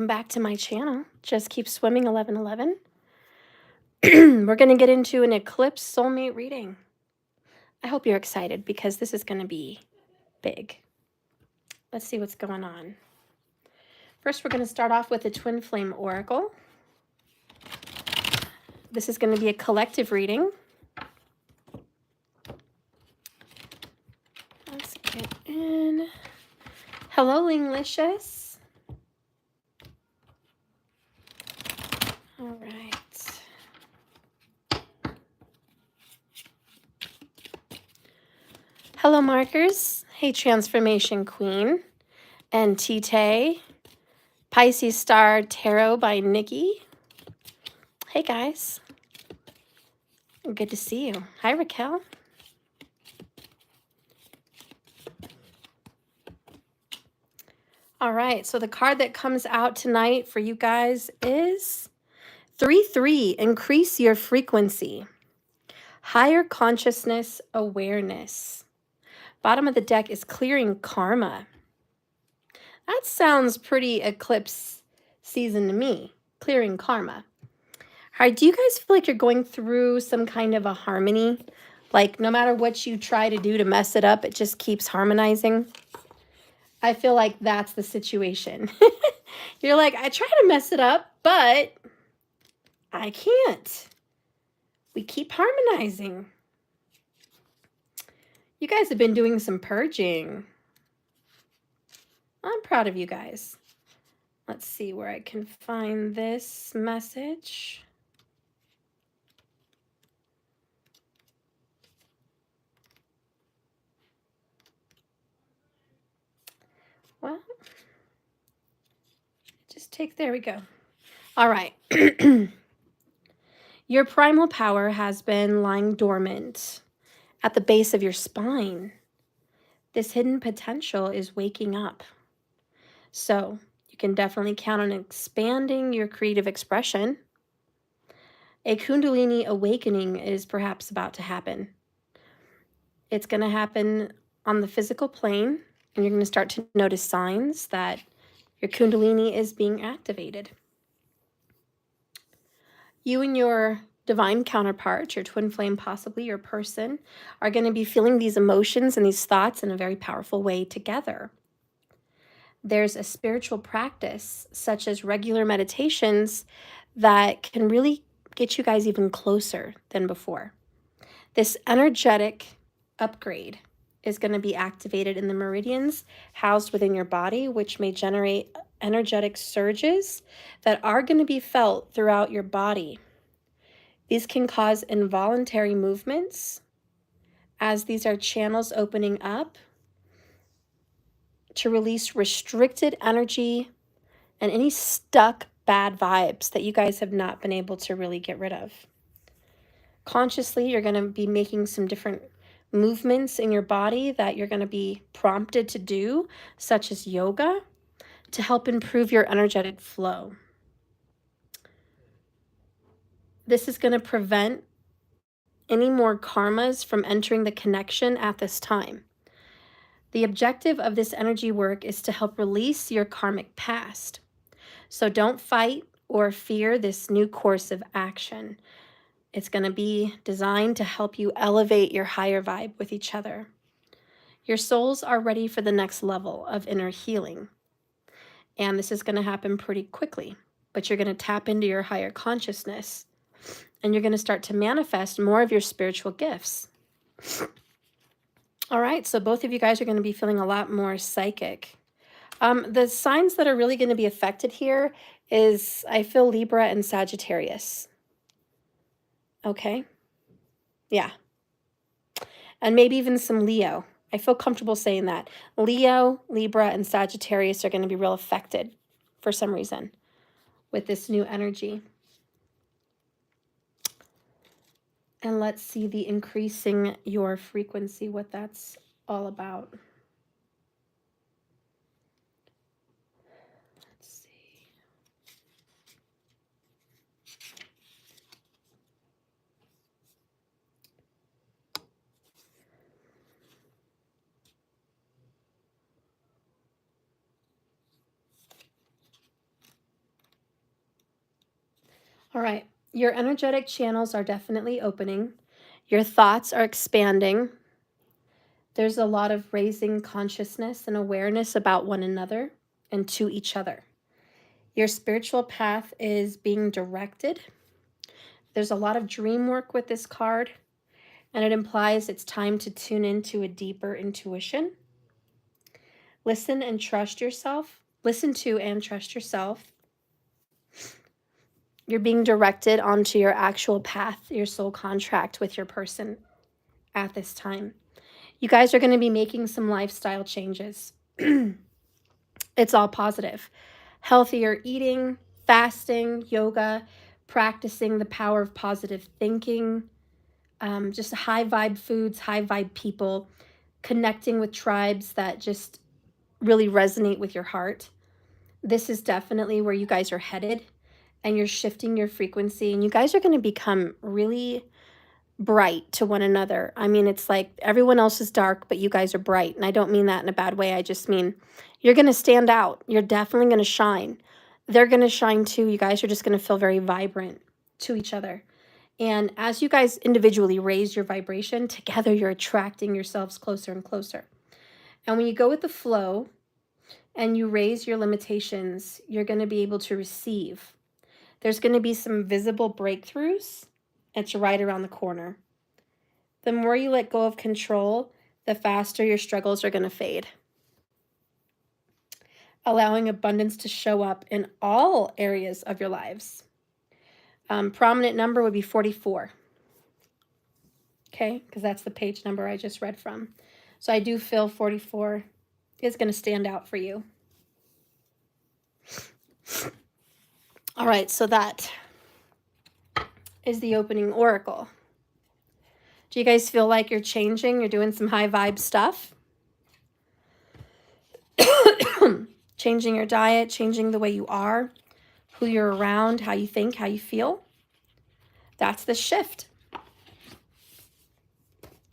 back to my channel. Just keep swimming 1111. We're going to get into an Eclipse soulmate reading. I hope you're excited because this is going to be big. Let's see what's going on. First, we're going to start off with the Twin Flame Oracle. This is going to be a collective reading. Let's get in. Hello, Linglicious. All right. Hello, Markers. Hey, Transformation Queen. And Tite. Pisces Star Tarot by Nikki. Hey, guys. Good to see you. Hi, Raquel. All right, so the card that comes out tonight for you guys is 3-3, increase your frequency. Higher consciousness awareness. Bottom of the deck is clearing karma. That sounds pretty eclipse season to me, clearing karma. All right, do you guys feel like you're going through some kind of a harmony? Like no matter what you try to do to mess it up, it just keeps harmonizing? I feel like that's the situation. You're like, I try to mess it up, but I can't. We keep harmonizing. You guys have been doing some purging. I'm proud of you guys. Let's see where I can find this message. Well, just take, there we go. All right. Your primal power has been lying dormant at the base of your spine. This hidden potential is waking up. So you can definitely count on expanding your creative expression. A Kundalini awakening is perhaps about to happen. It's going to happen on the physical plane, and you're going to start to notice signs that your Kundalini is being activated. You and your divine counterpart, your twin flame, possibly your person, are going to be feeling these emotions and these thoughts in a very powerful way together. There's a spiritual practice, such as regular meditations, that can really get you guys even closer than before. This energetic upgrade is going to be activated in the meridians housed within your body, which may generate energetic surges that are going to be felt throughout your body. These can cause involuntary movements, as these are channels opening up to release restricted energy and any stuck bad vibes that you guys have not been able to really get rid of. Consciously, you're going to be making some different movements in your body that you're going to be prompted to do, such as yoga, to help improve your energetic flow. This is going to prevent any more karmas from entering the connection at this time. The objective of this energy work is to help release your karmic past. So don't fight or fear this new course of action. It's going to be designed to help you elevate your higher vibe with each other. Your souls are ready for the next level of inner healing. And this is going to happen pretty quickly, but you're going to tap into your higher consciousness and you're going to start to manifest more of your spiritual gifts. All right, so both of you guys are going to be feeling a lot more psychic. The signs that are really going to be affected here is, I feel, Libra and Sagittarius. Okay. Yeah. And maybe even some Leo. I feel comfortable saying that. Leo, Libra, and Sagittarius are going to be real affected for some reason with this new energy. And let's see the increasing your frequency, what that's all about. Let's see. All right. Your energetic channels are definitely opening. Your thoughts are expanding. There's a lot of raising consciousness and awareness about one another and to each other. Your spiritual path is being directed. There's a lot of dream work with this card, and it implies it's time to tune into a deeper intuition. Listen and trust yourself. Listen to and trust yourself. You're being directed onto your actual path, your soul contract with your person at this time. You guys are going to be making some lifestyle changes. It's all positive. Healthier eating, fasting, yoga, practicing the power of positive thinking, just high vibe foods, high vibe people, connecting with tribes that just really resonate with your heart. This is definitely where you guys are headed, and you're shifting your frequency, and you guys are going to become really bright to one another. I mean, it's like everyone else is dark, but you guys are bright. And I don't mean that in a bad way. I just mean you're going to stand out. You're definitely going to shine. They're going to shine too. You guys are just going to feel very vibrant to each other. And as you guys individually raise your vibration, together you're attracting yourselves closer and closer. And when you go with the flow and you raise your limitations, you're going to be able to receive. There's going to be some visible breakthroughs. It's right around the corner. The more you let go of control, the faster your struggles are going to fade. Allowing abundance to show up in all areas of your lives. Prominent number would be 44. Okay, because that's the page number I just read from. So I do feel 44 is going to stand out for you. All right, so that is the opening oracle. Do you guys feel like you're changing? You're doing some high vibe stuff? Changing your diet, changing the way you are, who you're around, how you think, how you feel. That's the shift.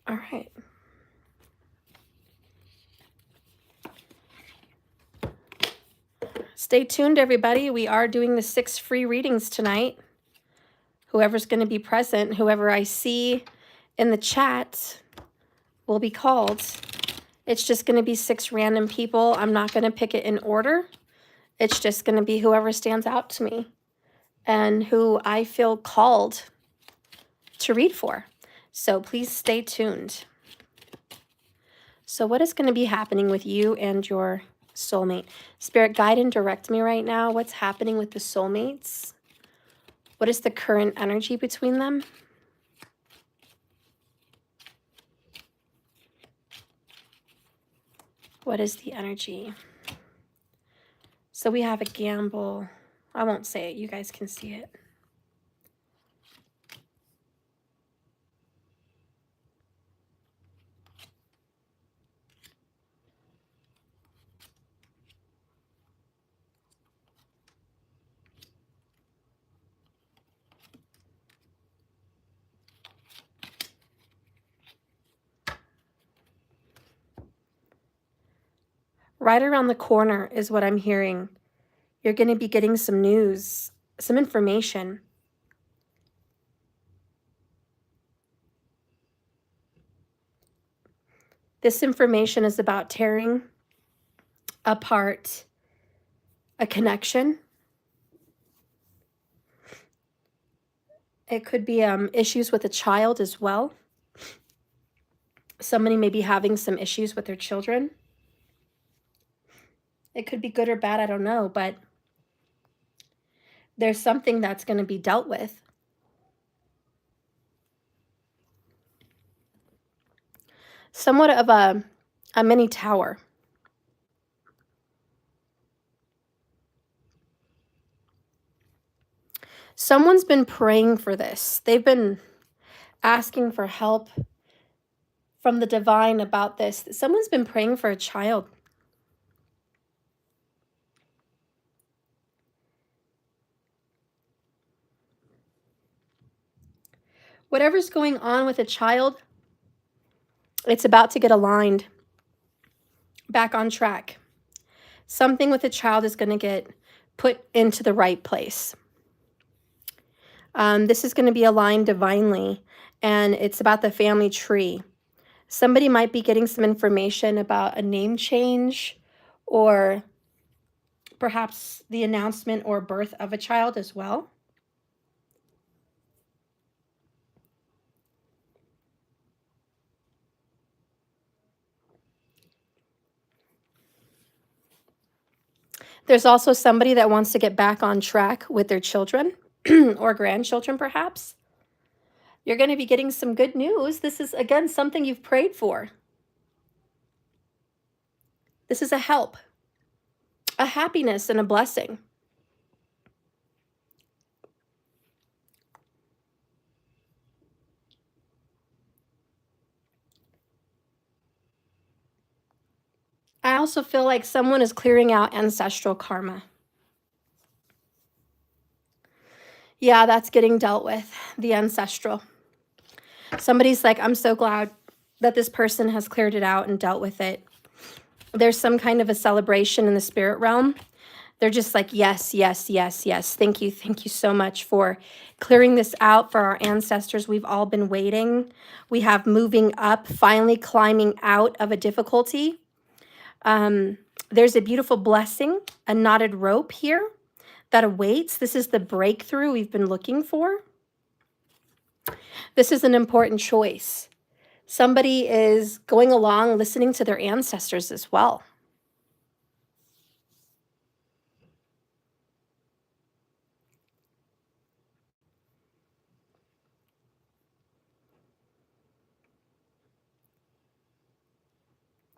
All right. Stay tuned, everybody. We are doing the 6 free readings tonight. Whoever's going to be present, whoever I see in the chat will be called. It's just going to be 6 random people. I'm not going to pick it in order. It's just going to be whoever stands out to me and who I feel called to read for. So please stay tuned. So what is going to be happening with you and your soulmate? Spirit, guide and direct me right now. What's happening with the soulmates? What is the current energy between them? What is the energy? So we have a gamble. I won't say it. You guys can see it. Right around the corner is what I'm hearing. You're going to be getting some news, some information. This information is about tearing apart a connection. It could be issues with a child as well. Somebody may be having some issues with their children. It could be good or bad, I don't know, but there's something that's going to be dealt with. Somewhat of a mini tower. Someone's been praying for this. They've been asking for help from the divine about this. Someone's been praying for a child. Whatever's going on with a child, it's about to get aligned, back on track. Something with a child is going to get put into the right place. This is going to be aligned divinely, and it's about the family tree. Somebody might be getting some information about a name change, or perhaps the announcement or birth of a child as well. There's also somebody that wants to get back on track with their children or grandchildren, perhaps. You're going to be getting some good news. This is, again, something you've prayed for. This is a help, a happiness, and a blessing. I also feel like someone is clearing out ancestral karma. Yeah, that's getting dealt with, the ancestral. Somebody's like, I'm so glad that this person has cleared it out and dealt with it. There's some kind of a celebration in the spirit realm. They're just like, yes, yes, yes, yes. Thank you so much for clearing this out for our ancestors. We've all been waiting. We have moving up, finally climbing out of a difficulty. There's a beautiful blessing, a knotted rope here that awaits. This is the breakthrough we've been looking for. This is an important choice. Somebody is going along, listening to their ancestors as well.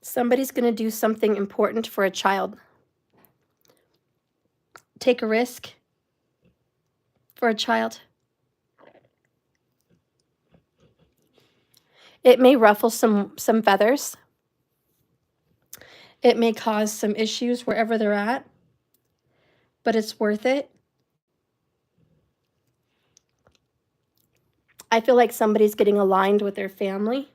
Somebody's going to do something important for a child. Take a risk for a child. It may ruffle some feathers. It may cause some issues wherever they're at, but it's worth it. I feel like somebody's getting aligned with their family.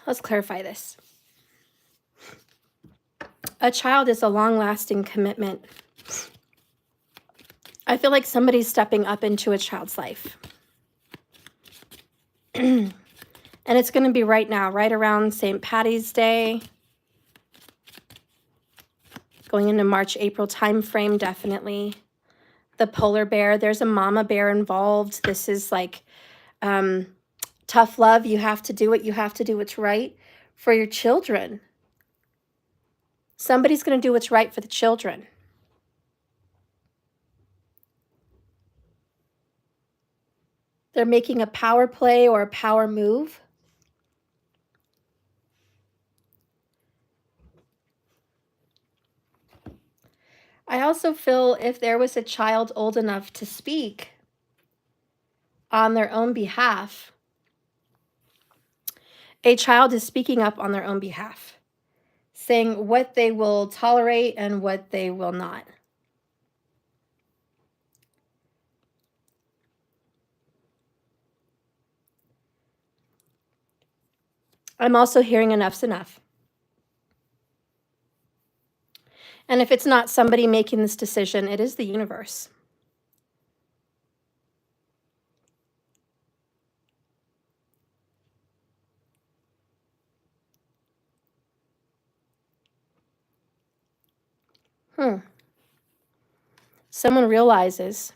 Let's clarify this. A child is a long-lasting commitment. I feel like somebody's stepping up into a child's life. And it's going to be right now, right around St. Patty's Day. Going into March, April timeframe, definitely. The polar bear, there's a mama bear involved. This is like tough love. You have to do it. You have to do what's right for your children. Somebody's going to do what's right for the children. They're making a power play or a power move. I also feel if there was a child old enough to speak on their own behalf, a child is speaking up on their own behalf, saying what they will tolerate and what they will not. I'm also hearing enough's enough. And if it's not somebody making this decision, it is the universe. Someone realizes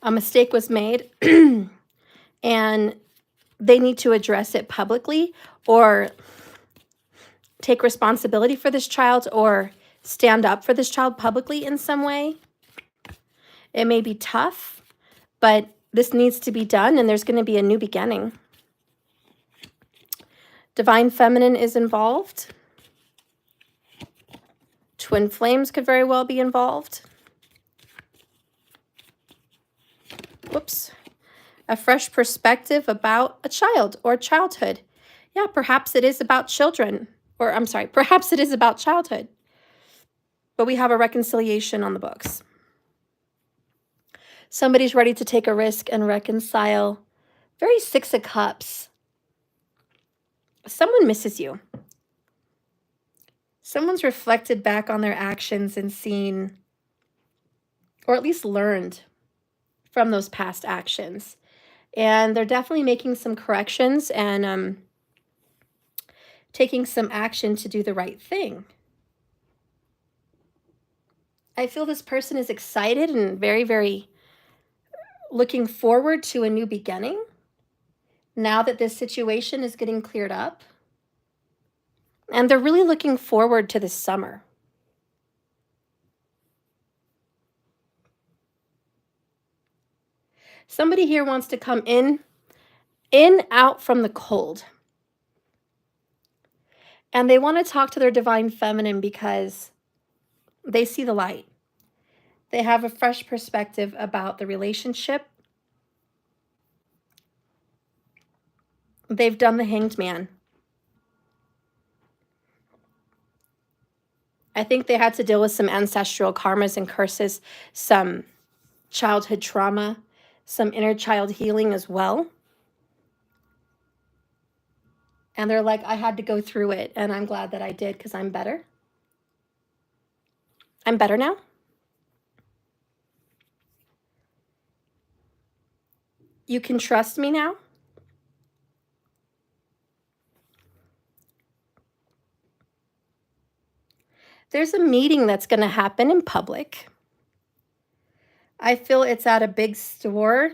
a mistake was made and they need to address it publicly or take responsibility for this child or stand up for this child publicly in some way. It may be tough, but this needs to be done, and there's going to be a new beginning. Divine Feminine is involved. Twin flames could very well be involved. Whoops. A fresh perspective about a child or childhood. Yeah, perhaps it is about children. Or I'm sorry, perhaps it is about childhood. But we have a reconciliation on the books. Somebody's ready to take a risk and reconcile Very Six of Cups. Someone misses you. Someone's reflected back on their actions and seen, or at least learned from those past actions. And they're definitely making some corrections and taking some action to do the right thing. I feel this person is excited and very, very looking forward to a new beginning now that this situation is getting cleared up. And they're really looking forward to this summer. Somebody here wants to come in, out from the cold. And they want to talk to their divine feminine because they see the light. They have a fresh perspective about the relationship. They've done the Hanged Man. I think they had to deal with some ancestral karmas and curses, some childhood trauma, some inner child healing as well. And they're like, I had to go through it, and I'm glad that I did because I'm better. I'm better now. You can trust me now. There's a meeting that's going to happen in public. I feel it's at a big store.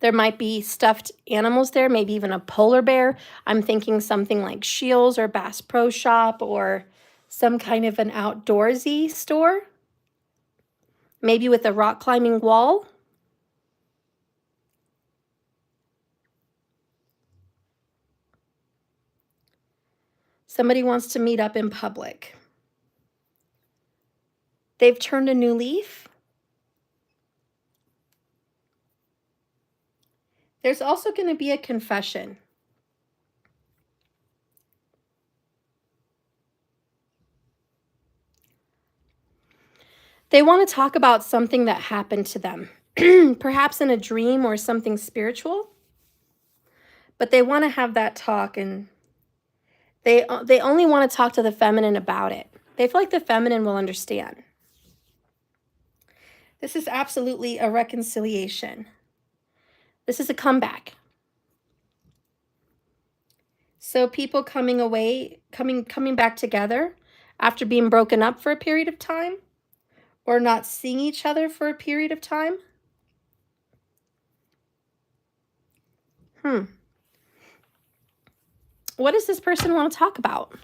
There might be stuffed animals there, maybe even a polar bear. I'm thinking something like Scheels or Bass Pro Shop or some kind of an outdoorsy store. Maybe with a rock climbing wall. Somebody wants to meet up in public. They've turned a new leaf. There's also going to be a confession. They want to talk about something that happened to them, perhaps in a dream or something spiritual. But they want to have that talk, and they only want to talk to the feminine about it. They feel like the feminine will understand. This is absolutely a reconciliation. This is a comeback. So people coming away, coming back together after being broken up for a period of time or not seeing each other for a period of time. What does this person want to talk about?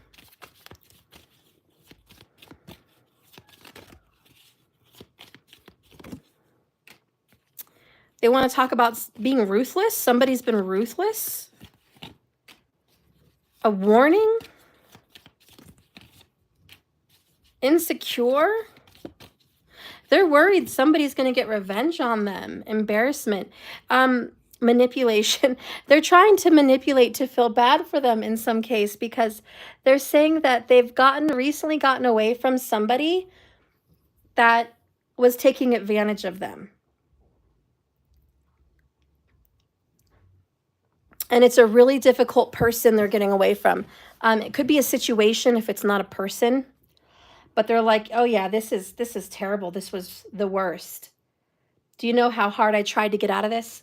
They want to talk about being ruthless. Somebody's been ruthless. A warning. Insecure. They're worried somebody's going to get revenge on them. Embarrassment. Manipulation. They're trying to manipulate to feel bad for them in some case because they're saying that they've recently gotten away from somebody that was taking advantage of them. And it's a really difficult person they're getting away from. It could be a situation if it's not a person. But they're like, oh yeah, this is terrible. This was the worst. Do you know how hard I tried to get out of this?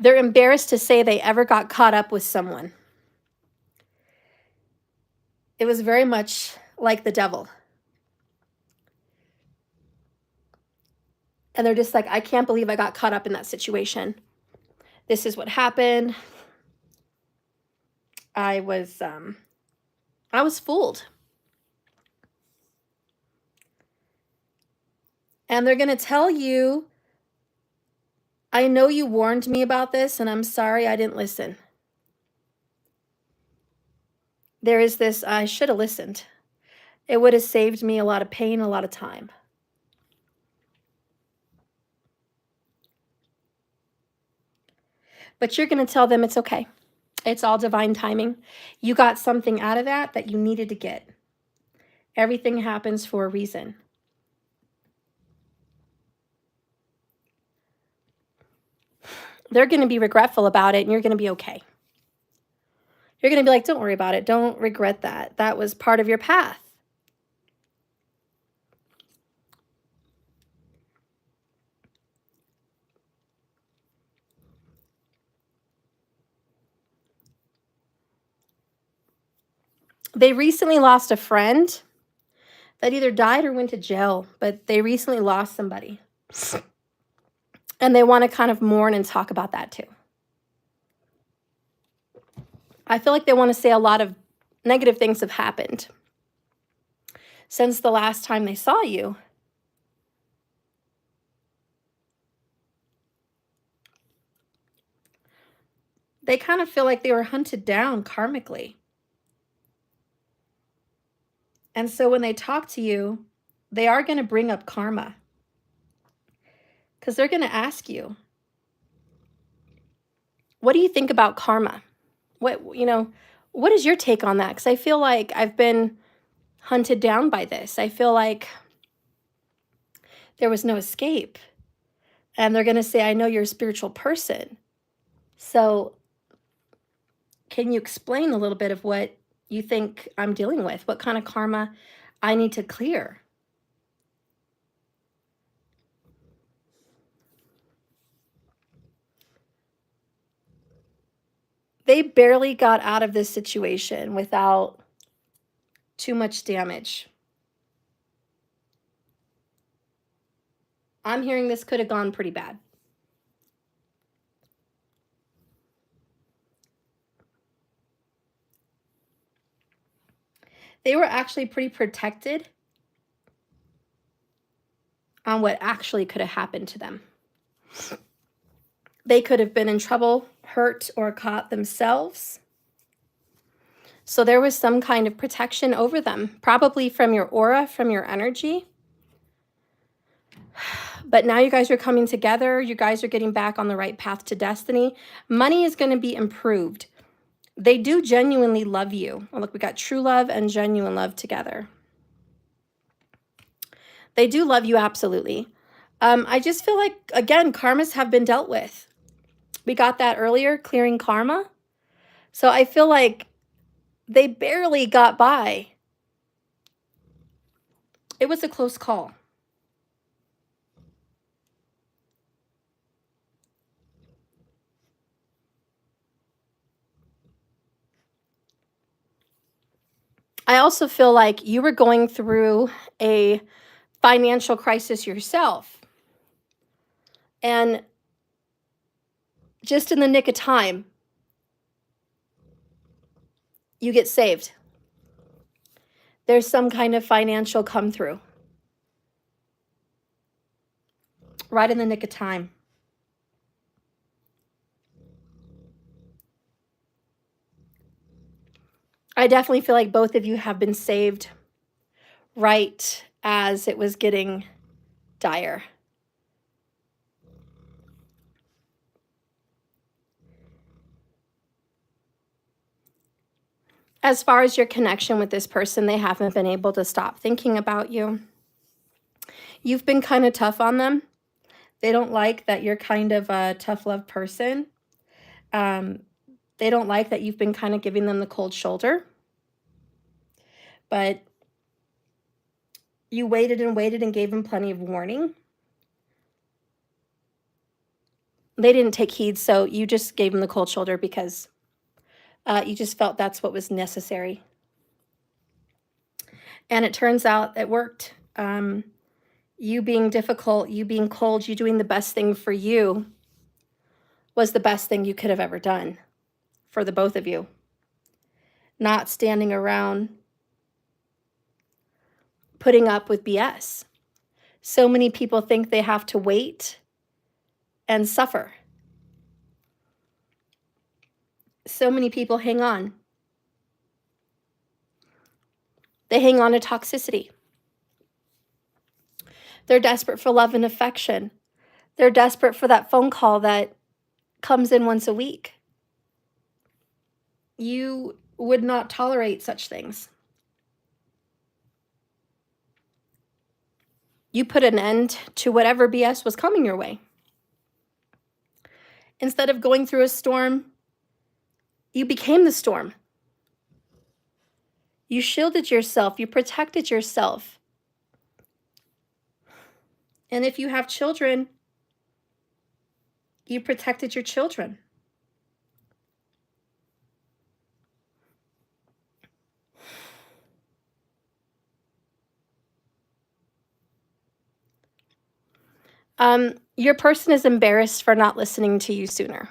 They're embarrassed to say they ever got caught up with someone. It was very much like the devil. And they're just like, I can't believe I got caught up in that situation. This is what happened. I was fooled. And they're going to tell you, I know you warned me about this, and I'm sorry I didn't listen. There is this, I should have listened. It would have saved me a lot of pain, a lot of time. But you're going to tell them it's okay. It's all divine timing. You got something out of that you needed to get. Everything happens for a reason. they're going to be regretful about it, and you're going to be okay. You're going to be like, don't worry about it. Don't regret that. That was part of your path. They recently lost a friend that either died or went to jail, but they recently lost somebody. And they want to kind of mourn and talk about that too. I feel like they want to say a lot of negative things have happened since the last time they saw you. They kind of feel like they were hunted down karmically. And so when they talk to you, they are going to bring up karma. Because they're going to ask you, what do you think about karma? What is your take on that? Because I feel like I've been hunted down by this. I feel like there was no escape. And they're going to say, I know you're a spiritual person. So can you explain a little bit of what you think I'm dealing with? What kind of karma I need to clear? They barely got out of this situation without too much damage. I'm hearing this could have gone pretty bad. They were actually pretty protected on what actually could have happened to them. They could have been in trouble, hurt, or caught themselves. So there was some kind of protection over them, probably from your aura, from your energy. But now you guys are coming together. You guys are getting back on the right path to destiny. Money is going to be improved. They do genuinely love you. Oh, look, we got true love and genuine love together. They do love you, absolutely. I just feel like, again, karmas have been dealt with. We got that earlier, clearing karma. So I feel like they barely got by. It was a close call. I also feel like you were going through a financial crisis yourself. And just in the nick of time, you get saved. There's some kind of financial come through. Right in the nick of time. I definitely feel like both of you have been saved right as it was getting dire. As far as your connection with this person, they haven't been able to stop thinking about you. You've been kind of tough on them. They don't like that you're kind of a tough love person. They don't like that you've been kind of giving them the cold shoulder. But you waited and waited and gave them plenty of warning. They didn't take heed, so you just gave them the cold shoulder because you just felt that's what was necessary. And it turns out it worked. You being difficult, you being cold, you doing the best thing for you was the best thing you could have ever done for the both of you. Not standing around putting up with BS. So many people think they have to wait and suffer. So many people hang on. They hang on to toxicity. They're desperate for love and affection. They're desperate for that phone call that comes in once a week. You would not tolerate such things. You put an end to whatever BS was coming your way. Instead of going through a storm, you became the storm. You shielded yourself. You protected yourself. And if you have children, you protected your children. Your person is embarrassed for not listening to you sooner.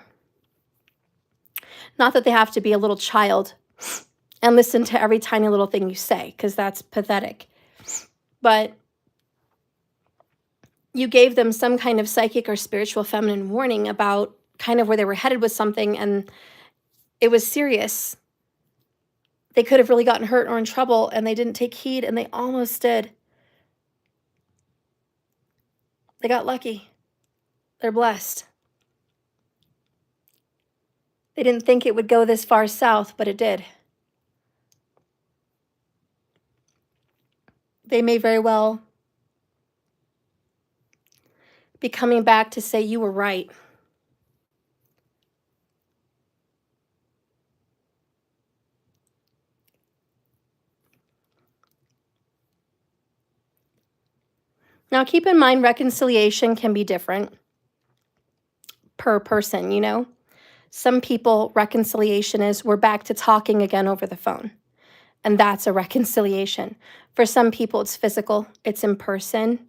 Not that they have to be a little child and listen to every tiny little thing you say, because that's pathetic. But you gave them some kind of psychic or spiritual feminine warning about kind of where they were headed with something, and it was serious. They could have really gotten hurt or in trouble, and they didn't take heed, and they almost did. They got lucky. They're blessed. They didn't think it would go this far south, but it did. They may very well be coming back to say you were right. Now, keep in mind, reconciliation can be different per person, you know? Some people, reconciliation is we're back to talking again over the phone. And that's a reconciliation. For some people, it's physical, it's in person,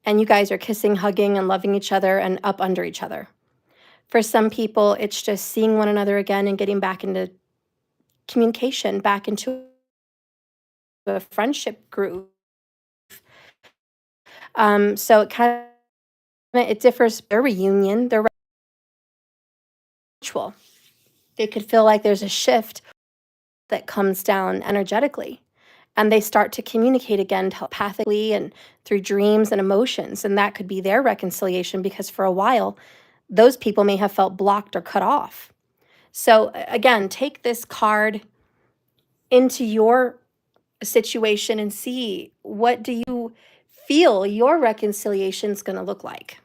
and you guys are kissing, hugging, and loving each other and up under each other. For some people, it's just seeing one another again and getting back into communication, back into a friendship group. So it differs. Their reunion, their ritual. They could feel like there's a shift that comes down energetically, and they start to communicate again telepathically and through dreams and emotions, and that could be their reconciliation, because for a while those people may have felt blocked or cut off. So again, take this card into your situation and see, what do you feel your reconciliation is going to look like?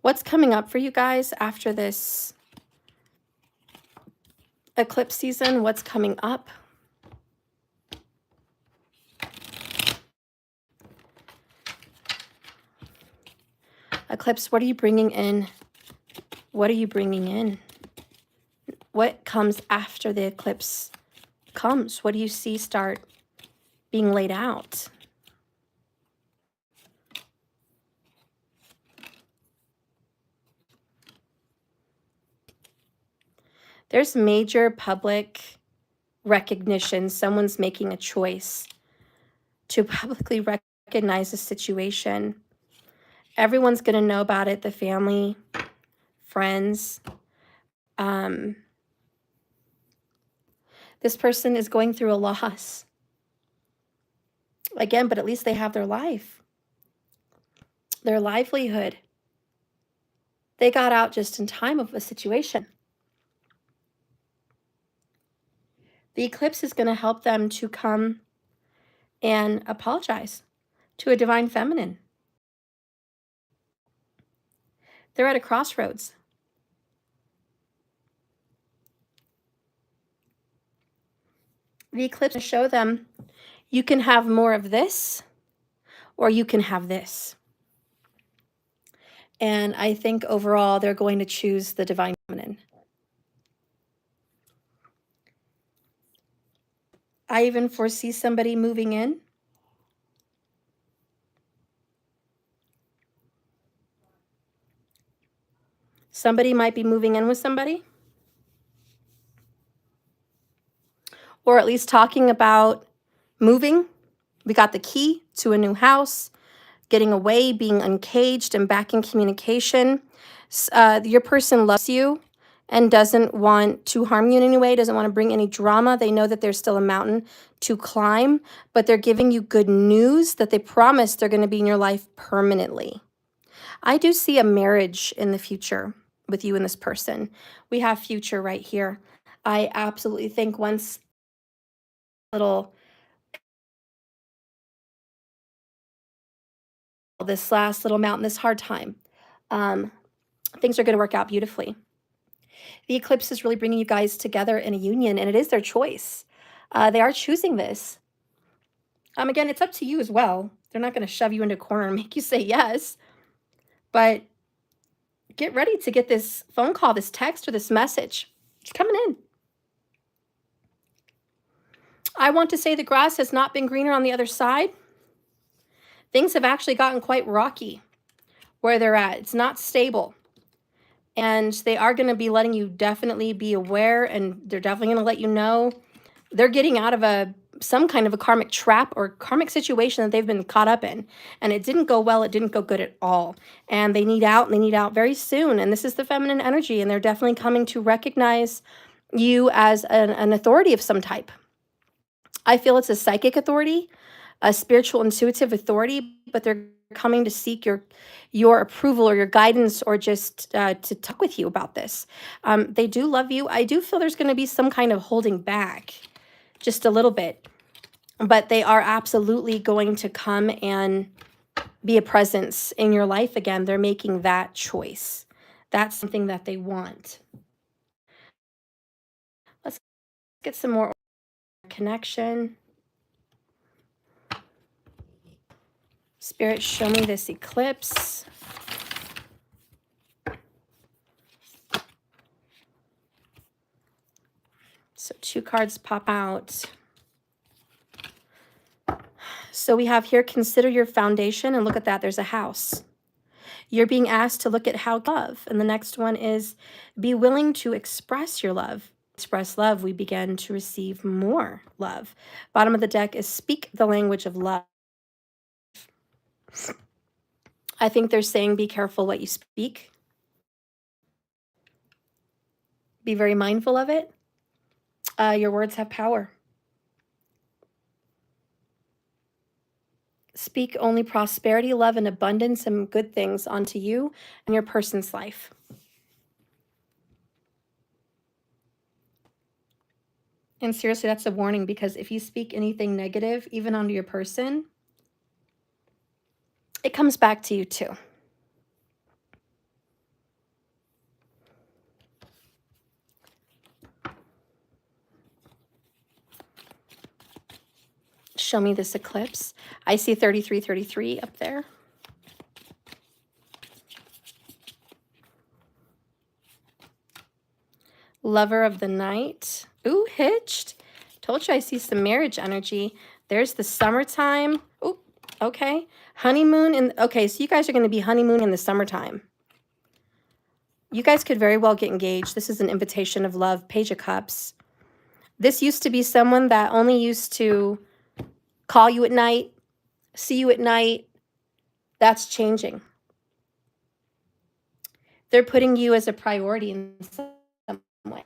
What's coming up for you guys after this eclipse season? What's coming up? Eclipse, what are you bringing in? What are you bringing in? What comes after the eclipse comes? What do you see start being laid out? There's major public recognition. Someone's making a choice to publicly recognize a situation. Everyone's going to know about it, the family, friends. This person is going through a loss. Again, but at least they have their life, their livelihood. They got out just in time of a situation. The eclipse is going to help them to come and apologize to a divine feminine. They're at a crossroads. The eclipse will show them, you can have more of this, or you can have this. And I think overall, they're going to choose the divine feminine. I even foresee somebody moving in. Somebody might be moving in with somebody. Or at least talking about moving. We got the key to a new house, getting away, being uncaged, and back in communication. Your person loves you, and doesn't want to harm you in any way, doesn't want to bring any drama. They know that there's still a mountain to climb, but they're giving you good news that they promise they're going to be in your life permanently. I do see a marriage in the future with you and this person. We have future right here. I absolutely think once little this last little mountain, this hard time, things are going to work out beautifully. The eclipse is really bringing you guys together in a union, and it is their choice. They are choosing this. Again, it's up to you as well. They're not going to shove you into a corner and make you say yes, but get ready to get this phone call, this text, or this message. It's coming in. I want to say the grass has not been greener on the other side. Things have actually gotten quite rocky where they're at. It's not stable. And they are going to be letting you definitely be aware, and they're definitely going to let you know they're getting out of some kind of a karmic trap or karmic situation that they've been caught up in. And it didn't go well. It didn't go good at all. And they need out, and they need out very soon. And this is the feminine energy, and they're definitely coming to recognize you as an authority of some type. I feel it's a psychic authority, a spiritual, intuitive authority, but they're coming to seek your approval or your guidance, or just to talk with you about this. They do love you. I do feel there's going to be some kind of holding back just a little bit, but they are absolutely going to come and be a presence in your life again. They're making that choice. That's something that they want. Let's get some more connection. Spirit, show me this eclipse. So 2 cards pop out. So we have here, consider your foundation, and look at that, there's a house. You're being asked to look at how love. And the next one is be willing to express your love. Express love, we begin to receive more love. Bottom of the deck is speak the language of love. I think they're saying be careful what you speak. Be very mindful of it. Your words have power. Speak only prosperity, love, and abundance and good things onto you and your person's life. And seriously, that's a warning, because if you speak anything negative, even onto your person, it comes back to you too. Show me this eclipse. I see 3333 up there. Lover of the night. Ooh, hitched. Told you I see some marriage energy. There's the summertime. Ooh, okay. Honeymoon. Okay, so you guys are going to be honeymoon in the summertime. You guys could very well get engaged. This is an invitation of love. Page of Cups. This used to be someone that only used to call you at night, see you at night. That's changing. They're putting you as a priority in some way.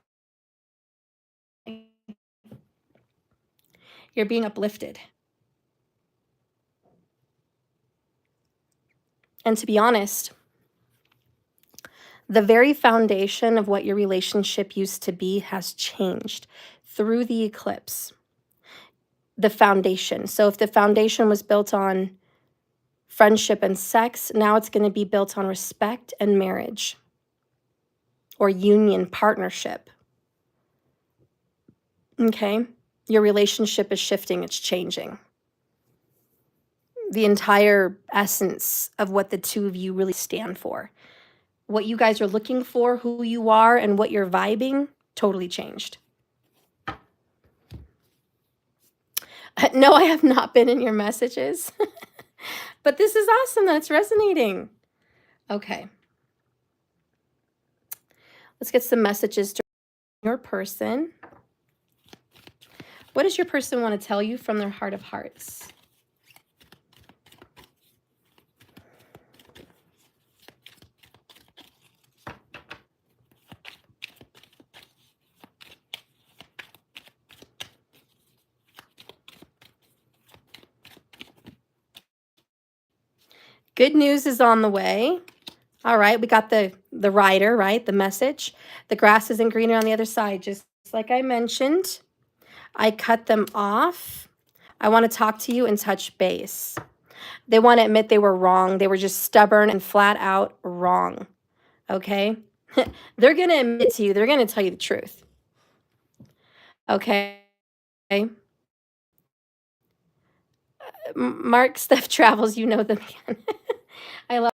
You're being uplifted. And to be honest, the very foundation of what your relationship used to be has changed through the eclipse. The foundation. So if the foundation was built on friendship and sex, now it's going to be built on respect and marriage, or union, partnership. Okay? Your relationship is shifting, it's changing. The entire essence of what the two of you really stand for, what you guys are looking for, who you are, and what you're vibing, totally changed. No, I have not been in your messages, but this is awesome that it's resonating. Okay. Let's get some messages to your person. What does your person want to tell you from their heart of hearts? Good news is on the way. All right, we got the rider, right? The message. The grass isn't greener on the other side, just like I mentioned. I cut them off. I want to talk to you and touch base. They want to admit they were wrong. They were just stubborn and flat out wrong. Okay? They're going to admit to you. They're going to tell you the truth. Okay? Mark, Steph Travels, you know them again. I love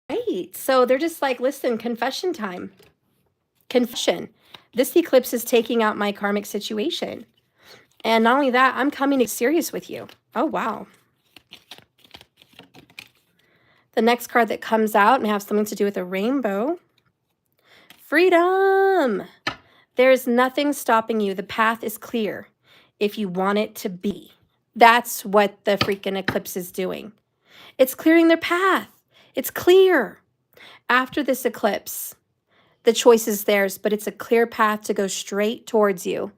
it. Right. So they're just like, listen, confession time. Confession. This eclipse is taking out my karmic situation. And not only that, I'm coming serious with you. Oh, wow. The next card that comes out may have something to do with a rainbow. Freedom. There's nothing stopping you. The path is clear if you want it to be. That's what the freaking eclipse is doing. It's clearing their path. It's clear. After this eclipse, the choice is theirs, but it's a clear path to go straight towards you.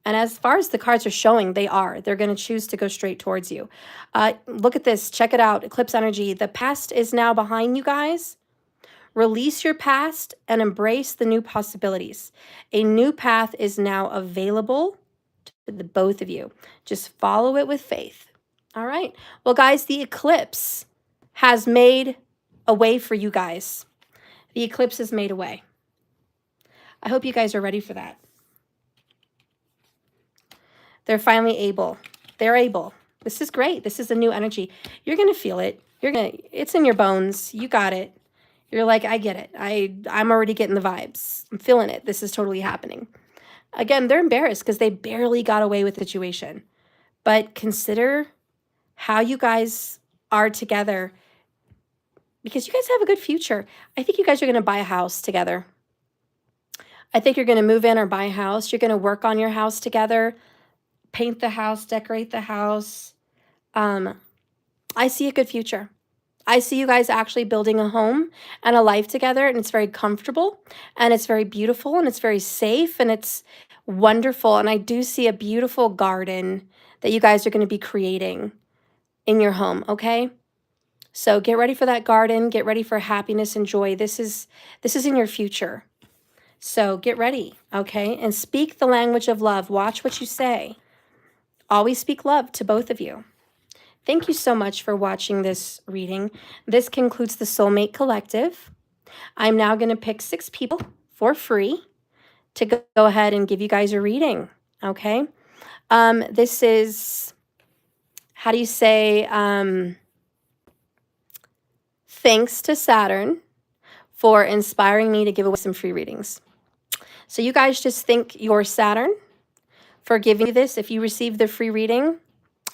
And as far as the cards are showing, they are. They're going to choose to go straight towards you. Look at this. Check it out. Eclipse energy. The past is now behind you guys. Release your past and embrace the new possibilities. A new path is now available to the both of you. Just follow it with faith. All right. Well, guys, the eclipse has made a way for you guys. The eclipse has made a way. I hope you guys are ready for that. They're finally able. They're able. This is great. This is a new energy. You're going to feel it. It's in your bones. You got it. You're like, I get it. I'm already getting the vibes. I'm feeling it. This is totally happening. Again, they're embarrassed because they barely got away with the situation. But consider how you guys are together, because you guys have a good future. I think you guys are going to buy a house together. I think you're going to move in or buy a house. You're going to work on your house together, paint the house, decorate the house. I see a good future. I see you guys actually building a home and a life together, and it's very comfortable, and it's very beautiful, and it's very safe, and it's wonderful. And I do see a beautiful garden that you guys are going to be creating in your home, okay? So get ready for that garden. Get ready for happiness and joy. This is in your future. So get ready, okay? And speak the language of love. Watch what you say. Always speak love to both of you. Thank you so much for watching this reading. This concludes the Soulmate Collective. I'm now going to pick 6 people for free to go ahead and give you guys a reading, okay? This is, how do you say, thanks to Saturn for inspiring me to give away some free readings. So you guys just thank your Saturn for giving you this. If you receive the free reading,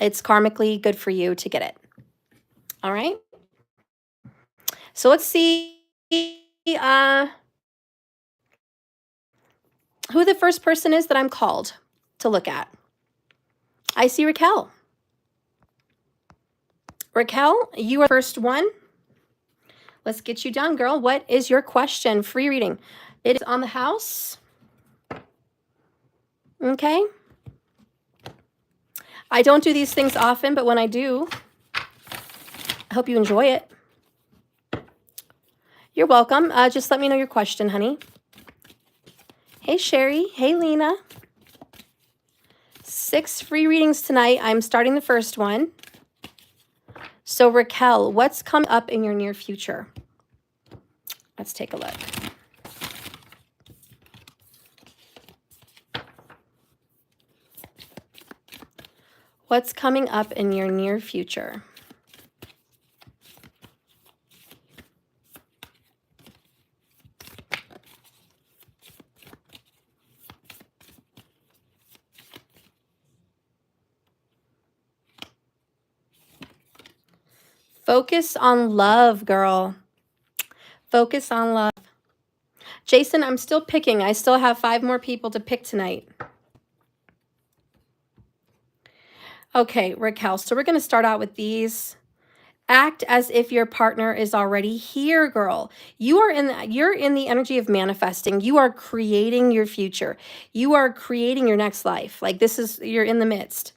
it's karmically good for you to get it. All right? So let's see who the first person is that I'm called to look at. I see Raquel. Raquel, you are the first one. Let's get you done, girl. What is your question? Free reading. It is on the house. Okay. I don't do these things often, but when I do, I hope you enjoy it. You're welcome. Just let me know your question, honey. Hey, Sherry. Hey, Lena. 6 free readings tonight. I'm starting the first one. So, Raquel, what's coming up in your near future? Let's take a look. What's coming up in your near future? Focus on love, girl. Focus on love. Jason, I'm still picking. I still have 5 more people to pick tonight. Okay, Raquel, so we're going to start out with these. Act as if your partner is already here, girl. You're in the energy of manifesting. You are creating your future. You are creating your next life. Like you're in the midst.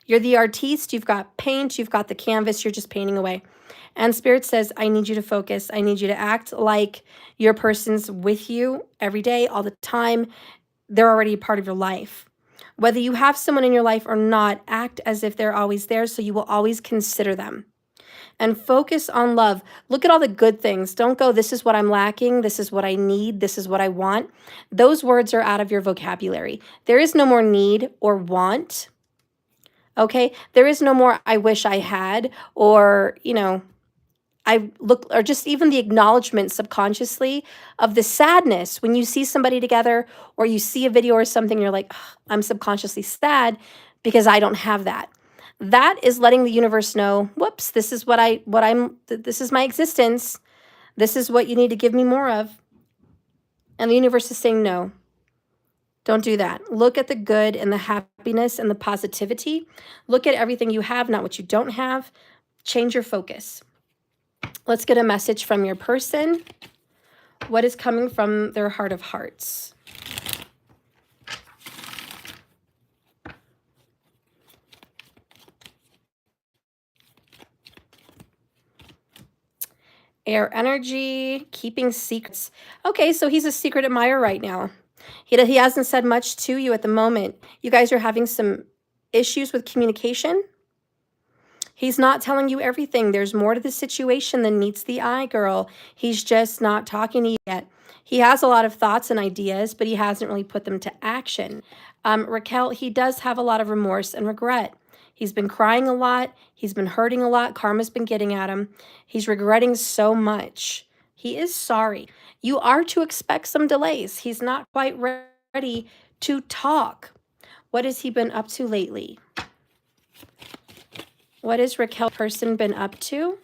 You're the artiste. You've got paint. You've got the canvas. You're just painting away. And Spirit says, I need you to focus. I need you to act like your person's with you every day, all the time. They're already a part of your life. Whether you have someone in your life or not, act as if they're always there, so you will always consider them. And focus on love. Look at all the good things. Don't go, this is what I'm lacking. This is what I need. This is what I want. Those words are out of your vocabulary. There is no more need or want. Okay? There is no more I wish I had, or, you know, I look, or just even the acknowledgement subconsciously of the sadness when you see somebody together or you see a video or something, you're like, I'm subconsciously sad because I don't have that. That is letting the universe know, whoops, this is this is my existence. This is what you need to give me more of. And the universe is saying, no, don't do that. Look at the good and the happiness and the positivity. Look at everything you have, not what you don't have. Change your focus. Let's get a message from your person. What is coming from their heart of hearts? Air energy, keeping secrets. Okay, so he's a secret admirer right now. He hasn't said much to you at the moment. You guys are having some issues with communication. He's not telling you everything. There's more to the situation than meets the eye, girl. He's just not talking to you yet. He has a lot of thoughts and ideas, but he hasn't really put them to action. Raquel, he does have a lot of remorse and regret. He's been crying a lot. He's been hurting a lot. Karma's been getting at him. He's regretting so much. He is sorry. You are to expect some delays. He's not quite ready to talk. What has he been up to lately? What has Raquel's person been up to?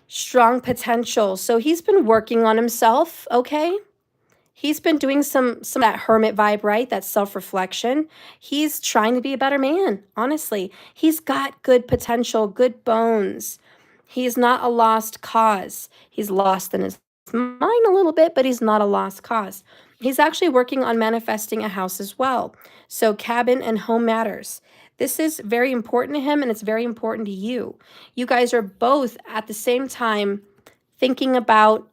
Strong potential. So he's been working on himself, okay? He's been doing some of that hermit vibe, right? That self-reflection. He's trying to be a better man, honestly. He's got good potential, good bones. He's not a lost cause. He's lost in his mind a little bit, but he's not a lost cause. He's actually working on manifesting a house as well. So cabin and home matters. This is very important to him, and it's very important to you. You guys are both at the same time thinking about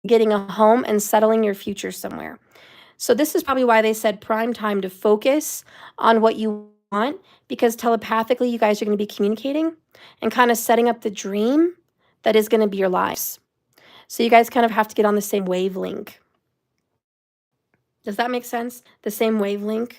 getting a home and settling your future somewhere. So this is probably why they said prime time to focus on what you want, because telepathically you guys are going to be communicating and kind of setting up the dream that is going to be your lives. So you guys kind of have to get on the same wavelength. Does that make sense? The same wavelength?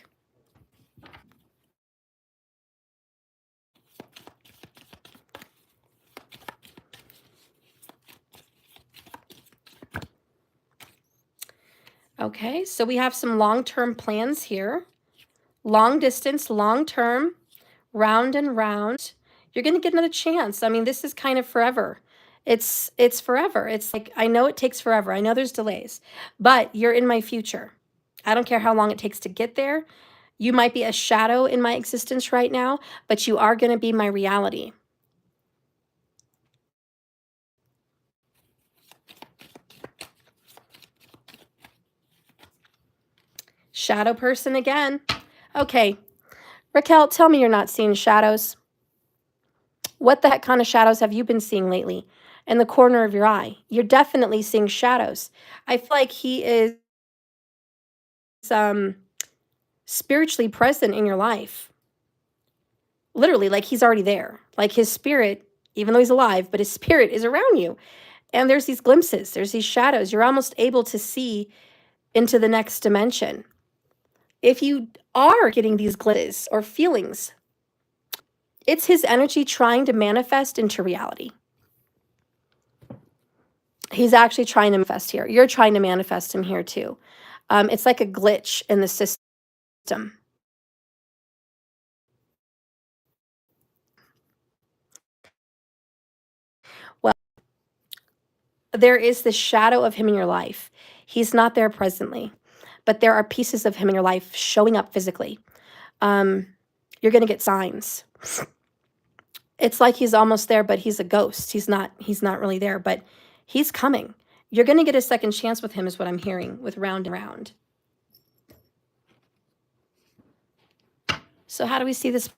Okay, so we have some long-term plans here. Long distance, long-term, round and round. You're going to get another chance. I mean, this is kind of forever. It's forever. It's like, I know it takes forever. I know there's delays, but you're in my future. I don't care how long it takes to get there. You might be a shadow in my existence right now, but you are going to be my reality. Shadow person again. Okay, Raquel, tell me you're not seeing shadows. What the heck kind of shadows have you been seeing lately? In the corner of your eye. You're definitely seeing shadows. I feel like he is spiritually present in your life. Literally, like he's already there. Like his spirit, even though he's alive, but his spirit is around you. And there's these glimpses, there's these shadows. You're almost able to see into the next dimension. If you are getting these glimpses or feelings, it's his energy trying to manifest into reality. He's actually trying to manifest here. You're trying to manifest him here too. It's like a glitch in the system. Well, there is this shadow of him in your life. He's not there presently, but there are pieces of him in your life showing up physically. You're going to get signs. It's like he's almost there, but he's a ghost. He's not really there, but he's coming. You're going to get a second chance with him is what I'm hearing with round and round. So how do we see this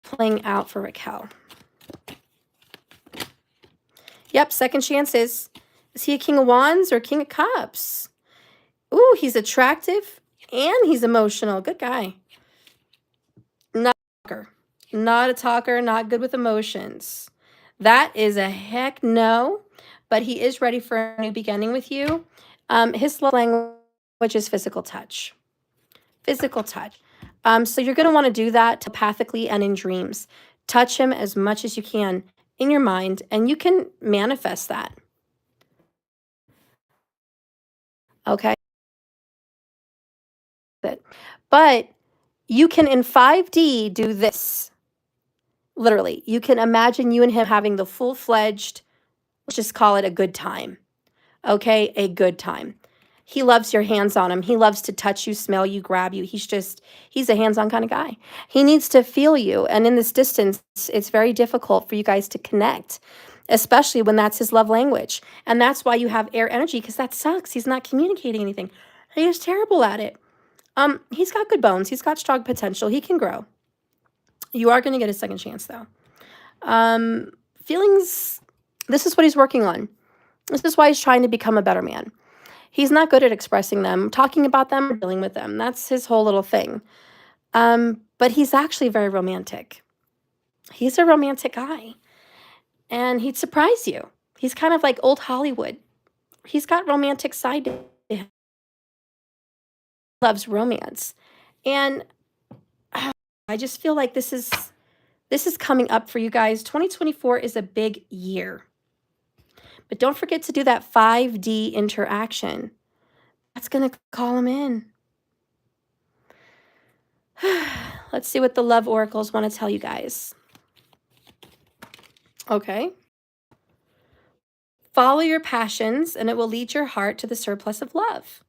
playing out for Raquel? Yep, second chances. Is he a King of Wands or King of Cups? Ooh, he's attractive and he's emotional. Good guy. Not a talker. Not a talker, not good with emotions. That is a heck no, but he is ready for a new beginning with you. His love language is physical touch. Physical touch. So you're going to want to do that telepathically and in dreams. Touch him as much as you can in your mind, and you can manifest that. Okay? But you can, in 5D, do this. Literally, you can imagine you and him having the full-fledged, let's just call it a good time. Okay? A good time. He loves your hands on him. He loves to touch you, smell you, grab you. He's a hands-on kind of guy. He needs to feel you. And in this distance, it's very difficult for you guys to connect, especially when that's his love language. And that's why you have air energy, because that sucks. He's not communicating anything. He is terrible at it. He's got good bones. He's got strong potential. He can grow. You are going to get a second chance, though. Feelings, this is what he's working on. This is why he's trying to become a better man. He's not good at expressing them, talking about them, or dealing with them. That's his whole little thing. But he's actually very romantic. He's a romantic guy. And he'd surprise you. He's kind of like old Hollywood. He's got romantic side to him. He loves romance. And I just feel like this is coming up for you guys. 2024 is a big year. But don't forget to do that 5D interaction. That's going to call him in. Let's see what the love oracles want to tell you guys. Okay. Follow your passions, and it will lead your heart to the surplus of love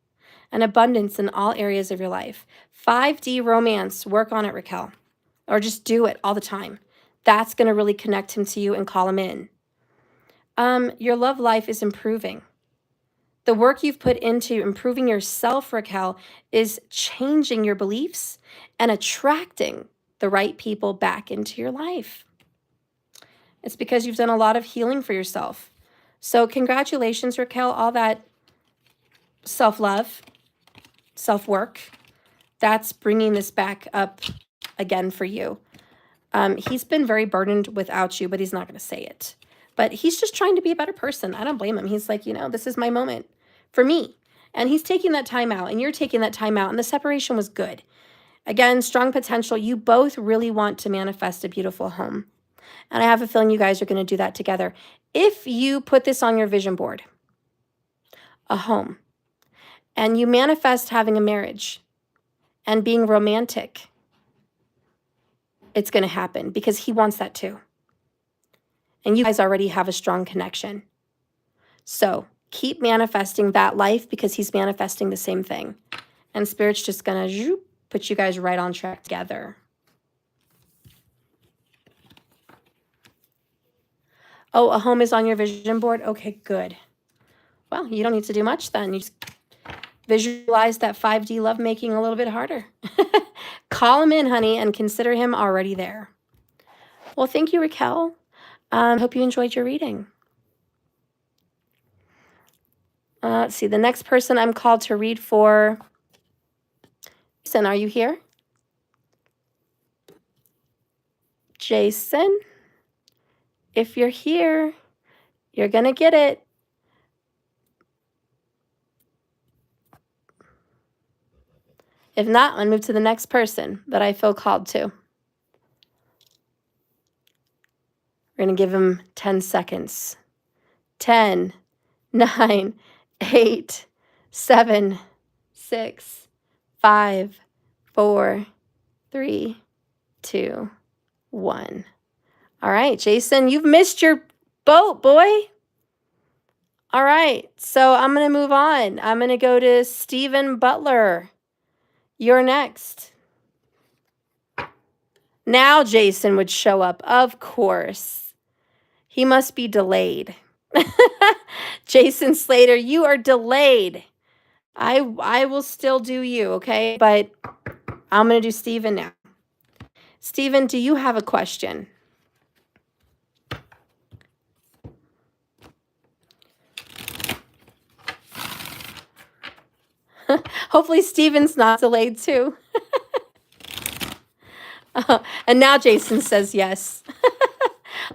and abundance in all areas of your life. 5D romance. Work on it, Raquel. Or just do it all the time. That's going to really connect him to you and call him in. Your love life is improving. The work you've put into improving yourself, Raquel, is changing your beliefs and attracting the right people back into your life. It's because you've done a lot of healing for yourself. So congratulations, Raquel, all that self-love, self-work, that's bringing this back up again for you. He's been very burdened without you, but he's not going to say it. But he's just trying to be a better person. I don't blame him. He's like, this is my moment for me. And he's taking that time out, and you're taking that time out, and the separation was good. Again, strong potential. You both really want to manifest a beautiful home. And I have a feeling you guys are going to do that together. If you put this on your vision board, a home, and you manifest having a marriage and being romantic, it's going to happen because he wants that too. And you guys already have a strong connection. So keep manifesting that life because he's manifesting the same thing. And Spirit's just going to put you guys right on track together. Oh, a home is on your vision board? Okay, good. Well, you don't need to do much then. You just visualize that 5D lovemaking a little bit harder. Call him in, honey, and consider him already there. Well, thank you, Raquel. Hope you enjoyed your reading. Let's see. The next person I'm called to read for. Jason, are you here? Jason, if you're here, you're going to get it. If not, I'll move to the next person that I feel called to. We're going to give him 10 seconds. 10, 9, 8, 7, 6, 5, 4, 3, 2, 1. All right, Jason, you've missed your boat, boy. All right, so I'm going to move on. I'm going to go to Stephen Butler. You're next. Now Jason would show up, of course. He must be delayed. Jason Slater, you are delayed. I will still do you, okay? But I'm going to do Stephen now. Stephen, do you have a question? Hopefully Steven's not delayed too. And now Jason says yes.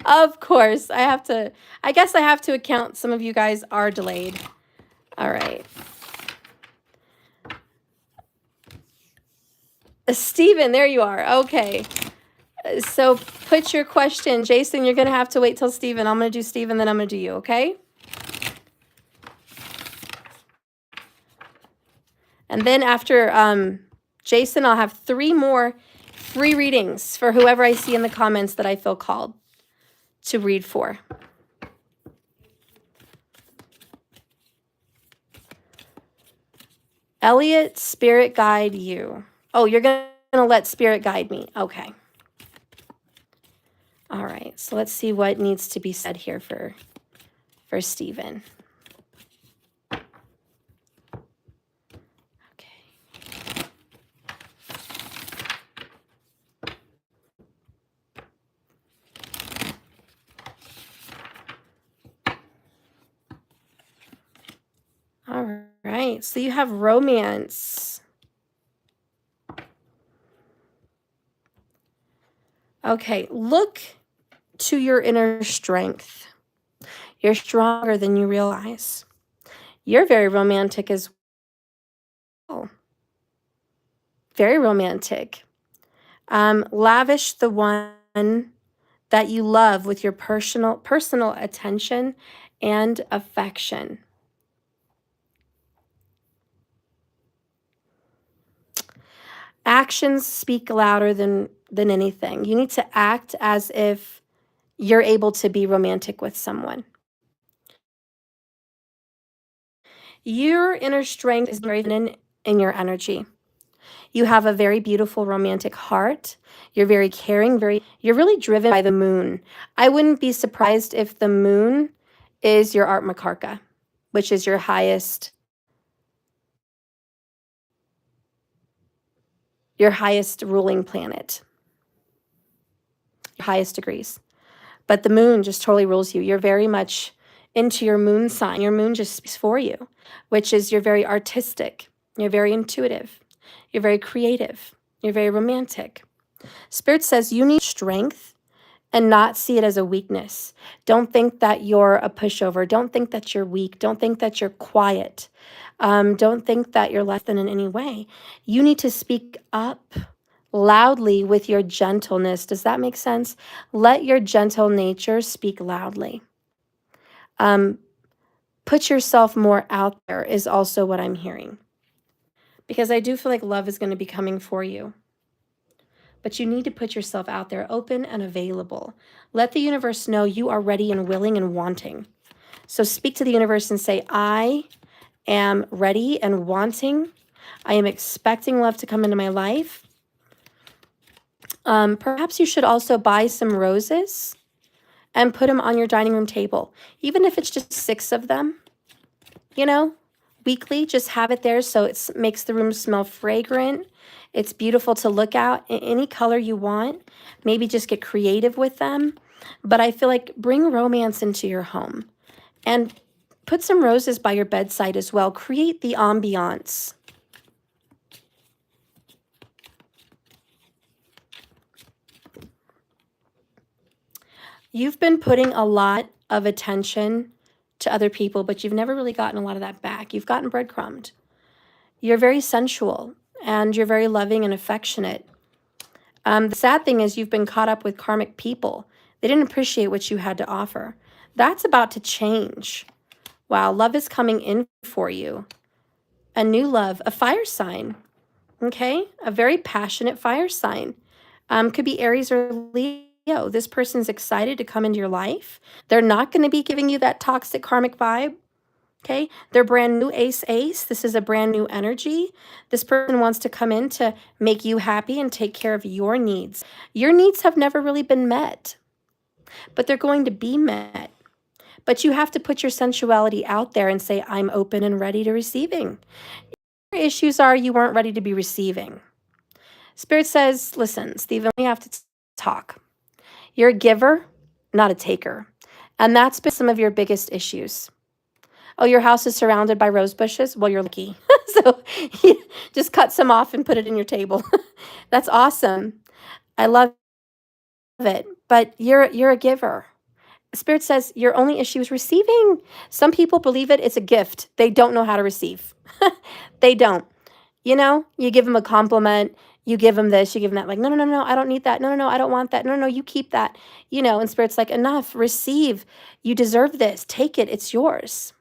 Of course, I guess I have to account some of you guys are delayed. All right. Steven, there you are. Okay. So put your question. Jason, you're going to have to wait till Steven. I'm going to do Steven, then I'm going to do you, okay? And then after Jason, I'll have 3 more free readings for whoever I see in the comments that I feel called to read for. Elliot, spirit guide you. Oh, you're going to let spirit guide me. Okay. All right. So let's see what needs to be said here for Steven. All right, so you have romance. Okay, look to your inner strength. You're stronger than you realize. You're very romantic as well. Very romantic. Lavish the one that you love with your personal attention and affection. Actions speak louder than anything. You need to act as if you're able to be romantic with someone. Your inner strength is very in your energy. You have a very beautiful romantic heart. You're very caring, you're really driven by the moon. I wouldn't be surprised if the moon is your Art Makarka, which is your highest ruling planet, your highest degrees. But the moon just totally rules you. You're very much into your moon sign. Your moon just speaks for you, which is you're very artistic. You're very intuitive. You're very creative. You're very romantic. Spirit says you need strength and not see it as a weakness. Don't think that you're a pushover. Don't think that you're weak. Don't think that you're quiet. Don't think that you're less than in any way. You need to speak up loudly with your gentleness. Does that make sense? Let your gentle nature speak loudly. Put yourself more out there is also what I'm hearing. Because I do feel like love is going to be coming for you. But you need to put yourself out there, open and available. Let the universe know you are ready and willing and wanting. So speak to the universe and say, I am ready and wanting. I am expecting love to come into my life. Perhaps you should also buy some roses and put them on your dining room table. Even if it's just 6 of them, you know, weekly, just have it there so it makes the room smell fragrant. It's beautiful to look at in any color you want. Maybe just get creative with them. But I feel like bring romance into your home and put some roses by your bedside as well. Create the ambiance. You've been putting a lot of attention to other people, but you've never really gotten a lot of that back. You've gotten breadcrumbed. You're very sensual and you're very loving and affectionate. The sad thing is you've been caught up with karmic people. They didn't appreciate what you had to offer. That's about to change. Wow, love is coming in for you. A new love, a fire sign, okay? A very passionate fire sign. Could be Aries or Leo. This person's excited to come into your life. They're not going to be giving you that toxic karmic vibe. Okay, they're brand new ace. This is a brand new energy. This person wants to come in to make you happy and take care of your needs. Your needs have never really been met, but they're going to be met. But you have to put your sensuality out there and say, I'm open and ready to receiving. Your issues are you weren't ready to be receiving. Spirit says, listen, Stephen, we have to talk. You're a giver, not a taker. And that's been some of your biggest issues. Oh, your house is surrounded by rose bushes? Well, you're lucky. So he just cut some off and put it in your table. That's awesome. I love it. But you're a giver. Spirit says your only issue is receiving. Some people believe it's a gift. They don't know how to receive. They don't. You know, you give them a compliment, you give them this, you give them that, like, no, no, no, no, I don't need that. No, no, no, I don't want that. No, no, no, you keep that. You know, and Spirit's like, enough, receive. You deserve this. Take it. It's yours.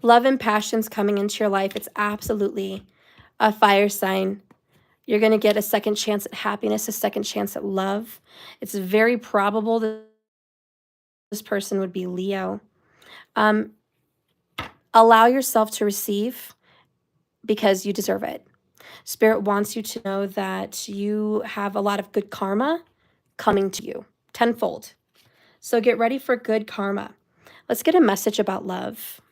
Love and passion's coming into your life. It's absolutely a fire sign. You're going to get a second chance at happiness, a second chance at love. It's very probable that this person would be Leo. Allow yourself to receive because you deserve it. Spirit wants you to know that you have a lot of good karma coming to you tenfold. So get ready for good karma. Let's get a message about love.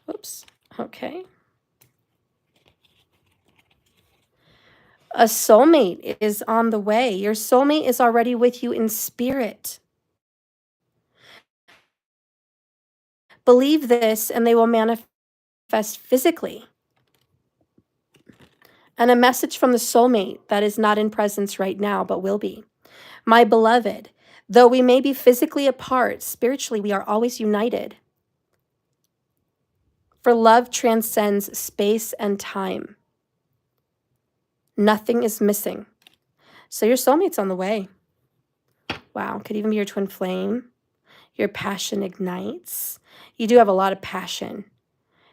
Oops. Okay. A soulmate is on the way. Your soulmate is already with you in spirit. Believe this and they will manifest physically. And a message from the soulmate that is not in presence right now, but will be. My beloved, though we may be physically apart, spiritually we are always united. For love transcends space and time. Nothing is missing. So your soulmate's on the way. Wow, could even be your twin flame. Your passion ignites. You do have a lot of passion.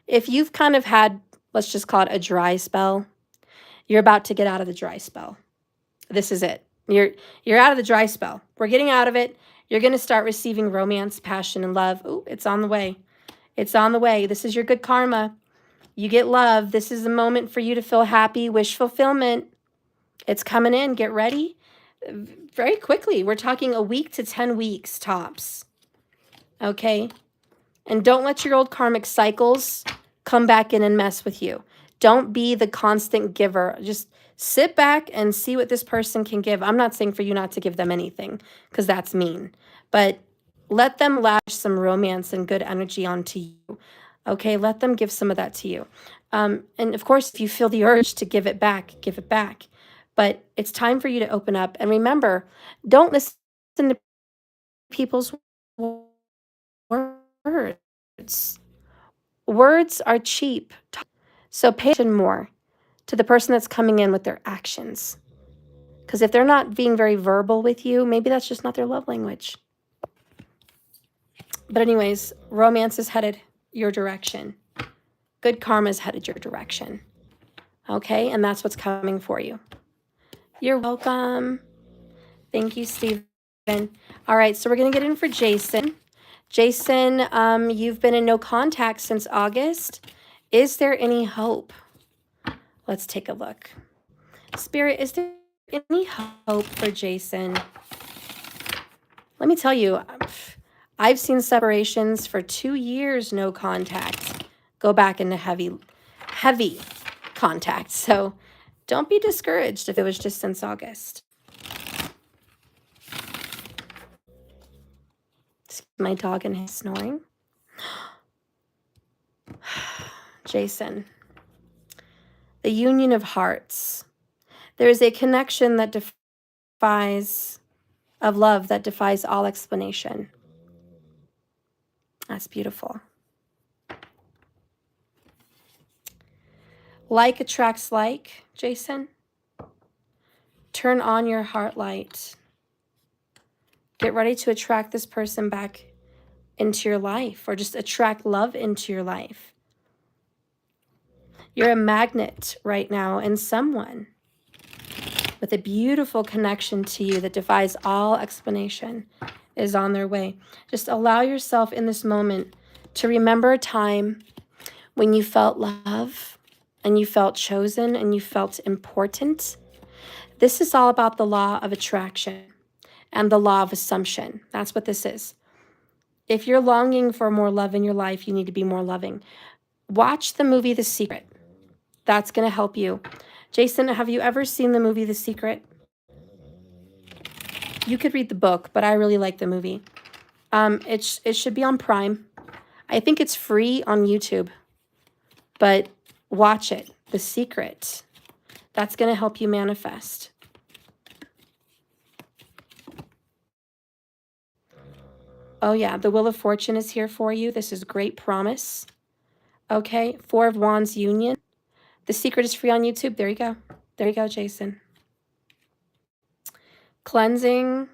If you've kind of had, let's just call it a dry spell, you're about to get out of the dry spell. This is it. You're out of the dry spell. We're getting out of it. You're going to start receiving romance, passion, and love. Oh, it's on the way. It's on the way. This is your good karma. You get love. This is the moment for you to feel happy, wish fulfillment. It's coming in. Get ready. Very quickly. We're talking a week to 10 weeks tops. Okay? And don't let your old karmic cycles come back in and mess with you. Don't be the constant giver. Just sit back and see what this person can give. I'm not saying for you not to give them anything because that's mean. But let them lash some romance and good energy onto you. Okay? Let them give some of that to you. And of course, if you feel the urge to give it back, give it back. But it's time for you to open up. And remember, don't listen to people's words. Words are cheap. So pay attention more to the person that's coming in with their actions. Because if they're not being very verbal with you, maybe that's just not their love language. But anyways, romance is headed your direction. Good karma is headed your direction. Okay? And that's what's coming for you. You're welcome. Thank you, Stephen. All right, so we're going to get in for Jason. Jason, you've been in no contact since August. Is there any hope? Let's take a look. Spirit, is there any hope for Jason? Let me tell you, I've seen separations for 2 years, no contact, go back into heavy contact. So don't be discouraged if it was just since August. My dog and his snoring. Jason, the union of hearts. There is a connection that defies, of love that defies all explanation. That's beautiful. Like attracts like, Jason. Turn on your heart light. Get ready to attract this person back into your life, or just attract love into your life. You're a magnet right now, and someone with a beautiful connection to you that defies all explanation is on their way. Just allow yourself in this moment to remember a time when you felt love and you felt chosen and you felt important. This is all about the law of attraction and the law of assumption. That's what this is. If you're longing for more love in your life, you need to be more loving. Watch the movie The Secret. That's going to help you. Jason, have you ever seen the movie The Secret? You could read the book, but I really like the movie. It should be on Prime. I think it's free on YouTube, but watch it. The Secret. That's going to help you manifest. Oh, yeah. The Wheel of Fortune is here for you. This is great promise. Okay. Four of Wands Union. The Secret is free on YouTube. There you go. There you go, Jason. Cleansing.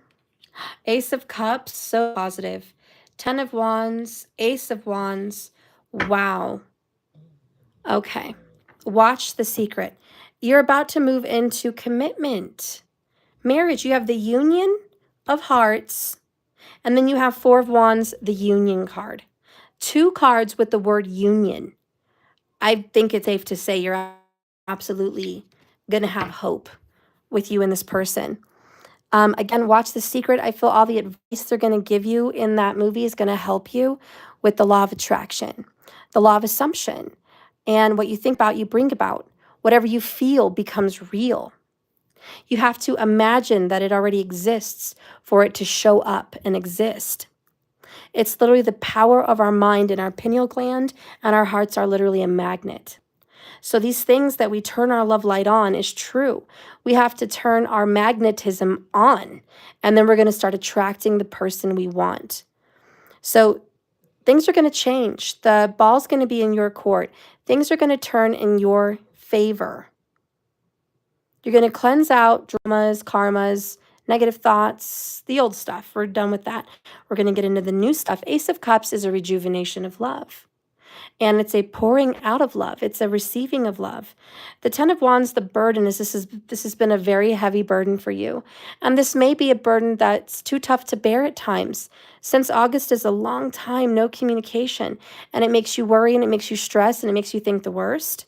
Ace of Cups. So positive. 10 of Wands. Ace of Wands. Wow. Okay. Watch The Secret. You're about to move into commitment. Marriage. You have the Union of Hearts. And then you have Four of Wands, the Union card. 2 cards with the word union. I think it's safe to say you're absolutely going to have hope with you and this person. Again, watch The Secret. I feel all the advice they're going to give you in that movie is going to help you with the law of attraction, the law of assumption. And what you think about, you bring about. Whatever you feel becomes real. You have to imagine that it already exists for it to show up and exist. It's literally the power of our mind and our pineal gland, and our hearts are literally a magnet. So these things that we turn our love light on is true. We have to turn our magnetism on, and then we're going to start attracting the person we want. So things are going to change. The ball's going to be in your court. Things are going to turn in your favor. You're going to cleanse out dramas, karmas, negative thoughts, the old stuff. We're done with that. We're going to get into the new stuff. Ace of Cups is a rejuvenation of love. And it's a pouring out of love. It's a receiving of love. The 10 of Wands, the burden is this has been a very heavy burden for you. And this may be a burden that's too tough to bear at times. Since August is a long time, no communication. And it makes you worry and it makes you stress and it makes you think the worst.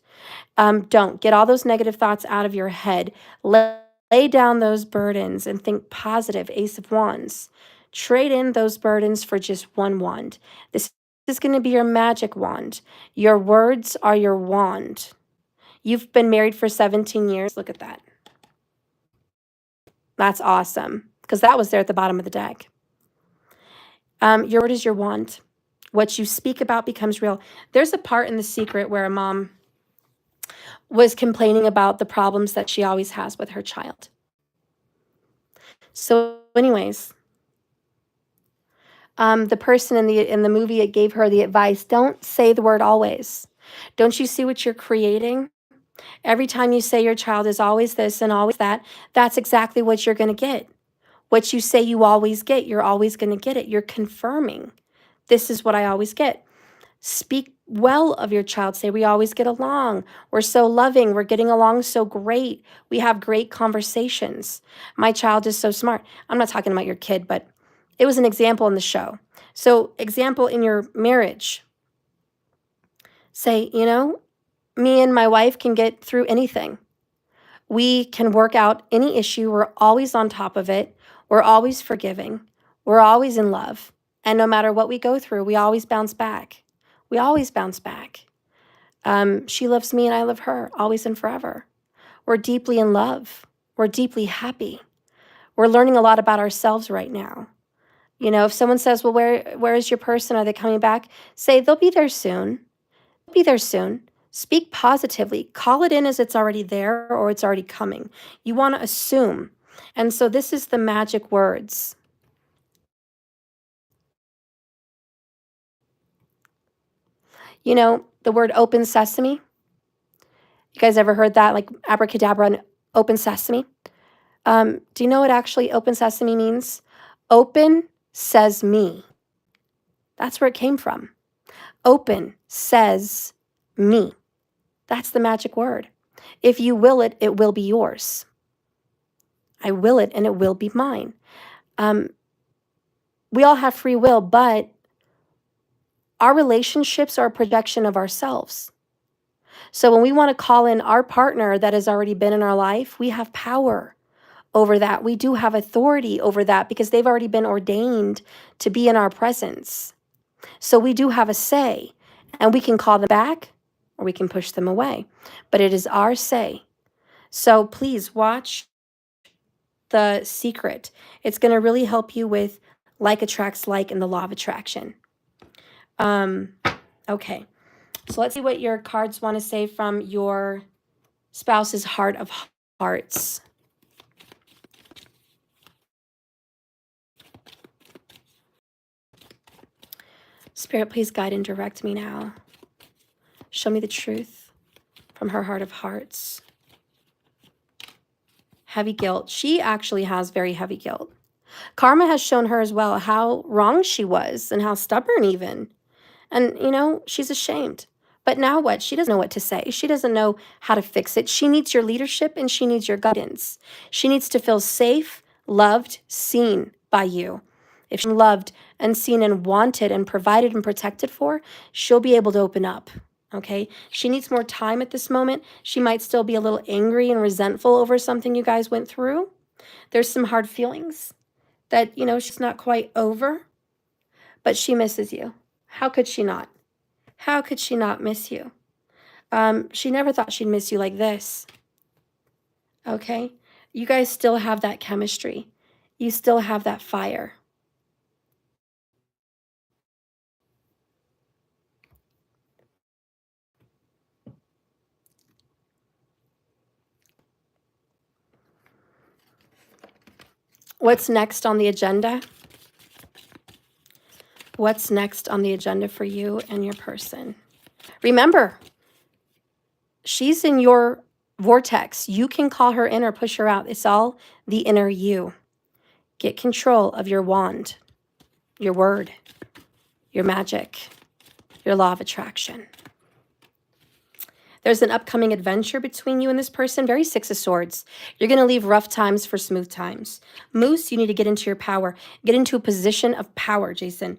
Don't get all those negative thoughts out of your head. Lay down those burdens and think positive. Ace of Wands. Trade in those burdens for just one wand. This is going to be your magic wand. Your words are your wand. You've been married for 17 years. Look at that. That's awesome, because that was there at the bottom of the deck. Your word is your wand. What you speak about becomes real. There's a part in The Secret where a mom was complaining about the problems that she always has with her child. So anyways, the person in the movie, it gave her the advice, don't say the word always. Don't you see what you're creating? Every time you say your child is always this and always that, that's exactly what you're going to get. What you say you always get, you're always going to get it. You're confirming. This is what I always get. Speak well of your child. Say, we always get along. We're so loving. We're getting along so great. We have great conversations. My child is so smart. I'm not talking about your kid, but it was an example in the show. So example in your marriage. Say, me and my wife can get through anything. We can work out any issue. We're always on top of it. We're always forgiving. We're always in love. And no matter what we go through, we always bounce back. We always bounce back. She loves me and I love her, always and forever. We're deeply in love. We're deeply happy. We're learning a lot about ourselves right now. If someone says, well, where is your person? Are they coming back? Say, they'll be there soon. They'll be there soon. Speak positively. Call it in as it's already there or it's already coming. You want to assume. And so this is the magic words. The word open sesame. You guys ever heard that? Like abracadabra and open sesame? Do you know what actually open sesame means? Open says me. That's where it came from. Open says me. That's the magic word. If you will it, it will be yours. I will it and it will be mine. We all have free will, but our relationships are a projection of ourselves. So when we want to call in our partner that has already been in our life, we have power over that. We do have authority over that because they've already been ordained to be in our presence. So we do have a say, and we can call them back or we can push them away. But it is our say. So please watch the secret. It's going to really help you with like attracts like in the law of attraction. Okay. So let's see what your cards want to say from your spouse's heart of hearts. Spirit, please guide and direct me now. Show me the truth from her heart of hearts. Heavy guilt. She actually has very heavy guilt. Karma has shown her as well how wrong she was and how stubborn even. And, you know, she's ashamed. But now what? She doesn't know what to say. She doesn't know how to fix it. She needs your leadership and she needs your guidance. She needs to feel safe, loved, seen by you. If she's loved and seen and wanted and provided and protected for, she'll be able to open up. Okay? She needs more time at this moment. She might still be a little angry and resentful over something you guys went through. There's some hard feelings that, you know, she's not quite over, but she misses you. How could she not? How could she not miss you? She never thought she'd miss you like this. Okay? You guys still have that chemistry. You still have that fire. What's next on the agenda? What's next on the agenda for you and your person? Remember, she's in your vortex. You can call her in or push her out. It's all the inner you. Get control of your wand, your word, your magic, your law of attraction. There's an upcoming adventure between you and this person, very Six of Swords. You're going to leave rough times for smooth times. Moose, you need to get into your power. Get into a position of power, Jason.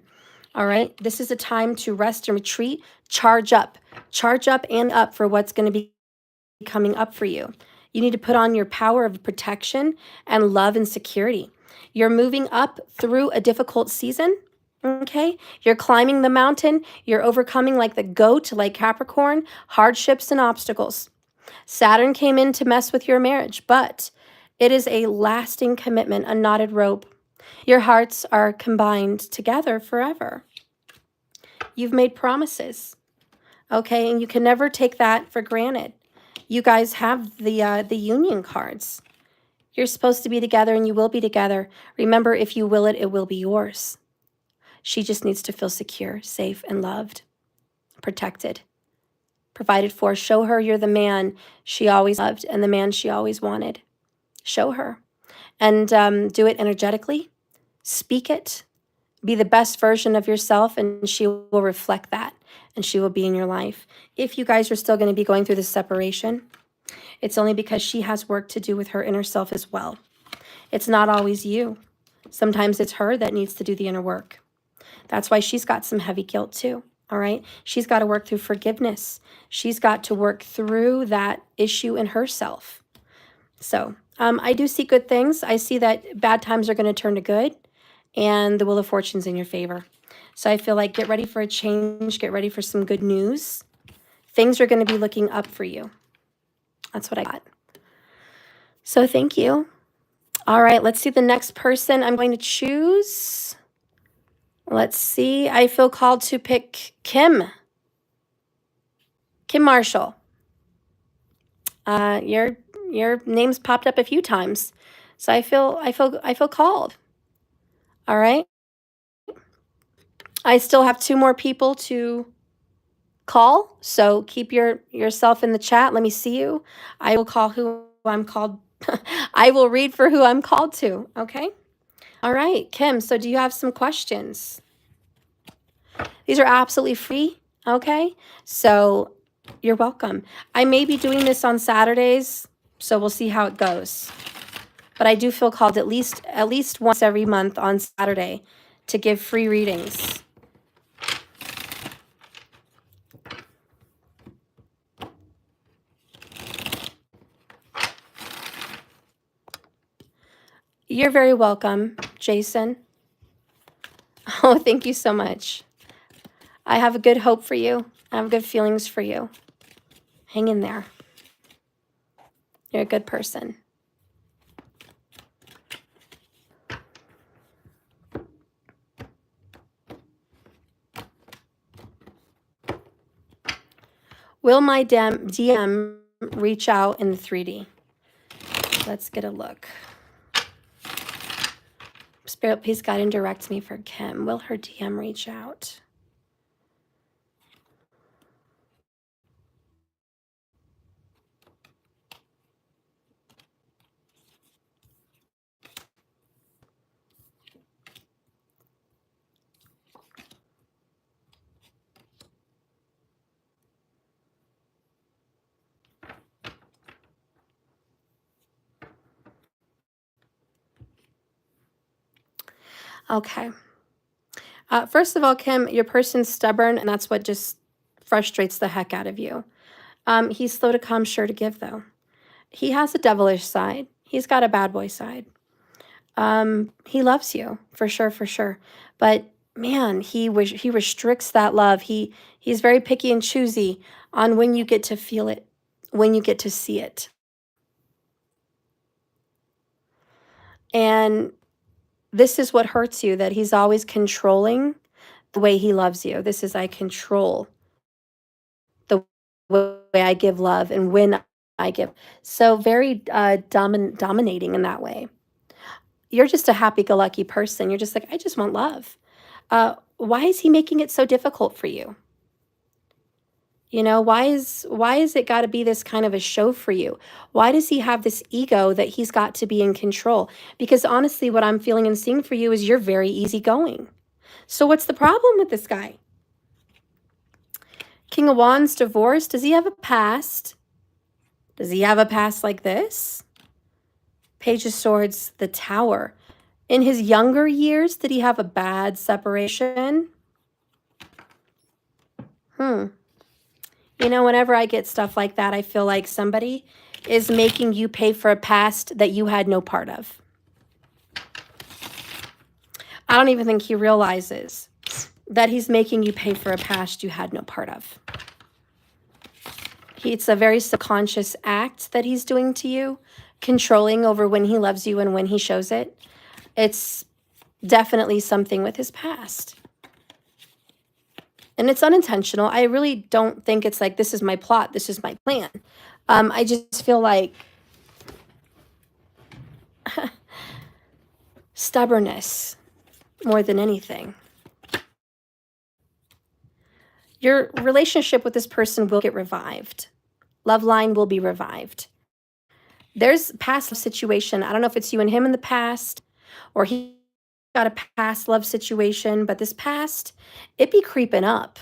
All right? This is a time to rest and retreat. Charge up. Charge up and up for what's going to be coming up for you. You need to put on your power of protection and love and security. You're moving up through a difficult season. Okay, you're climbing the mountain. You're overcoming like the goat, like Capricorn, hardships and obstacles. Saturn came in to mess with your marriage, but it is a lasting commitment, a knotted rope. Your hearts are combined together forever. You've made promises, okay, and you can never take that for granted. You guys have the union cards. You're supposed to be together and you will be together. Remember, if you will it, it will be yours. She just needs to feel secure, safe, and loved, protected, provided for. Show her you're the man she always loved and the man she always wanted. Show her. And do it energetically. Speak it. Be the best version of yourself, and she will reflect that, and she will be in your life. If you guys are still going to be going through this separation, it's only because she has work to do with her inner self as well. It's not always you. Sometimes it's her that needs to do the inner work. That's why she's got some heavy guilt too, all right? She's got to work through forgiveness. She's got to work through that issue in herself. So I do see good things. I see that bad times are going to turn to good, and the Wheel of Fortune's in your favor. So I feel like get ready for a change. Get ready for some good news. Things are going to be looking up for you. That's what I got. So thank you. All right, let's see the next person I'm going to choose. Let's see. I feel called to pick Kim. Kim Marshall. Your name's popped up a few times, so I feel called. All right. I still have 2 more people to call, so keep yourself in the chat. Let me see you. I will call who I'm called. I will read for who I'm called to. Okay. All right, Kim. So do you have some questions? These are absolutely free. Okay. So you're welcome. I may be doing this on Saturdays, so we'll see how it goes. But I do feel called at least once every month on Saturday to give free readings. You're very welcome, Jason. Oh, thank you so much. I have a good hope for you. I have good feelings for you. Hang in there. You're a good person. Will my DM reach out in the 3D? Let's get a look. Spirit, please guide and direct me for Kim. Will her DM reach out? Okay. First of all, Kim, your person's stubborn, and that's what just frustrates the heck out of you. He's slow to come, sure to give, though. He has a devilish side. He's got a bad boy side. He loves you, for sure, for sure. But man, he restricts that love. He's very picky and choosy on when you get to feel it, when you get to see it. And this is what hurts you, that he's always controlling the way he loves you. This is, I control the way I give love and when I give. So very dominating in that way. You're just a happy-go-lucky person. You're just like, I just want love. Why is he making it so difficult for you? You know, why is it got to be this kind of a show for you? Why does he have this ego that he's got to be in control? Because honestly, what I'm feeling and seeing for you is you're very easygoing. So what's the problem with this guy? King of Wands, divorce. Does he have a past? Does he have a past like this? Page of Swords, the Tower. In his younger years, did he have a bad separation? You know, whenever I get stuff like that, I feel like somebody is making you pay for a past that you had no part of. I don't even think he realizes that he's making you pay for a past you had no part of. It's a very subconscious act that he's doing to you, controlling over when he loves you and when he shows it. It's definitely something with his past. And it's unintentional. I really don't think it's like, this is my plot, this is my plan. I just feel like stubbornness more than anything. Your relationship with this person will get revived. Love line will be revived. There's past situation. I don't know if it's you and him in the past, or he got a past love situation, but this past, it be creeping up,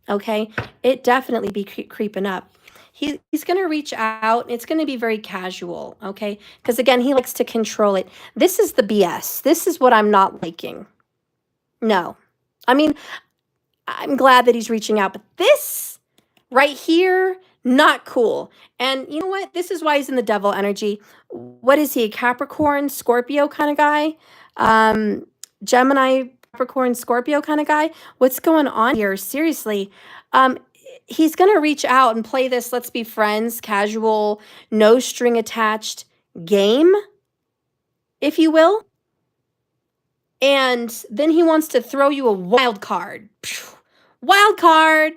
okay? It definitely be creeping up. He's going to reach out. It's going to be very casual, okay? Because again, he likes to control it. This is the BS. This is what I'm not liking. No. I mean, I'm glad that he's reaching out, but this right here, not cool. And you know what? This is why he's in the devil energy. What is he? A Capricorn, Scorpio kind of guy? Gemini, Capricorn, Scorpio kind of guy? What's going on here? Seriously. He's going to reach out and play this let's be friends, casual, no string attached game, if you will. And then he wants to throw you a wild card. Wild card.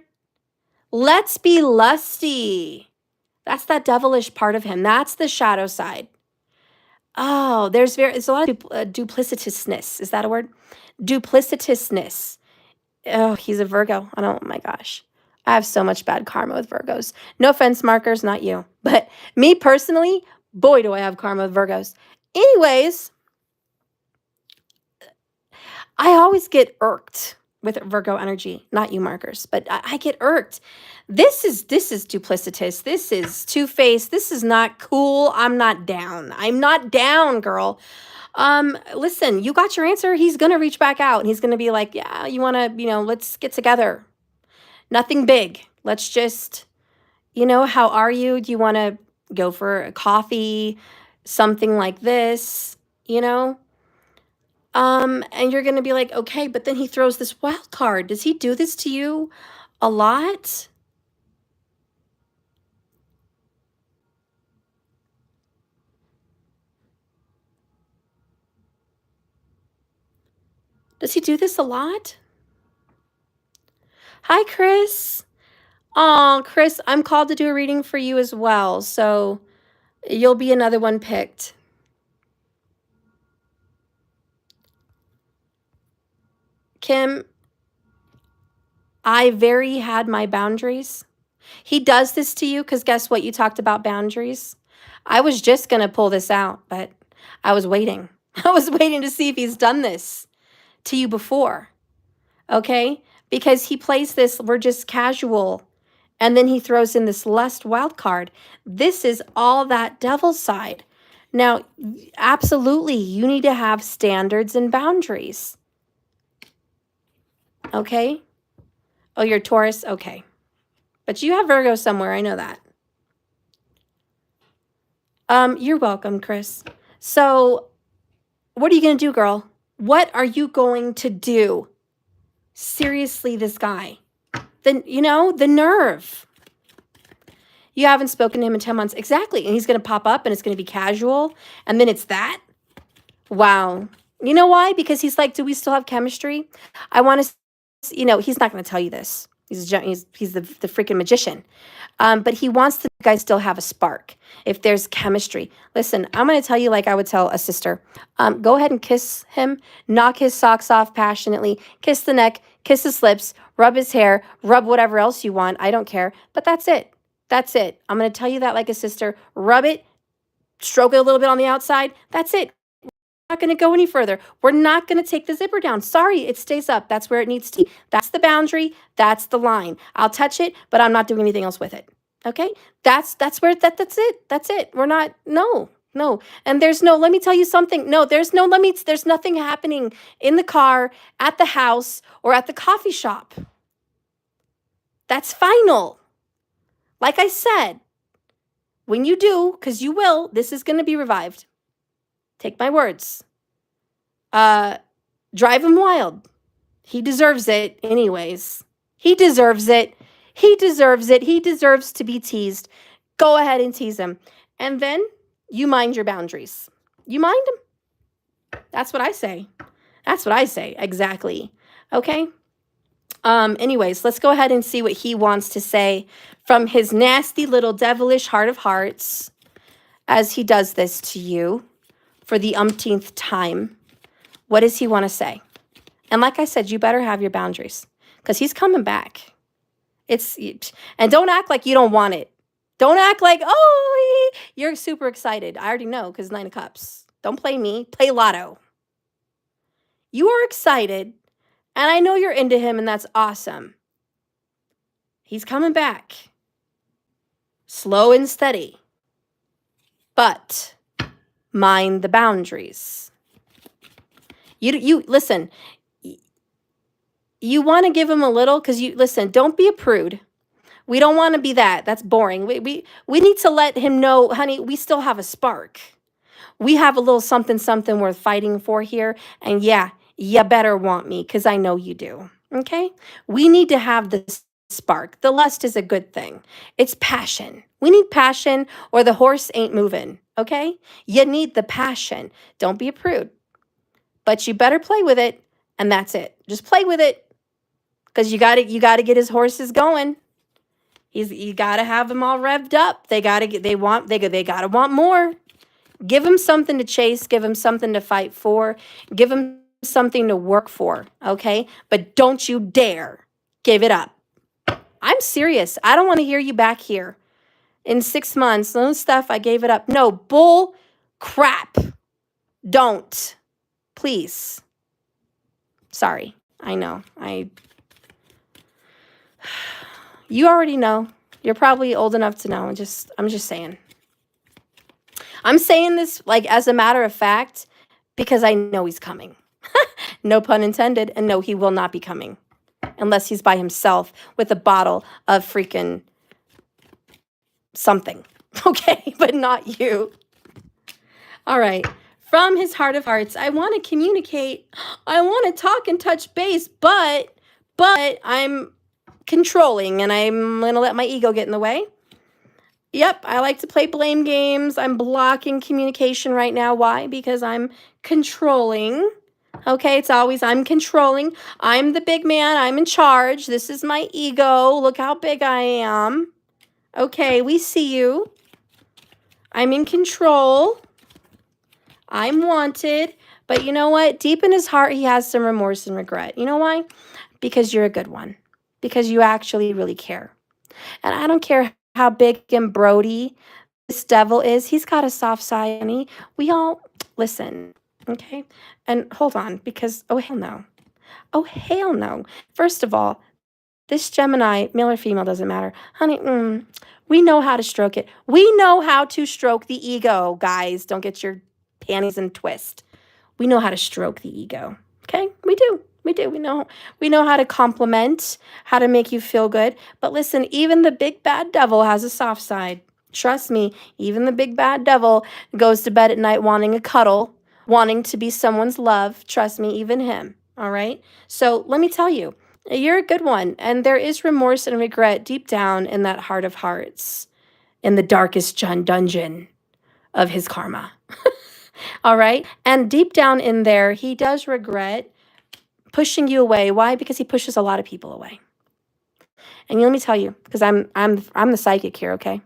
Let's be lusty. That's that devilish part of him. That's the shadow side. Oh, there's a lot of duplicitousness. Is that a word? Duplicitousness. Oh, he's a Virgo. Oh my gosh. I have so much bad karma with Virgos. No offense, markers, not you. But me personally, boy, do I have karma with Virgos. Anyways, I always get irked with Virgo energy, not you markers, but I get irked. This is duplicitous. This is two-faced. This is not cool. I'm not down. I'm not down, girl. Listen, you got your answer. He's going to reach back out and he's going to be like, yeah, you want to, let's get together. Nothing big. Let's just, how are you? Do you want to go for a coffee? Something like this, and you're going to be like, okay, but then he throws this wild card. Does he do this to you a lot? Does he do this a lot? Hi, Chris. Oh, Chris, I'm called to do a reading for you as well. So you'll be another one picked. Kim, I very had my boundaries. He does this to you because guess what? You talked about boundaries. I was just going to pull this out, but I was waiting. I was waiting to see if he's done this to you before. Okay? Because he plays this, we're just casual. And then he throws in this lust wild card. This is all that devil side. Now, absolutely, you need to have standards and boundaries. Okay? Oh, you're Taurus? Okay. But you have Virgo somewhere. I know that. You're welcome, Chris. So, what are you going to do, girl? What are you going to do? Seriously, this guy. Then, the nerve. You haven't spoken to him in 10 months. Exactly. And he's going to pop up and it's going to be casual. And then it's that. Wow. You know why? Because he's like, do we still have chemistry? I want to, he's not going to tell you this. He's the freaking magician. But he wants the guys still have a spark. If there's chemistry. Listen, I'm going to tell you like I would tell a sister. Go ahead and kiss him. Knock his socks off passionately. Kiss the neck. Kiss his lips. Rub his hair. Rub whatever else you want. I don't care. But that's it. That's it. I'm going to tell you that like a sister. Rub it. Stroke it a little bit on the outside. That's it. Not going to go any further. We're not going to take the zipper down. Sorry, it stays up. That's where it needs to be. That's the boundary. That's the line. I'll touch it, but I'm not doing anything else with it. Okay? That's where that's it. That's it. We're not no. And there's no, let me tell you something. No, there's nothing happening in the car, at the house, or at the coffee shop. That's final. Like I said, when you do, because you will, this is going to be revived. Take my words. Drive him wild. He deserves it anyways. He deserves it. He deserves it. He deserves to be teased. Go ahead and tease him. And then you mind your boundaries. You mind them. That's what I say. That's what I say. Exactly. Okay? Anyways, let's go ahead and see what he wants to say from his nasty little devilish heart of hearts as he does this to you for the umpteenth time. What does he want to say? And like I said, you better have your boundaries because he's coming back. And don't act like you don't want it. Don't act like, oh, you're super excited. I already know because 9 of Cups. Don't play me. Play Lotto. You are excited, and I know you're into him, and that's awesome. He's coming back. Slow and steady. But mind the boundaries. You listen. You want to give him a little because listen, don't be a prude. We don't want to be that. That's boring. We need to let him know, honey, we still have a spark. We have a little something worth fighting for here. And yeah, you better want me because I know you do. Okay? We need to have the spark. The lust is a good thing. It's passion. We need passion or the horse ain't moving. Okay? You need the passion. Don't be a prude. But you better play with it. And that's it. Just play with it. Because you gotta get his horses going. You gotta have them all revved up. They gotta want more. Give him something to chase. Give him something to fight for. Give him something to work for. Okay? But don't you dare give it up. I'm serious. I don't want to hear you back here in 6 months. No stuff. I gave it up. No bull crap. Don't. Please. Sorry. I know. You already know. You're probably old enough to know. I'm just saying. I'm saying this like as a matter of fact because I know he's coming. No pun intended. And no, he will not be coming unless he's by himself with a bottle of freaking something. Okay, but not you. All right. From his heart of hearts, I want to communicate. I want to talk and touch base, but I'm controlling and I'm going to let my ego get in the way. Yep, I like to play blame games. I'm blocking communication right now. Why? Because I'm controlling. Okay, it's always, I'm controlling. I'm the big man. I'm in charge. This is my ego. Look how big I am. Okay, we see you. I'm in control. I'm wanted. But you know what? Deep in his heart, he has some remorse and regret. You know why? Because you're a good one. Because you actually really care. And I don't care how big and Brody this devil is. He's got a soft side, honey. We all, listen, okay? And hold on, because, oh, hell no. Oh, hell no. First of all, this Gemini, male or female, doesn't matter. Honey, we know how to stroke it. We know how to stroke the ego, guys. Don't get your panties in a twist. We know how to stroke the ego. Okay? We do. We do. We know how to compliment, how to make you feel good. But listen, even the big bad devil has a soft side. Trust me, even the big bad devil goes to bed at night wanting a cuddle, wanting to be someone's love. Trust me, even him. All right? So let me tell you, you're a good one. And there is remorse and regret deep down in that heart of hearts, in the darkest dungeon of his karma. All right? And deep down in there, he does regret pushing you away. Why? Because he pushes a lot of people away. And let me tell you, because I'm the psychic here, okay?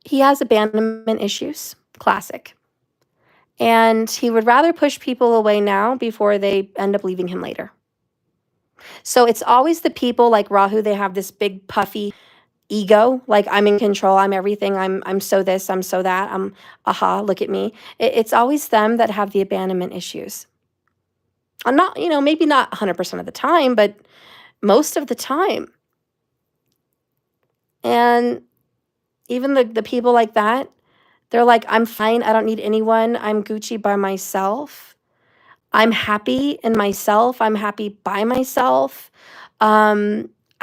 He has abandonment issues. Classic. And he would rather push people away now before they end up leaving him later. So it's always the people like Rahu, they have this big puffy ego, like I'm in control, I'm everything, I'm so this, I'm so that, I'm look at me. It's always them that have the abandonment issues. I'm not, maybe not 100% of the time, but most of the time. And even the people like that, they're like, I'm fine, I don't need anyone, I'm Gucci by myself. I'm happy in myself, I'm happy by myself.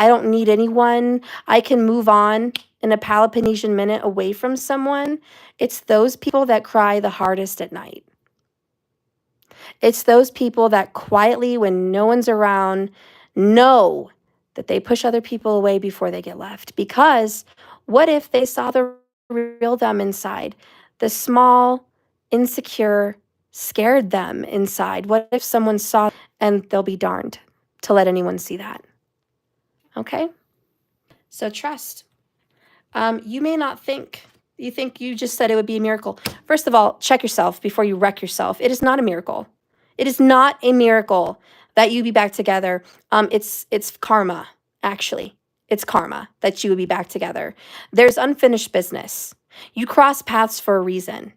I don't need anyone. I can move on in a Peloponnesian minute away from someone. It's those people that cry the hardest at night. It's those people that quietly, when no one's around, know that they push other people away before they get left. Because what if they saw the real them inside? The small, insecure, scared them inside. What if someone saw, and they'll be darned to let anyone see that? Okay? So trust. You may not think, you think you just said it would be a miracle. First of all, check yourself before you wreck yourself. It is not a miracle. It is not a miracle that you be back together. It's karma, actually. It's karma that you would be back together. There's unfinished business. You cross paths for a reason.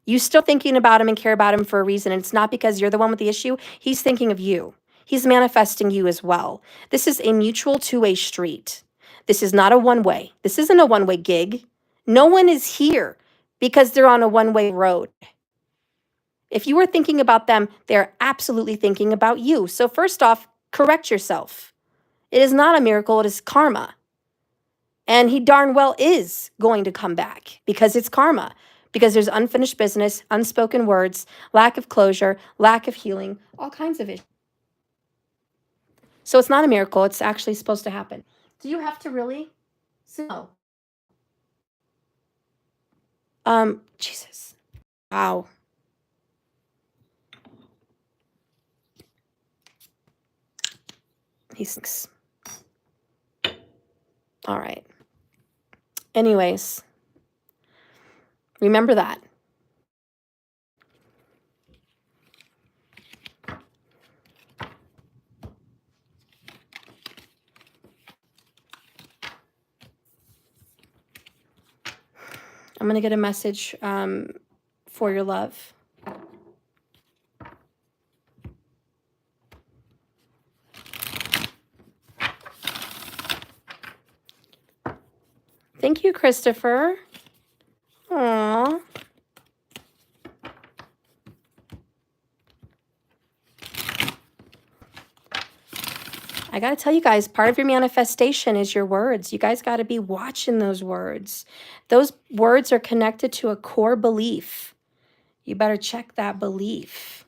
You still thinking about him and care about him for a reason. And it's not because you're the one with the issue. He's thinking of you. He's manifesting you as well. This is a mutual two-way street. This is not a one-way. This isn't a one-way gig. No one is here because they're on a one-way road. If you were thinking about them, they're absolutely thinking about you. So first off, correct yourself. It is not a miracle. It is karma. And he darn well is going to come back because it's karma. Because there's unfinished business, unspoken words, lack of closure, lack of healing, all kinds of issues. So it's not a miracle. It's actually supposed to happen. Do you have to really? No. Jesus. Wow. He stinks. All right. Anyways, remember that. I'm going to get a message for your love. Thank you, Christopher. Aww. I got to tell you guys, part of your manifestation is your words. You guys got to be watching those words. Those words are connected to a core belief. You better check that belief.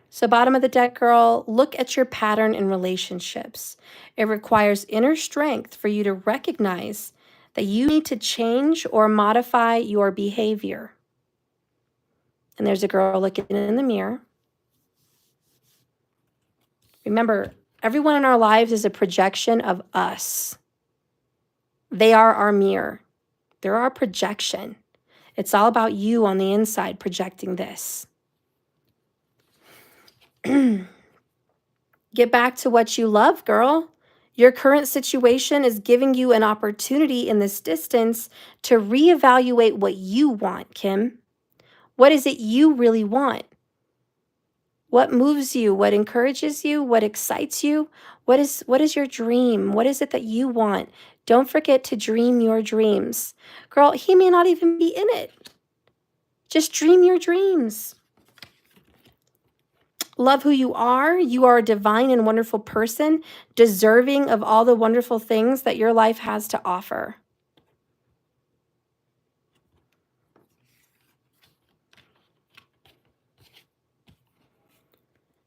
So bottom of the deck, girl, look at your pattern in relationships. It requires inner strength for you to recognize that you need to change or modify your behavior. And there's a girl looking in the mirror. Remember, everyone in our lives is a projection of us. They are our mirror. They're our projection. It's all about you on the inside projecting this. Get back to what you love, girl. Your current situation is giving you an opportunity in this distance to reevaluate what you want, Kim. What is it you really want? What moves you? What encourages you? What excites you? What is your dream? What is it that you want? Don't forget to dream your dreams. Girl, he may not even be in it. Just dream your dreams. Love who you are. You are a divine and wonderful person, deserving of all the wonderful things that your life has to offer.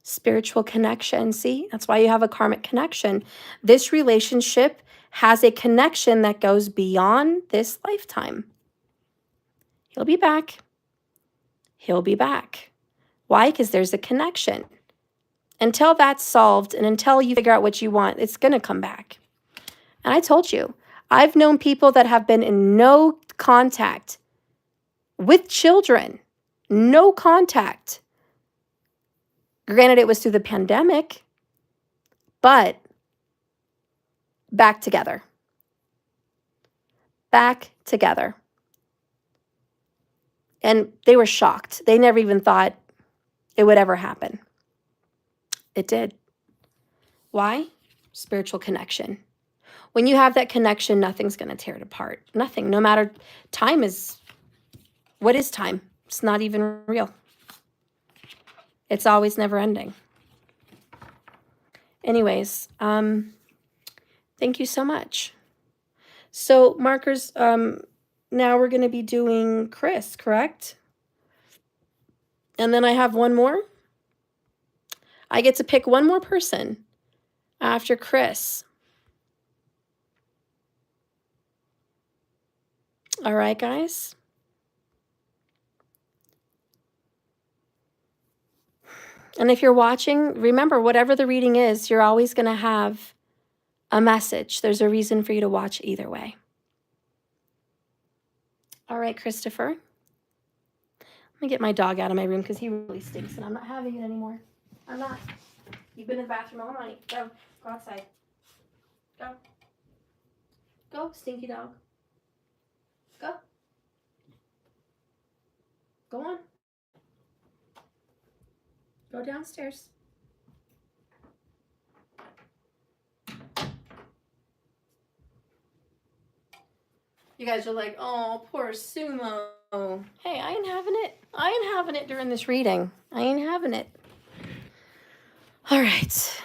Spiritual connection. See, that's why you have a karmic connection. This relationship has a connection that goes beyond this lifetime. He'll be back. He'll be back. Why? Because there's a connection. Until that's solved and until you figure out what you want, it's going to come back. And I told you, I've known people that have been in no contact with children, no contact. Granted, it was through the pandemic, but back together. Back together. And they were shocked. They never even thought it would ever happen. It did. Why? Spiritual connection. When you have that connection, nothing's going to tear it apart. Nothing. No matter, time is, what is time? It's not even real. It's always never ending. Anyways, thank you so much. So markers, now we're going to be doing Chris, correct? And then I have one more. I get to pick one more person after Chris. All right, guys. And if you're watching, remember, whatever the reading is, you're always going to have a message. There's a reason for you to watch either way. All right, Christopher. Let me get my dog out of my room because he really stinks and I'm not having it anymore. I'm not. You've been in the bathroom all night. Go. Go outside. Go. Go, stinky dog. Go. Go on. Go downstairs. You guys are like, oh, poor Sumo. Hey, I ain't having it. I ain't having it during this reading. I ain't having it. All right.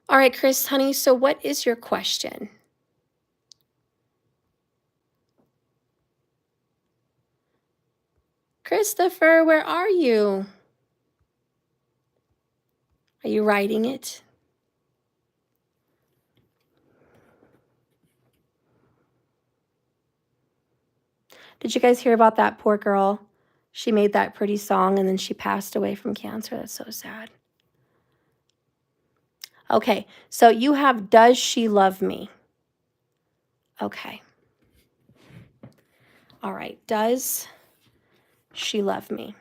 All right, Chris, honey, so what is your question? Christopher, where are you? Are you writing it? Did you guys hear about that poor girl? She made that pretty song and then she passed away from cancer. That's so sad. Okay, so you have, does she love me? Okay. All right, does she love me?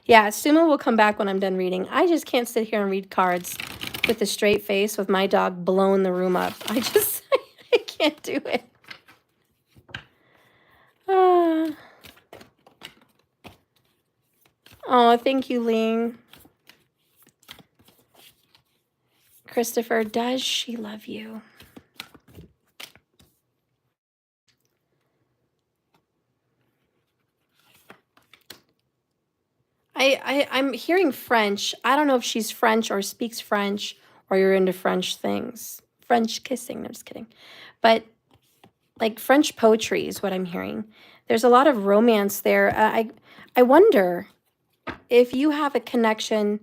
Yeah, Sumo will come back when I'm done reading. I just can't sit here and read cards with a straight face with my dog blowing the room up. I can't do it. Oh, thank you, Ling. Christopher, does she love you? I'm hearing French. I don't know if she's French or speaks French or you're into French things. French kissing. No, I'm just kidding. But like French poetry is what I'm hearing. There's a lot of romance there. I wonder if you have a connection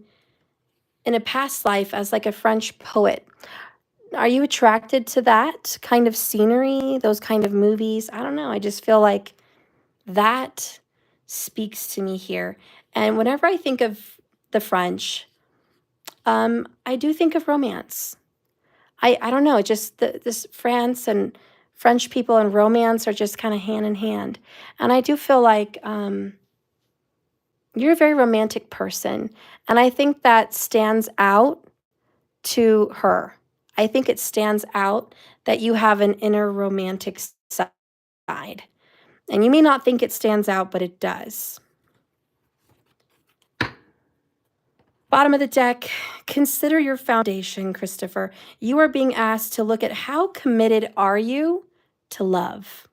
in a past life as like a French poet. Are you attracted to that kind of scenery, those kind of movies? I don't know. I just feel like that speaks to me here. And whenever I think of the French, I do think of romance. I don't know, just this France and French people and romance are just kind of hand in hand. And I do feel like you're a very romantic person. And I think that stands out to her. I think it stands out that you have an inner romantic side. And you may not think it stands out, but it does. Bottom of the deck, consider your foundation, Christopher. You are being asked to look at how committed are you to love.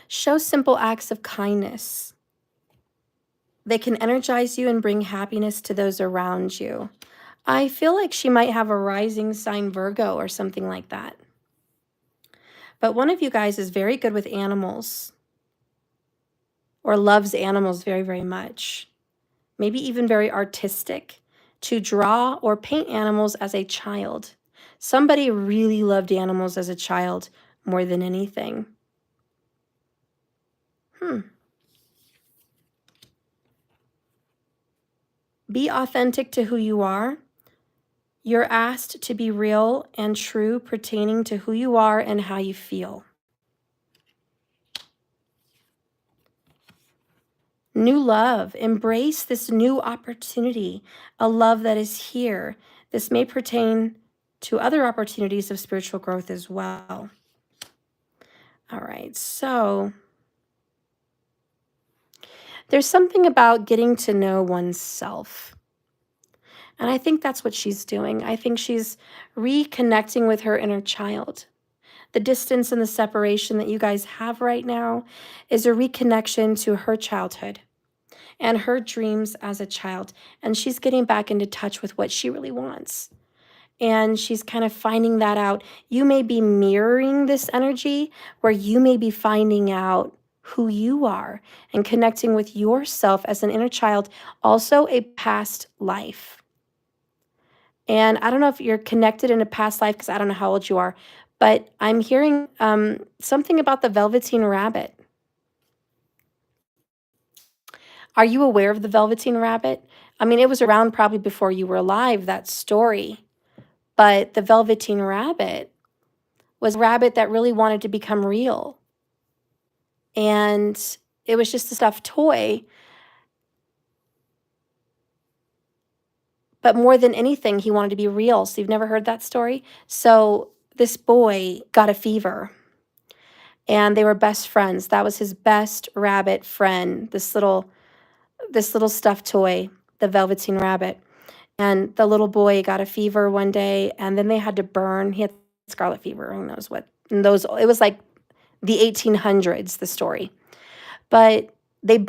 Show simple acts of kindness. They can energize you and bring happiness to those around you. I feel like she might have a rising sign Virgo or something like that. But one of you guys is very good with animals or loves animals very, very much. Maybe even very artistic to draw or paint animals as a child. Somebody really loved animals as a child more than anything. Be authentic to who you are. You're asked to be real and true pertaining to who you are and how you feel. New love. Embrace this new opportunity, a love that is here. This may pertain to other opportunities of spiritual growth as well. All right, so there's something about getting to know oneself. And I think that's what she's doing. I think she's reconnecting with her inner child. The distance and the separation that you guys have right now is a reconnection to her childhood and her dreams as a child. And she's getting back into touch with what she really wants. And she's kind of finding that out. You may be mirroring this energy where you may be finding out who you are and connecting with yourself as an inner child, also a past life. And I don't know if you're connected in a past life because I don't know how old you are, but I'm hearing something about the Velveteen Rabbit. Are you aware of the Velveteen Rabbit? I mean, it was around probably before you were alive, that story. But the Velveteen Rabbit was a rabbit that really wanted to become real. And it was just a stuffed toy. But more than anything, he wanted to be real. So you've never heard that story? So this boy got a fever. And they were best friends. That was his best rabbit friend, this little stuffed toy, the Velveteen Rabbit. And the little boy got a fever one day, and then they had to burn. He had scarlet fever, who knows what. And it was like the 1800s, the story. But they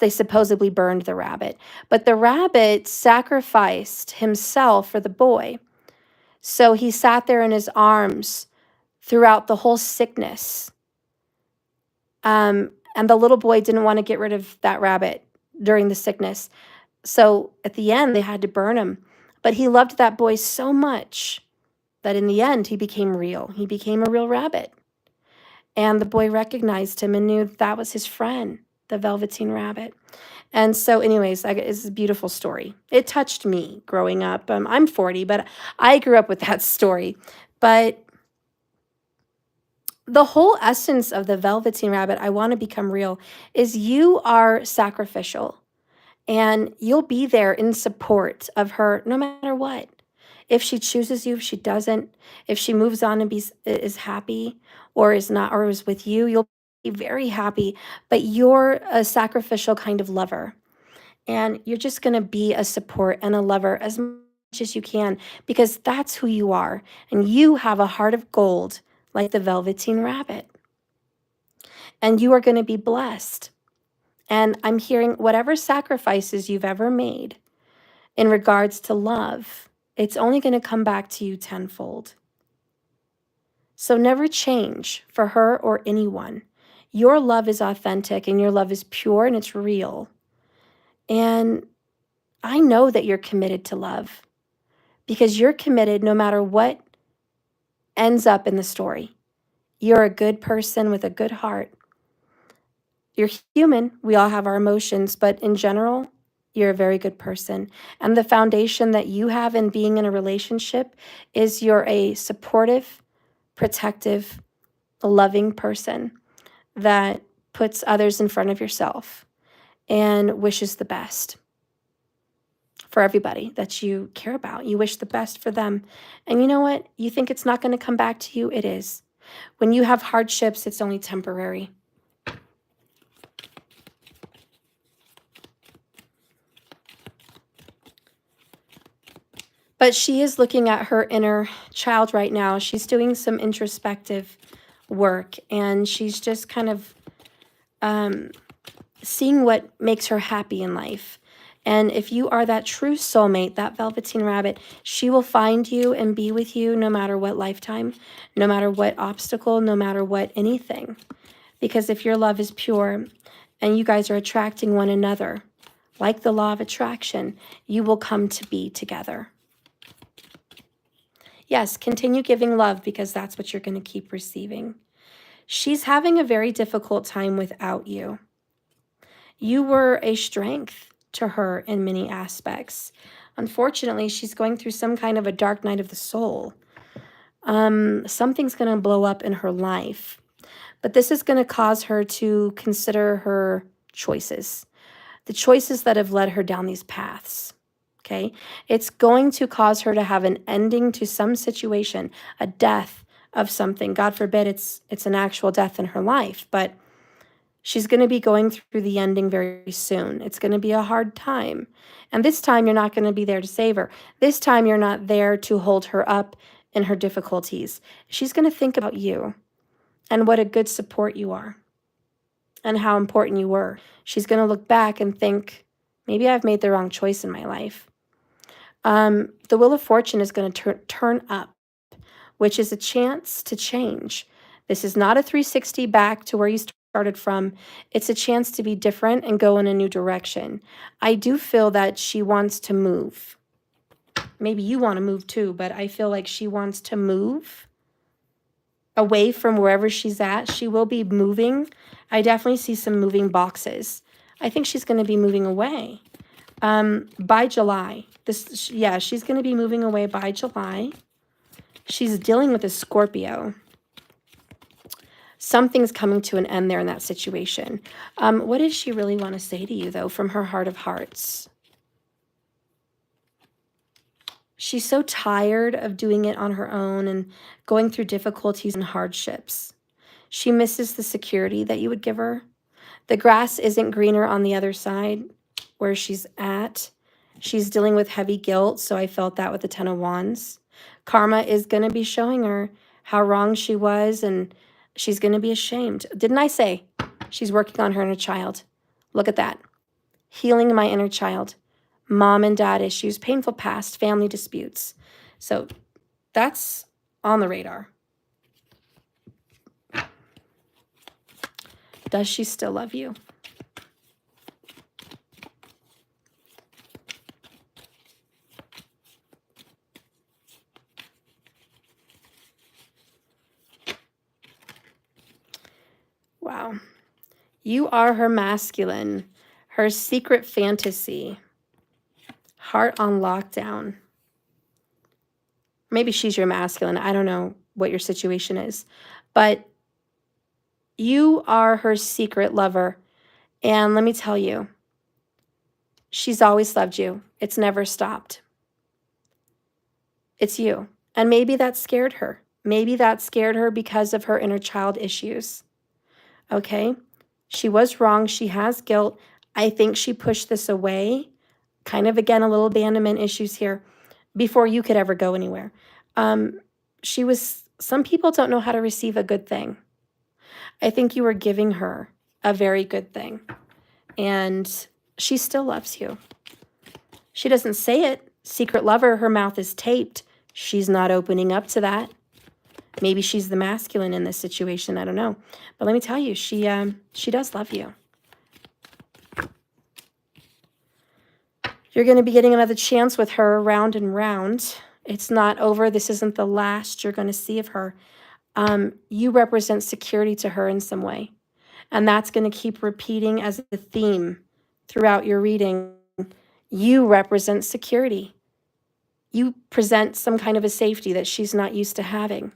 supposedly burned the rabbit. But the rabbit sacrificed himself for the boy. So he sat there in his arms throughout the whole sickness. And the little boy didn't want to get rid of that rabbit during the sickness. So at the end, they had to burn him. But he loved that boy so much that in the end, he became real. He became a real rabbit. And the boy recognized him and knew that was his friend, the Velveteen Rabbit. And so anyways, it's a beautiful story. It touched me growing up. I'm 40, but I grew up with that story. But the whole essence of the Velveteen Rabbit, I want to become real, is you are sacrificial. And you'll be there in support of her no matter what. If she chooses you, if she doesn't, if she moves on and is happy or is not, or is with you, you'll be very happy. But you're a sacrificial kind of lover. And you're just going to be a support and a lover as much as you can, because that's who you are. And you have a heart of gold like the Velveteen Rabbit. And you are going to be blessed. And I'm hearing whatever sacrifices you've ever made in regards to love, it's only going to come back to you tenfold. So never change for her or anyone. Your love is authentic and your love is pure and it's real. And I know that you're committed to love because you're committed no matter what ends up in the story. You're a good person with a good heart. You're human. We all have our emotions, but in general, you're a very good person. And the foundation that you have in being in a relationship is you're a supportive, protective, loving person that puts others in front of yourself and wishes the best for everybody that you care about. You wish the best for them. And you know what? You think it's not going to come back to you? It is. When you have hardships, it's only temporary. But she is looking at her inner child right now. She's doing some introspective work, and she's just kind of seeing what makes her happy in life. And if you are that true soulmate, that velveteen rabbit, she will find you and be with you no matter what lifetime, no matter what obstacle, no matter what anything. Because if your love is pure and you guys are attracting one another, like the law of attraction, you will come to be together. Yes, continue giving love because that's what you're going to keep receiving. She's having a very difficult time without you. You were a strength to her in many aspects. Unfortunately, she's going through some kind of a dark night of the soul. Something's going to blow up in her life. But this is going to cause her to consider her choices, the choices that have led her down these paths. Okay? It's going to cause her to have an ending to some situation, a death of something. God forbid it's an actual death in her life, but she's going to be going through the ending very soon. It's going to be a hard time. And this time, you're not going to be there to save her. This time, you're not there to hold her up in her difficulties. She's going to think about you and what a good support you are and how important you were. She's going to look back and think, maybe I've made the wrong choice in my life. The Wheel of Fortune is going to turn up, which is a chance to change. This is not a 360 back to where you started from. It's a chance to be different and go in a new direction. I do feel that she wants to move. Maybe you want to move too, but I feel like she wants to move away from wherever she's at. She will be moving. I definitely see some moving boxes. I think she's going to be moving away by July. She's going to be moving away by July. She's dealing with a Scorpio. Something's coming to an end there in that situation. What does she really want to say to you, though, from her heart of hearts? She's so tired of doing it on her own and going through difficulties and hardships. She misses the security that you would give her. The grass isn't greener on the other side where she's at. She's dealing with heavy guilt, so I felt that with the Ten of Wands. Karma is going to be showing her how wrong she was, and she's going to be ashamed. Didn't I say she's working on her inner child? Look at that. Healing my inner child. Mom and dad issues, painful past, family disputes. So that's on the radar. Does she still love you? Wow. You are her masculine, her secret fantasy, heart on lockdown. Maybe she's your masculine. I don't know what your situation is, but you are her secret lover. And let me tell you, she's always loved you. It's never stopped. It's you. And maybe that scared her. Maybe that scared her because of her inner child issues. Okay? She was wrong. She has guilt. I think she pushed this away. Kind of, again, a little abandonment issues here before you could ever go anywhere. Some people don't know how to receive a good thing. I think you were giving her a very good thing. and she still loves you. She doesn't say it. Secret lover, her mouth is taped. She's not opening up to that. Maybe she's the masculine in this situation. I don't know. But let me tell you, she does love you. You're going to be getting another chance with her round and round. It's not over. This isn't the last you're going to see of her. You represent security to her in some way. And that's going to keep repeating as a theme throughout your reading. You represent security. You present some kind of a safety that she's not used to having.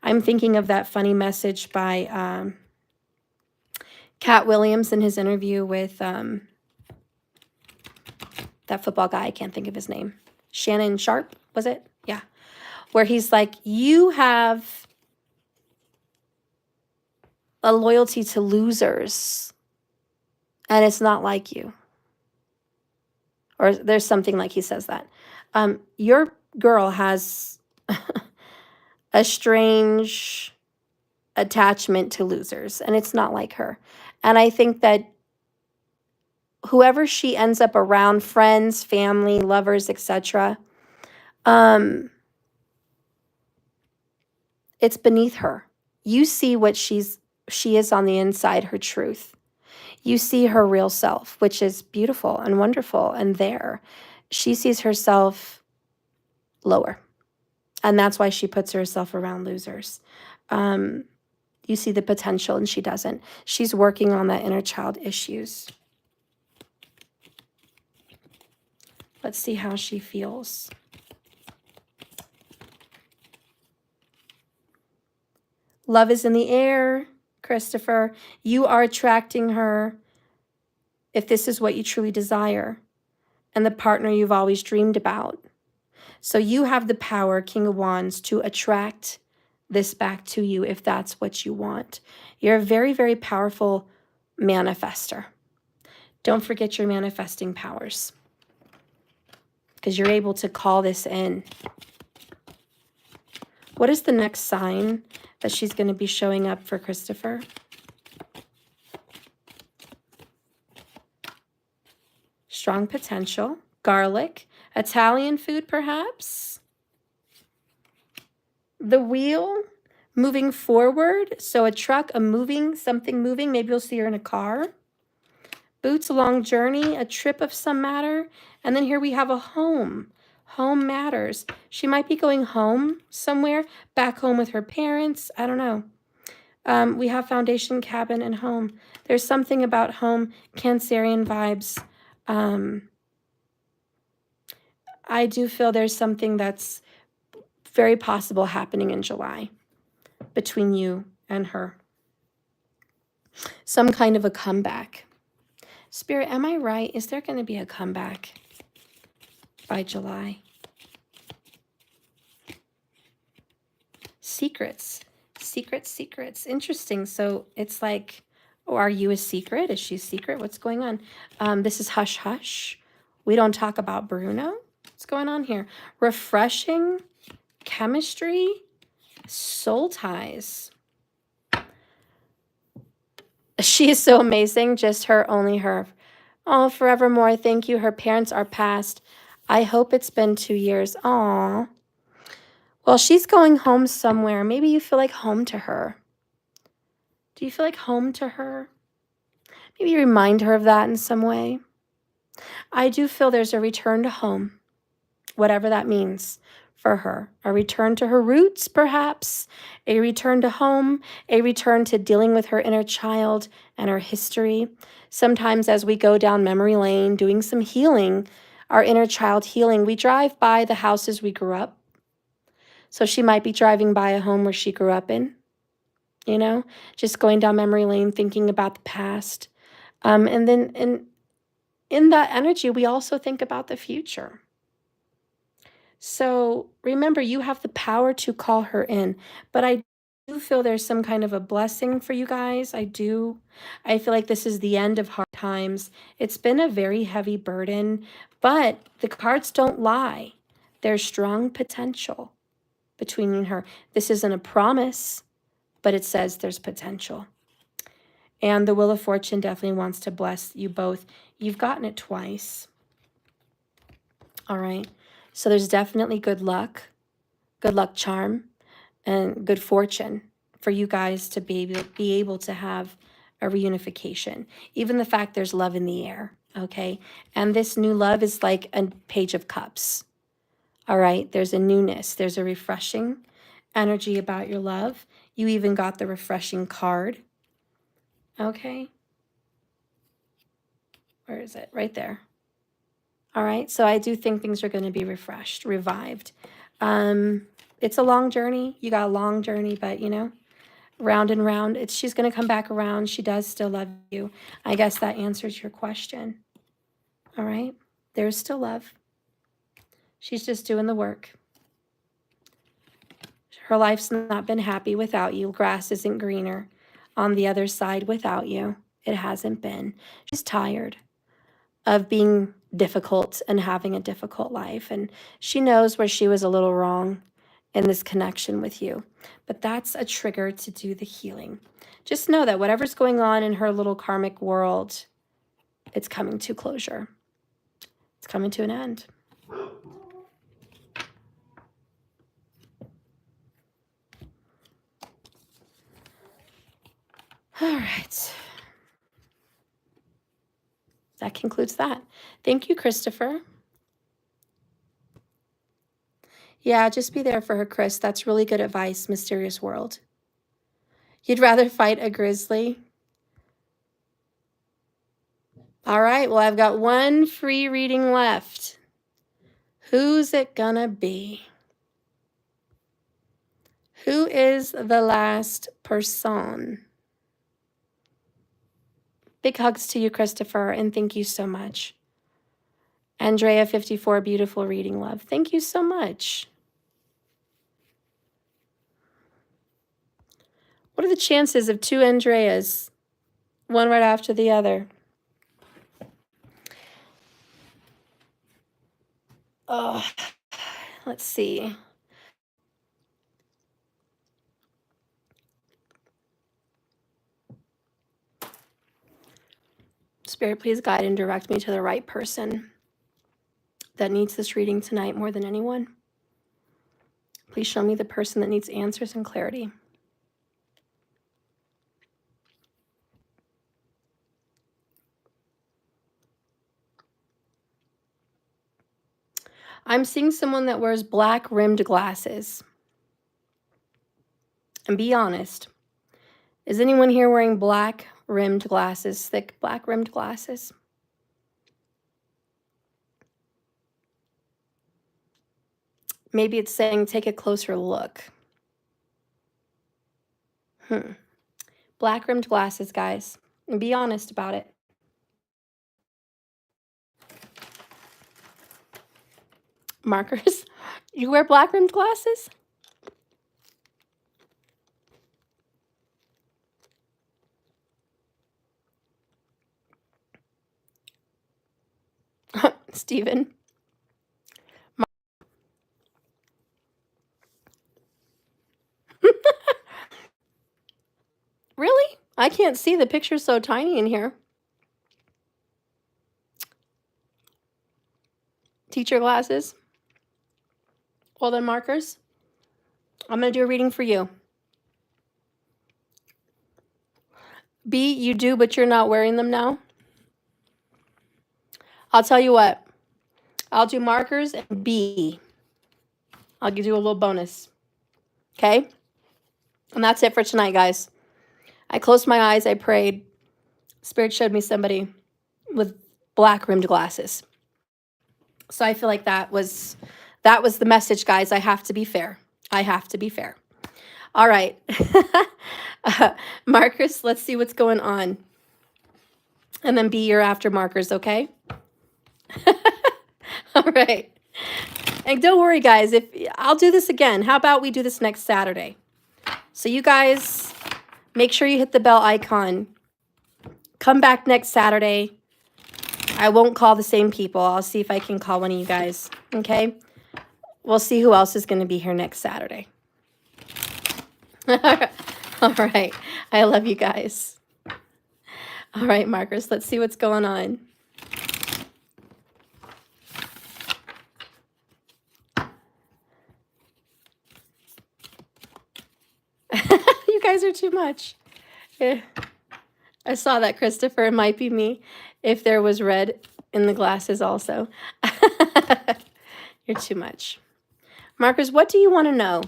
I'm thinking of that funny message by Cat Williams in his interview with that football guy. I can't think of his name. Shannon Sharp, was it? Yeah. Where he's like, you have a loyalty to losers, and it's not like you. Or there's something like he says that. Your girl has a strange attachment to losers, and it's not like her. And I think that whoever she ends up around, friends, family, lovers, etc., it's beneath her. You see what she is on the inside, her truth. You see her real self, which is beautiful and wonderful and there. She sees herself lower. And that's why she puts herself around losers. You see the potential and she doesn't. She's working on that inner child issues. Let's see how she feels. Love is in the air, Christopher. You are attracting her if this is what you truly desire and the partner you've always dreamed about. So you have the power, King of Wands, to attract this back to you if that's what you want. You're a very, very powerful manifester. Don't forget your manifesting powers because you're able to call this in. What is the next sign that she's going to be showing up for Christopher? Strong potential. Garlic. Italian food, perhaps. The wheel. Moving forward. So a truck, something moving. Maybe you'll see her in a car. Boots, a long journey, a trip of some matter. And then here we have a home. Home matters. She might be going home somewhere, back home with her parents. I don't know. We have foundation, cabin, and home. There's something about home, Cancerian vibes. I do feel there's something that's very possible happening in July between you and her. Some kind of a comeback. Spirit, am I right? Is there going to be a comeback by July? Secrets. Secrets. Interesting. So it's like, oh, are you a secret? Is she a secret? What's going on? This is hush hush. We don't talk about Bruno. What's going on here? Refreshing. Chemistry. Soul ties. She is so amazing. Just her, only her. Oh, forevermore. Thank you. Her parents are passed. I hope it's been 2 years. Aw. Well, she's going home somewhere. Maybe you feel like home to her. Do you feel like home to her? Maybe remind her of that in some way. I do feel there's a return to home, whatever that means for her. A return to her roots, perhaps. A return to home. A return to dealing with her inner child and her history. Sometimes as we go down memory lane, doing some healing, our inner child healing, we drive by the houses we grew up. So she might be driving by a home where she grew up in, you know, just going down memory lane, thinking about the past. And then in that energy, we also think about the future. So remember, you have the power to call her in, but I do feel there's some kind of a blessing for you guys. I do. I feel like this is the end of hard times. It's been a very heavy burden, but the cards don't lie. There's strong potential between you and her. This isn't a promise, but it says there's potential. And the Wheel of Fortune definitely wants to bless you both. You've gotten it twice. All right. So there's definitely good luck charm, and good fortune for you guys to be able to have a reunification. Even the fact there's love in the air, okay? And this new love is like a Page of Cups, all right? There's a newness. There's a refreshing energy about your love. You even got the refreshing card, okay? Where is it? Right there. All right, so I do think things are going to be refreshed, revived. It's a long journey. You got a long journey, but you know, round and round. She's going to come back around. She does still love you. I guess that answers your question. All right, there's still love. She's just doing the work. Her life's not been happy without you. Grass isn't greener on the other side without you. It hasn't been. She's tired of being difficult and having a difficult life. And she knows where she was a little wrong in this connection with you. But that's a trigger to do the healing. Just know that whatever's going on in her little karmic world, it's coming to closure. It's coming to an end. All right. That concludes that. Thank you, Christopher. Yeah, just be there for her, Chris. That's really good advice, Mysterious World. You'd rather fight a grizzly? All right, well, I've got one free reading left. Who's it gonna be? Who is the last person? Big hugs to you, Christopher, and thank you so much. Andrea 54, beautiful reading, love. Thank you so much. What are the chances of two Andreas? One right after the other. Oh, let's see. Spirit, please guide and direct me to the right person that needs this reading tonight more than anyone. Please show me the person that needs answers and clarity. I'm seeing someone that wears black rimmed glasses. And be honest, is anyone here wearing black rimmed glasses, thick black rimmed glasses? Maybe it's saying take a closer look. Black rimmed glasses, guys. And be honest about it. Markers. You wear black rimmed glasses? Steven. Really? I can't see. The picture's so tiny in here. Teacher glasses. Well then, markers. I'm going to do a reading for you. B, you do, but you're not wearing them now. I'll tell you what. I'll do markers and B. I'll give you a little bonus. Okay? And that's it for tonight, guys. I closed my eyes. I prayed. Spirit showed me somebody with black rimmed glasses. So I feel like that was the message, guys. I have to be fair. I have to be fair. All right. Markers, let's see what's going on. And then B, you're after markers, okay? All right. And don't worry, guys. I'll do this again. How about we do this next Saturday? So you guys, make sure you hit the bell icon. Come back next Saturday. I won't call the same people. I'll see if I can call one of you guys, okay? We'll see who else is going to be here next Saturday. All right. I love you guys. All right, markers, let's see what's going on. You guys are too much. I saw that, Christopher. It might be me if there was red in the glasses also. You're too much. Markers, what do you want to know?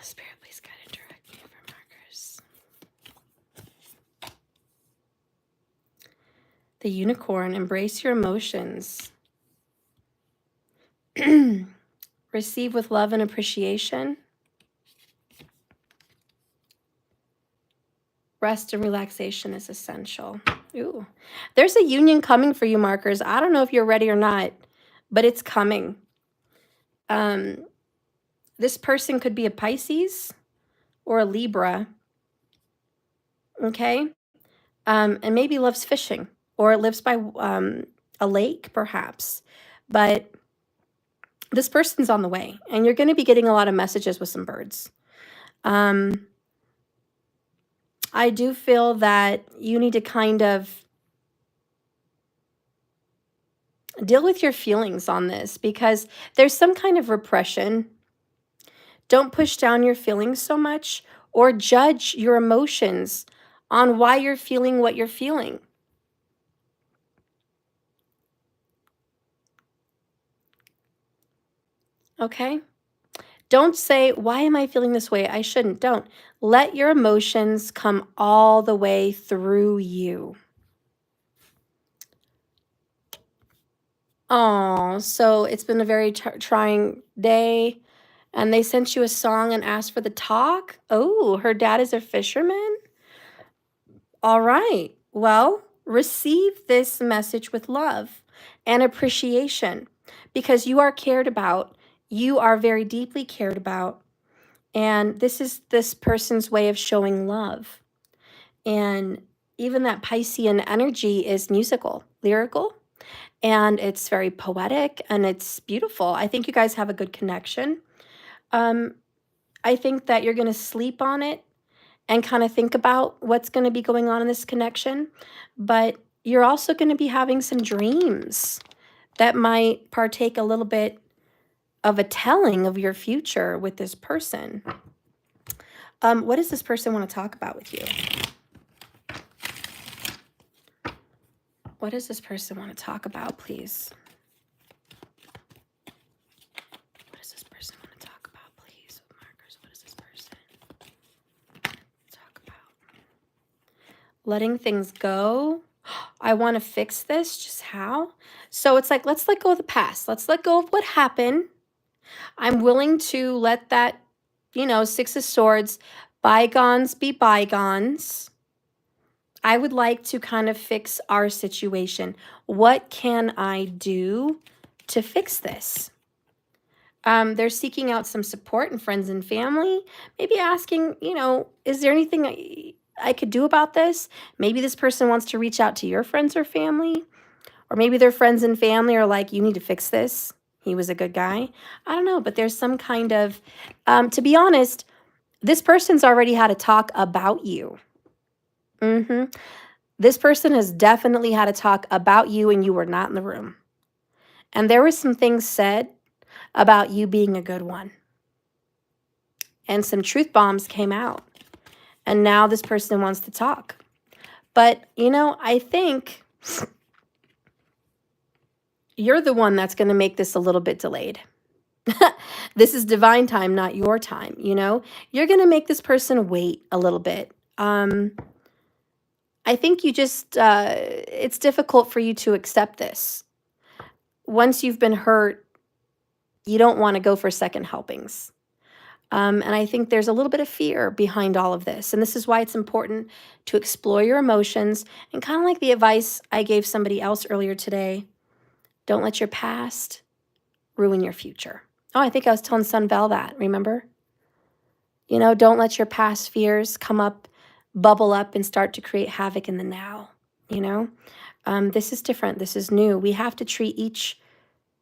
Spirit, please guide and direct me for markers. The unicorn, embrace your emotions. Receive with love and appreciation. Rest and relaxation is essential. Ooh, there's a union coming for you, markers. I don't know if you're ready or not, but it's coming. This person could be a Pisces or a Libra, okay? And maybe loves fishing or lives by a lake, perhaps. But this person's on the way, and you're going to be getting a lot of messages with some birds. I do feel that you need to kind of deal with your feelings on this because there's some kind of repression. Don't push down your feelings so much or judge your emotions on why you're feeling what you're feeling. Okay? Don't say, why am I feeling this way? I shouldn't. Don't. Let your emotions come all the way through you. Oh, so it's been a very trying day, and they sent you a song and asked for the talk? Oh, her dad is a fisherman? All right. Well, receive this message with love and appreciation because you are cared about. You are very deeply cared about. And this is this person's way of showing love. And even that Piscean energy is musical, lyrical, and it's very poetic and it's beautiful. I think you guys have a good connection. I think that you're going to sleep on it and kind of think about what's going to be going on in this connection. But you're also going to be having some dreams that might partake a little bit of a telling of your future with this person. What does this person want to talk about with you? What does this person want to talk about, please? What does this person want to talk about, please? Markers, what does this person talk about? Letting things go. I want to fix this. Just how? So it's like, let's let go of the past. Let's let go of what happened. I'm willing to let that, Six of Swords, bygones be bygones. I would like to kind of fix our situation. What can I do to fix this? They're seeking out some support in friends and family, maybe asking, is there anything I could do about this? Maybe this person wants to reach out to your friends or family, or maybe their friends and family are like, you need to fix this. He was a good guy. I don't know, but there's some kind of, to be honest, this person's already had a talk about you. This person has definitely had a talk about you and you were not in the room. And there were some things said about you being a good one. And some truth bombs came out. And now this person wants to talk. But, I think you're the one that's going to make this a little bit delayed. This is divine time, not your time, You're going to make this person wait a little bit. I think you just, it's difficult for you to accept this. Once you've been hurt, you don't want to go for second helpings. And I think there's a little bit of fear behind all of this. And this is why it's important to explore your emotions. And kind of like the advice I gave somebody else earlier today, don't let your past ruin your future. Oh, I think I was telling Sunvel that, remember? Don't let your past fears come up, bubble up, and start to create havoc in the now, This is different. This is new. We have to treat each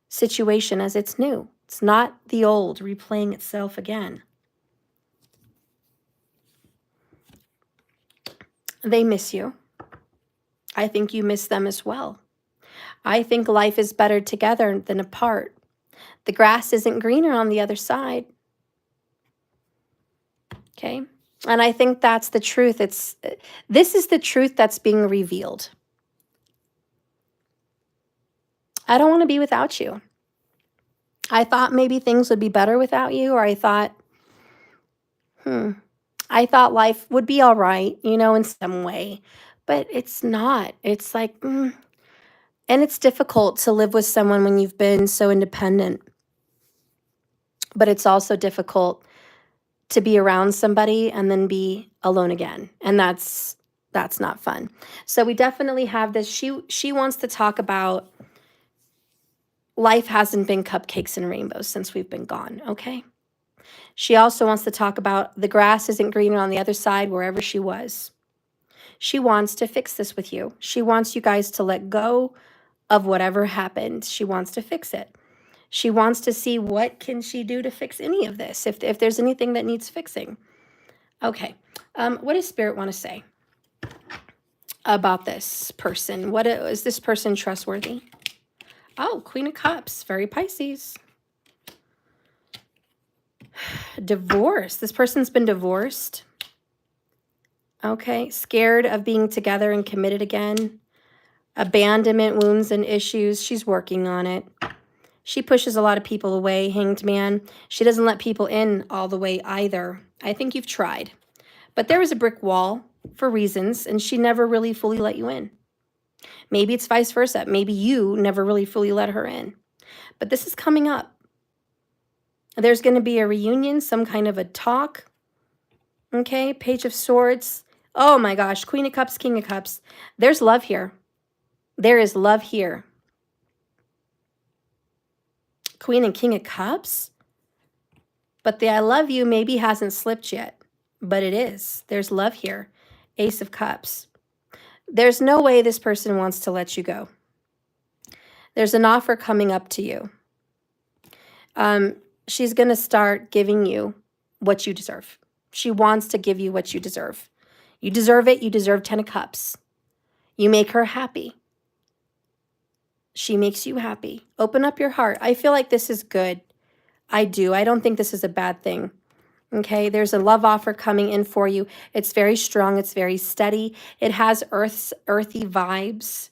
situation as it's new. It's not the old replaying itself again. They miss you. I think you miss them as well. I think life is better together than apart. The grass isn't greener on the other side. Okay? And I think that's the truth. This is the truth that's being revealed. I don't want to be without you. I thought maybe things would be better without you, or I thought life would be all right, in some way. But it's not. It's like, and it's difficult to live with someone when you've been so independent. But it's also difficult to be around somebody and then be alone again. And that's not fun. So we definitely have this. She wants to talk about life hasn't been cupcakes and rainbows since we've been gone, okay? She also wants to talk about the grass isn't greener on the other side wherever she was. She wants to fix this with you. She wants you guys to let go of whatever happened. She wants to fix it. She wants to see what can she do to fix any of this, if there's anything that needs fixing. Okay, what does Spirit want to say about this person? Is this person trustworthy? Oh, Queen of Cups, very Pisces. Divorce. This person's been divorced. Okay, scared of being together and committed again. Abandonment, wounds, and issues. She's working on it. She pushes a lot of people away, Hanged Man. She doesn't let people in all the way either. I think you've tried. But there was a brick wall for reasons, and she never really fully let you in. Maybe it's vice versa. Maybe you never really fully let her in. But this is coming up. There's going to be a reunion, some kind of a talk. Okay, Page of Swords. Oh my gosh, Queen of Cups, King of Cups. There's love here. There is love here. Queen and King of Cups? But the I love you maybe hasn't slipped yet. But it is. There's love here. Ace of Cups. There's no way this person wants to let you go. There's an offer coming up to you. She's going to start giving you what you deserve. She wants to give you what you deserve. You deserve it. You deserve 10 of Cups. You make her happy. She makes you happy. Open up your heart. I feel like this is good. I do. I don't think this is a bad thing. Okay, there's a love offer coming in for you. It's very strong. It's very steady. It has earthy vibes.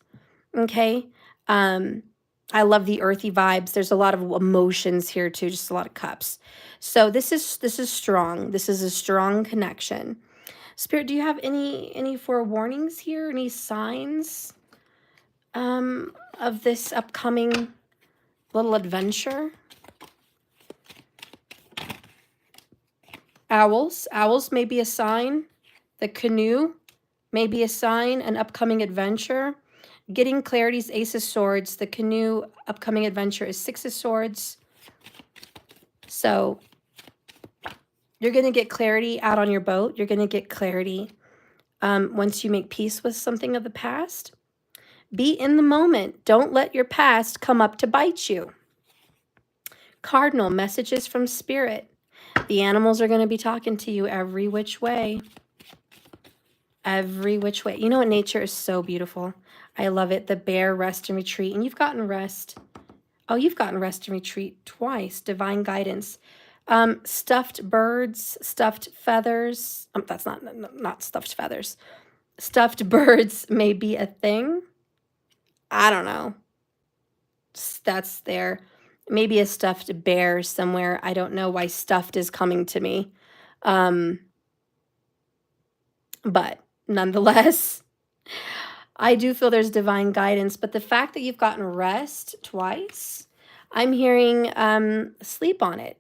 Okay, I love the earthy vibes. There's a lot of emotions here too, just a lot of cups. So this is strong. This is a strong connection. Spirit, do you have any forewarnings here? Any signs of this upcoming little adventure? Owls. Owls may be a sign. The canoe may be a sign, an upcoming adventure. Getting clarity's Ace of Swords. The canoe upcoming adventure is Six of Swords. So you're going to get clarity out on your boat. You're going to get clarity once you make peace with something of the past. Be in the moment. Don't let your past come up to bite you. Cardinal, messages from Spirit. The animals are going to be talking to you every which way. Every which way. You know what? Nature is so beautiful. I love it. The bear, rest and retreat. And you've gotten rest. Oh, you've gotten rest and retreat twice. Divine guidance. Stuffed birds, stuffed feathers. That's not stuffed feathers. Stuffed birds may be a thing. I don't know. That's there. Maybe a stuffed bear somewhere. I don't know why stuffed is coming to me. But nonetheless, I do feel there's divine guidance. But the fact that you've gotten rest twice, I'm hearing sleep on it,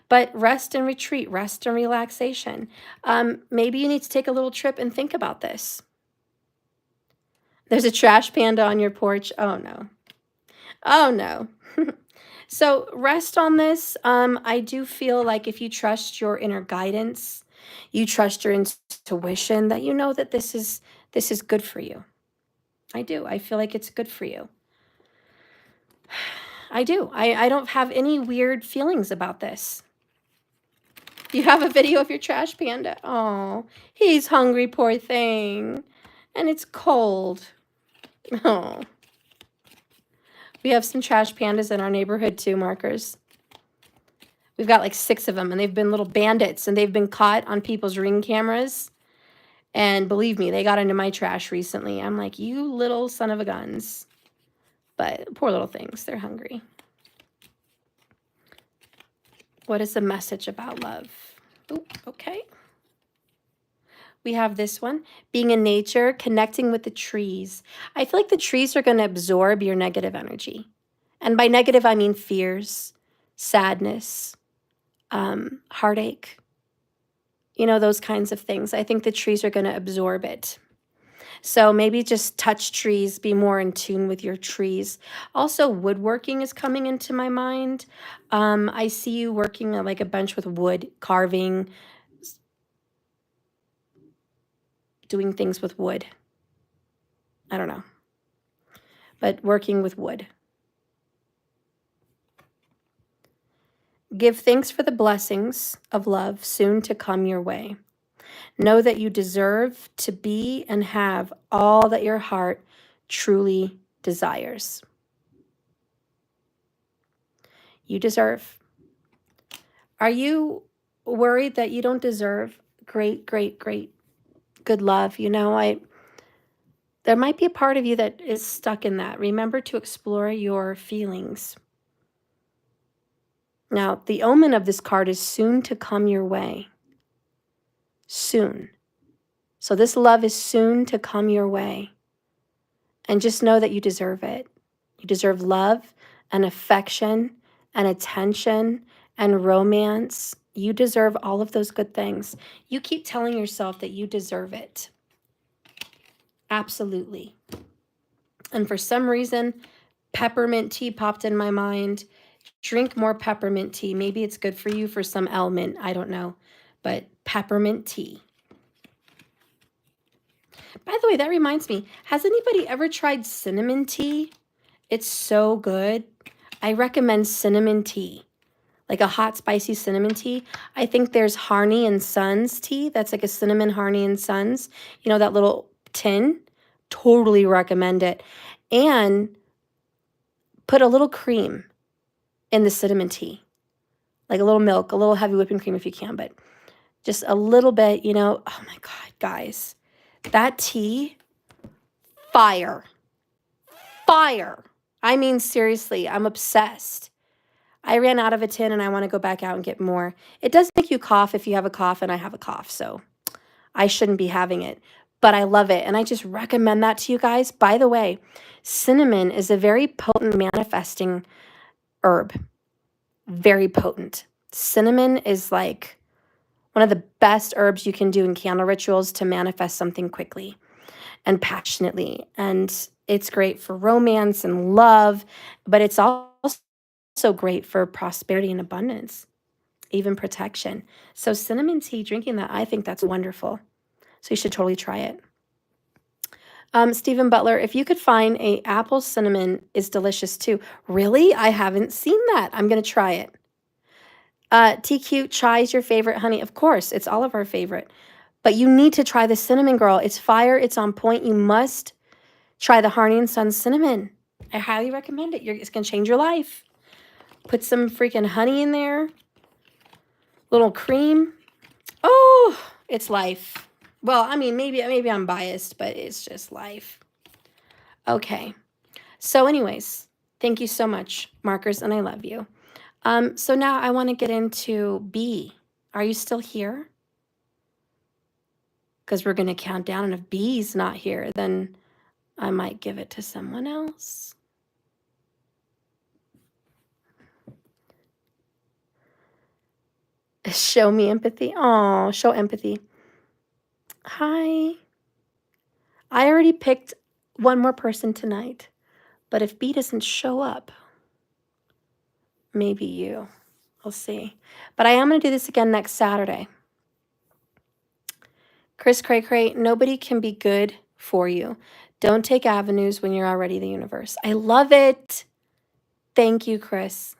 But rest and retreat, rest and relaxation. Maybe you need to take a little trip and think about this. There's a trash panda on your porch. Oh, no. Oh, no. So rest on this. I do feel like if you trust your inner guidance, you trust your intuition, that you know that this is good for you. I do. I feel like it's good for you. I do. I don't have any weird feelings about this. You have a video of your trash panda. Oh, he's hungry, poor thing. And it's cold. Oh. We have some trash pandas in our neighborhood too, Markers. We've got like 6 of them, and they've been little bandits, and they've been caught on people's Ring cameras. And believe me, they got into my trash recently. I'm like, you little son of a guns. But poor little things, they're hungry. What is the message about love? Ooh, okay. We have this one, being in nature, connecting with the trees. I feel like the trees are going to absorb your negative energy. And by negative, I mean fears, sadness, heartache, you know, those kinds of things. I think the trees are going to absorb it. So maybe just touch trees, be more in tune with your trees. Also, woodworking is coming into my mind. I see you working like a bunch with wood, carving, doing things with wood. I don't know, but working with wood. Give thanks for the blessings of love soon to come your way. Know that you deserve to be and have all that your heart truly desires. You deserve. Are you worried that you don't deserve great, good love? You know, there might be a part of you that is stuck in that. Remember to explore your feelings. Now, the omen of this card is soon to come your way. Soon. So this love is soon to come your way. And just know that you deserve it. You deserve love and affection and attention and romance. You deserve all of those good things. You keep telling yourself that you deserve it. Absolutely. And for some reason, peppermint tea popped in my mind. Drink more peppermint tea. Maybe it's good for you for some ailment. I don't know. But peppermint tea. By the way, that reminds me, has anybody ever tried cinnamon tea? It's so good. I recommend cinnamon tea, like a hot, spicy cinnamon tea. I think there's Harney and Sons tea. That's like a cinnamon Harney and Sons. You know, that little tin? Totally recommend it. And put a little cream in the cinnamon tea, like a little milk, a little heavy whipping cream if you can, but just a little bit, you know. Oh my God, guys, that tea, fire. Fire. I mean, seriously, I'm obsessed. I ran out of a tin and I want to go back out and get more. It does make you cough if you have a cough, and I have a cough, so I shouldn't be having it. But I love it, and I just recommend that to you guys. By the way, cinnamon is a very potent manifesting herb. Very potent. Cinnamon is like one of the best herbs you can do in candle rituals to manifest something quickly and passionately. And it's great for romance and love, but it's also great for prosperity and abundance, even protection. So cinnamon tea, drinking that, I think that's wonderful. So you should totally try it. Stephen Butler, if you could find a apple cinnamon is delicious too. Really? I haven't seen that. I'm going to try it. TQ, chai is your favorite, honey? Of course, it's all of our favorite. But you need to try the cinnamon, girl. It's fire. It's on point. You must try the Harney and Sons cinnamon. I highly recommend it. It's going to change your life. Put some freaking honey in there. Little cream. Oh, it's life. Well, I mean, maybe I'm biased, but it's just life. Okay. So anyways, thank you so much, Markers, and I love you. So now I want to get into B. Are you still here? Because we're going to count down, and if B's not here, then I might give it to someone else. Show me empathy. Oh, show empathy. Hi. I already picked one more person tonight, but if B doesn't show up, maybe you. We'll see. But I am going to do this again next Saturday. Chris Cray Cray, nobody can be good for you. Don't take avenues when you're already the universe. I love it. Thank you, Chris.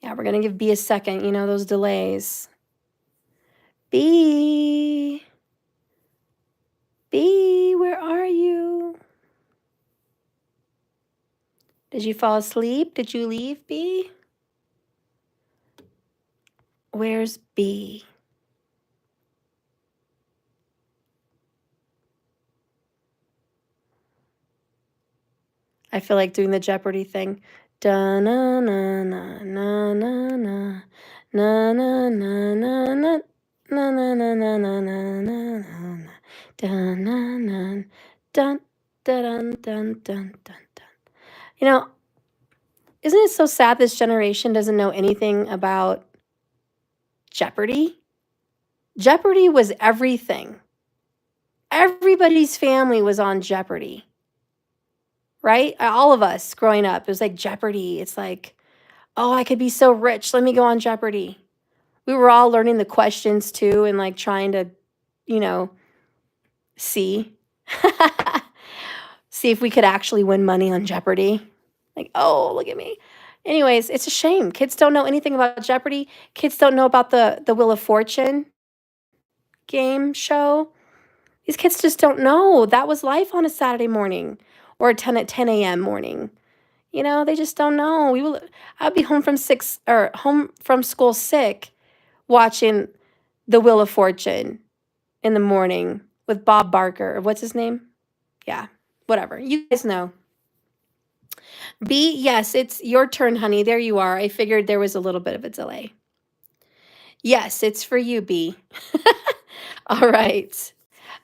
Yeah, we're going to give B a second. You know, those delays. B, where are you? Did you fall asleep? Did you leave, B? Where's B? I feel like doing the Jeopardy thing. Da na na na na na na na na na na na na na na na na na na na dun dun dun dun dun dun dun. You know, isn't it so sad this generation doesn't know anything about Jeopardy? Jeopardy was everything. Everybody's family was on Jeopardy, right? All of us growing up, it was like Jeopardy. It's like, oh, I could be so rich. Let me go on Jeopardy. We were all learning the questions too and like trying to, you know, see. See if we could actually win money on Jeopardy. Like, oh, look at me. Anyways, it's a shame. Kids don't know anything about Jeopardy. Kids don't know about the Wheel of Fortune game show. These kids just don't know. That was life on a Saturday morning or 10 at 10 a.m. morning. You know, they just don't know. I'd be home from school sick watching the Wheel of Fortune in the morning with Bob Barker. What's his name? Yeah, whatever. You guys know. B, yes, it's your turn, honey. There you are. I figured there was a little bit of a delay. Yes, it's for you, B. All right.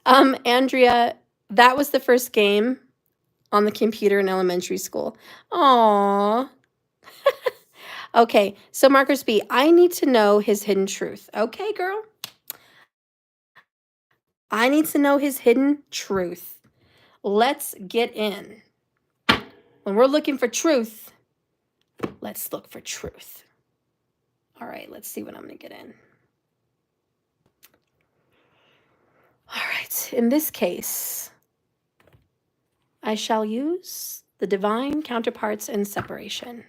Andrea, that was the first game on the computer in elementary school. Aww. Okay, so Marcus B, I need to know his hidden truth. Okay, girl. I need to know his hidden truth. Let's get in. When we're looking for truth, let's look for truth. All right, let's see what I'm going to get in. All right, in this case, I shall use the divine counterparts and separation.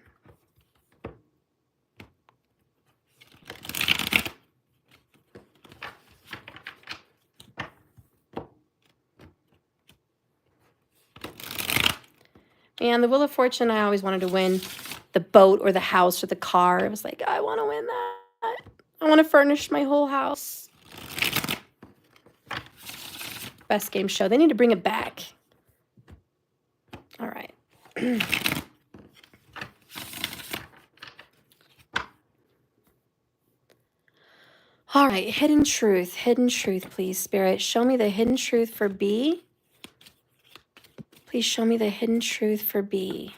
And the Wheel of Fortune, I always wanted to win the boat or the house or the car. It was like, I want to win that. I want to furnish my whole house. Best game show. They need to bring it back. All right. All right, hidden truth, please, Spirit. Show me the hidden truth for B. Please show me the hidden truth for B.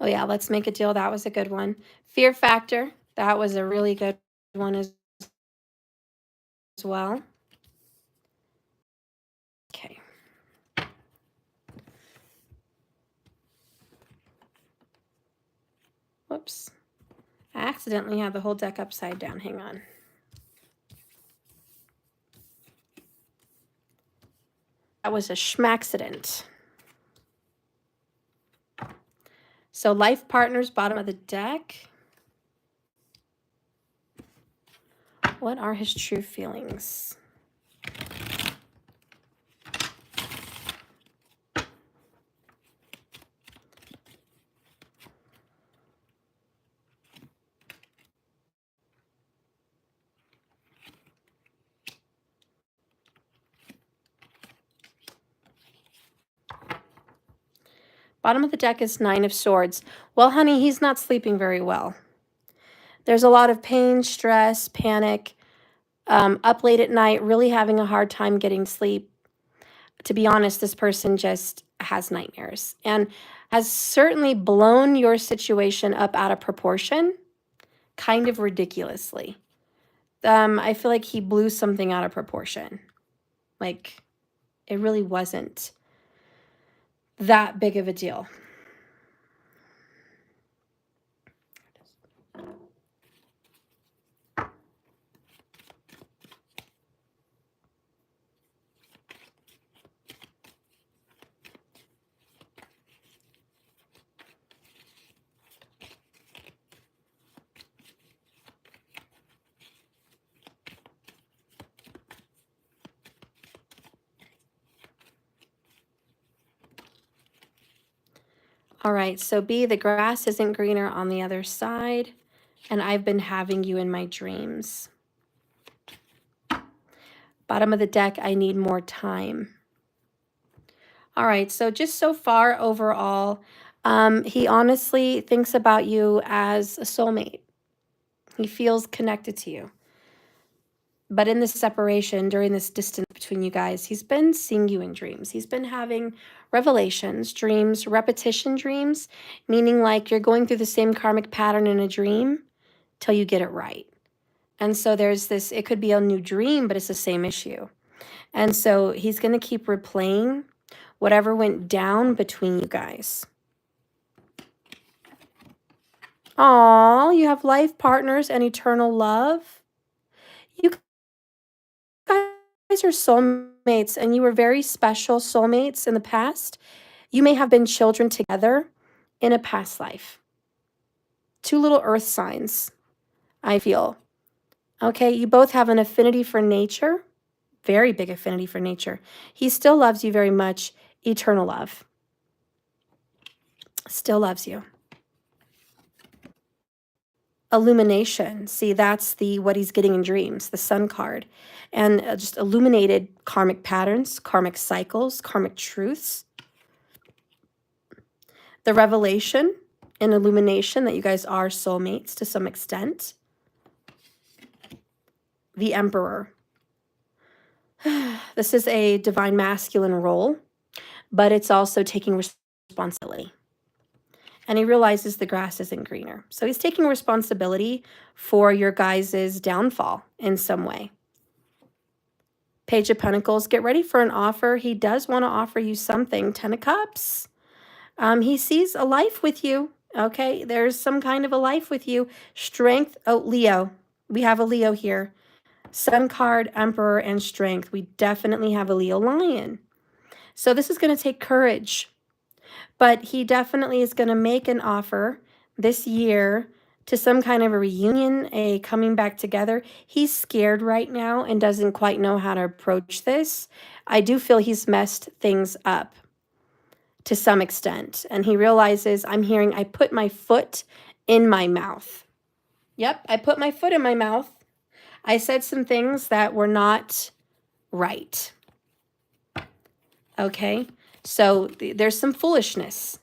Oh yeah, let's make a deal. That was a good one. Fear factor. That was a really good one as well. Okay. Whoops. I accidentally had the whole deck upside down. Hang on. That was a schmaccident. So life partners, bottom of the deck. What are his true feelings? Bottom of the deck is 9 of Swords. Well, honey, he's not sleeping very well. There's a lot of pain, stress, panic, up late at night, really having a hard time getting sleep. To be honest, this person just has nightmares and has certainly blown your situation up out of proportion, kind of ridiculously. I feel like he blew something out of proportion. Like, it really wasn't that big of a deal. All right, so B, the grass isn't greener on the other side, and I've been having you in my dreams. Bottom of the deck, I need more time. All right, so just so far overall, he honestly thinks about you as a soulmate. He feels connected to you. But in this separation, during this distance between you guys, he's been seeing you in dreams. He's been having revelations, dreams, repetition dreams, meaning like you're going through the same karmic pattern in a dream till you get it right. And so there's this, it could be a new dream, but it's the same issue. And so he's going to keep replaying whatever went down between you guys. Aw, you have life partners and eternal love. You guys are soulmates, and you were very special soulmates in the past. You may have been children together in a past life. Two little earth signs, I feel. Okay, you both have an affinity for nature, very big affinity for nature. He still loves you very much, eternal love. Still loves you. Illumination. See, that's the what he's getting in dreams, the sun card. And just illuminated karmic patterns, karmic cycles, karmic truths. The revelation and illumination that you guys are soulmates to some extent. The Emperor. This is a divine masculine role, but it's also taking responsibility. And he realizes the grass isn't greener. So he's taking responsibility for your guys' downfall in some way. Page of Pentacles, get ready for an offer. He does want to offer you something. 10 of Cups. He sees a life with you. Okay, there's some kind of a life with you. Strength. Oh, Leo. We have a Leo here. Sun card, Emperor, and Strength. We definitely have a Leo Lion. So this is going to take courage. But he definitely is going to make an offer this year to some kind of a reunion, a coming back together. He's scared right now and doesn't quite know how to approach this. I do feel he's messed things up to some extent. And he realizes, I'm hearing, I put my foot in my mouth. Yep, I put my foot in my mouth. I said some things that were not right. Okay, so there's some foolishness.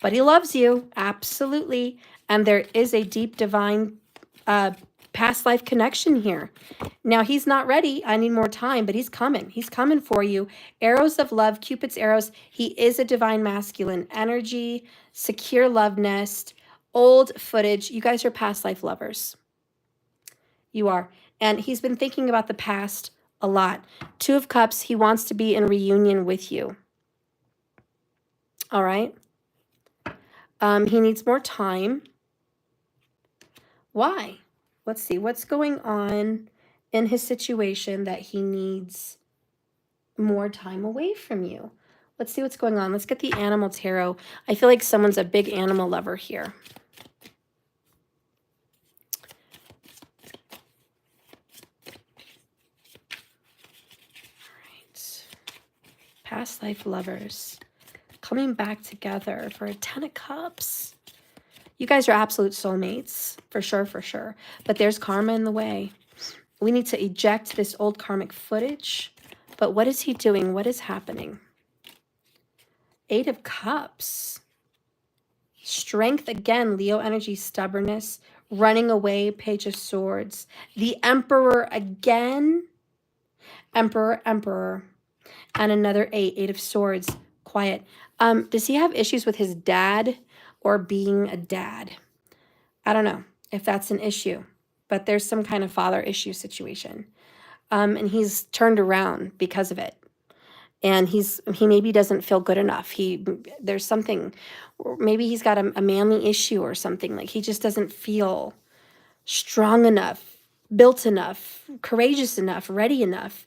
But he loves you, absolutely. And there is a deep divine past life connection here. Now, he's not ready. I need more time, but he's coming. He's coming for you. Arrows of love, Cupid's arrows. He is a divine masculine energy, secure love nest, old footage. You guys are past life lovers. You are. And he's been thinking about the past a lot. 2 of Cups, he wants to be in reunion with you. All right. He needs more time. Why? Let's see. What's going on in his situation that he needs more time away from you? Let's see what's going on. Let's get the Animal Tarot. I feel like someone's a big animal lover here. All right. Past life lovers coming back together for a 10 of Cups. You guys are absolute soulmates, for sure, for sure. But there's karma in the way. We need to eject this old karmic footage. But what is he doing? What is happening? 8 of Cups. Strength again, Leo energy, stubbornness, running away, Page of Swords. The Emperor again. Emperor, Emperor. And another 8 of Swords, quiet. Does he have issues with his dad or being a dad? I don't know if that's an issue, but there's some kind of father issue situation. And he's turned around because of it. And he maybe doesn't feel good enough. There's something, maybe he's got a manly issue or something. Like he just doesn't feel strong enough, built enough, courageous enough, ready enough.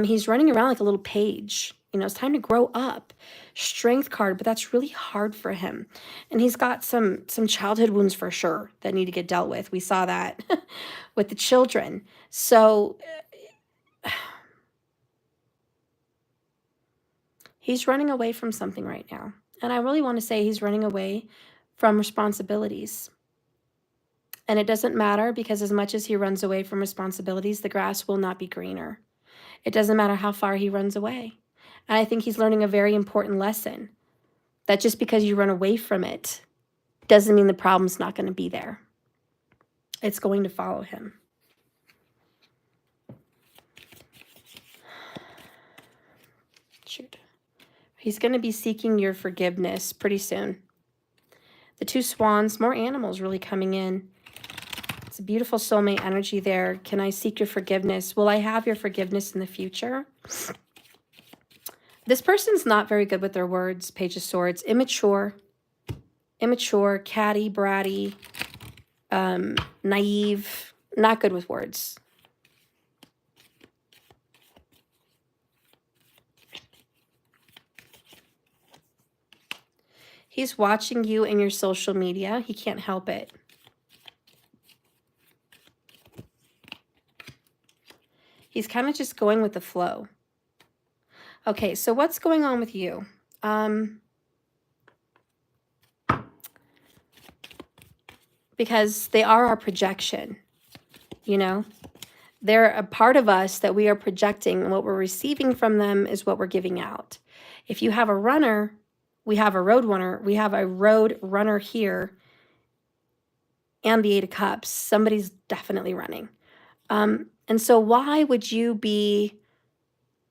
He's running around like a little page. You know, it's time to grow up. Strength card, but that's really hard for him. And he's got some childhood wounds for sure that need to get dealt with. We saw that with the children. So he's running away from something right now. And I really want to say he's running away from responsibilities. And it doesn't matter, because as much as he runs away from responsibilities, the grass will not be greener. It doesn't matter how far he runs away. And I think he's learning a very important lesson, that just because you run away from it doesn't mean the problem's not going to be there. It's going to follow him. Shoot. He's going to be seeking your forgiveness pretty soon. The 2 swans, more animals really coming in. It's a beautiful soulmate energy there. Can I seek your forgiveness? Will I have your forgiveness in the future? This person's not very good with their words. Page of Swords. Immature, catty, bratty, naive, not good with words. He's watching you in your social media. He can't help it. He's kind of just going with the flow. Okay, so what's going on with you? Because they are our projection, you know? They're a part of us that we are projecting, and what we're receiving from them is what we're giving out. If you have a runner, we have a road runner. We have a road runner here and the 8 of Cups. Somebody's definitely running. And so why would you be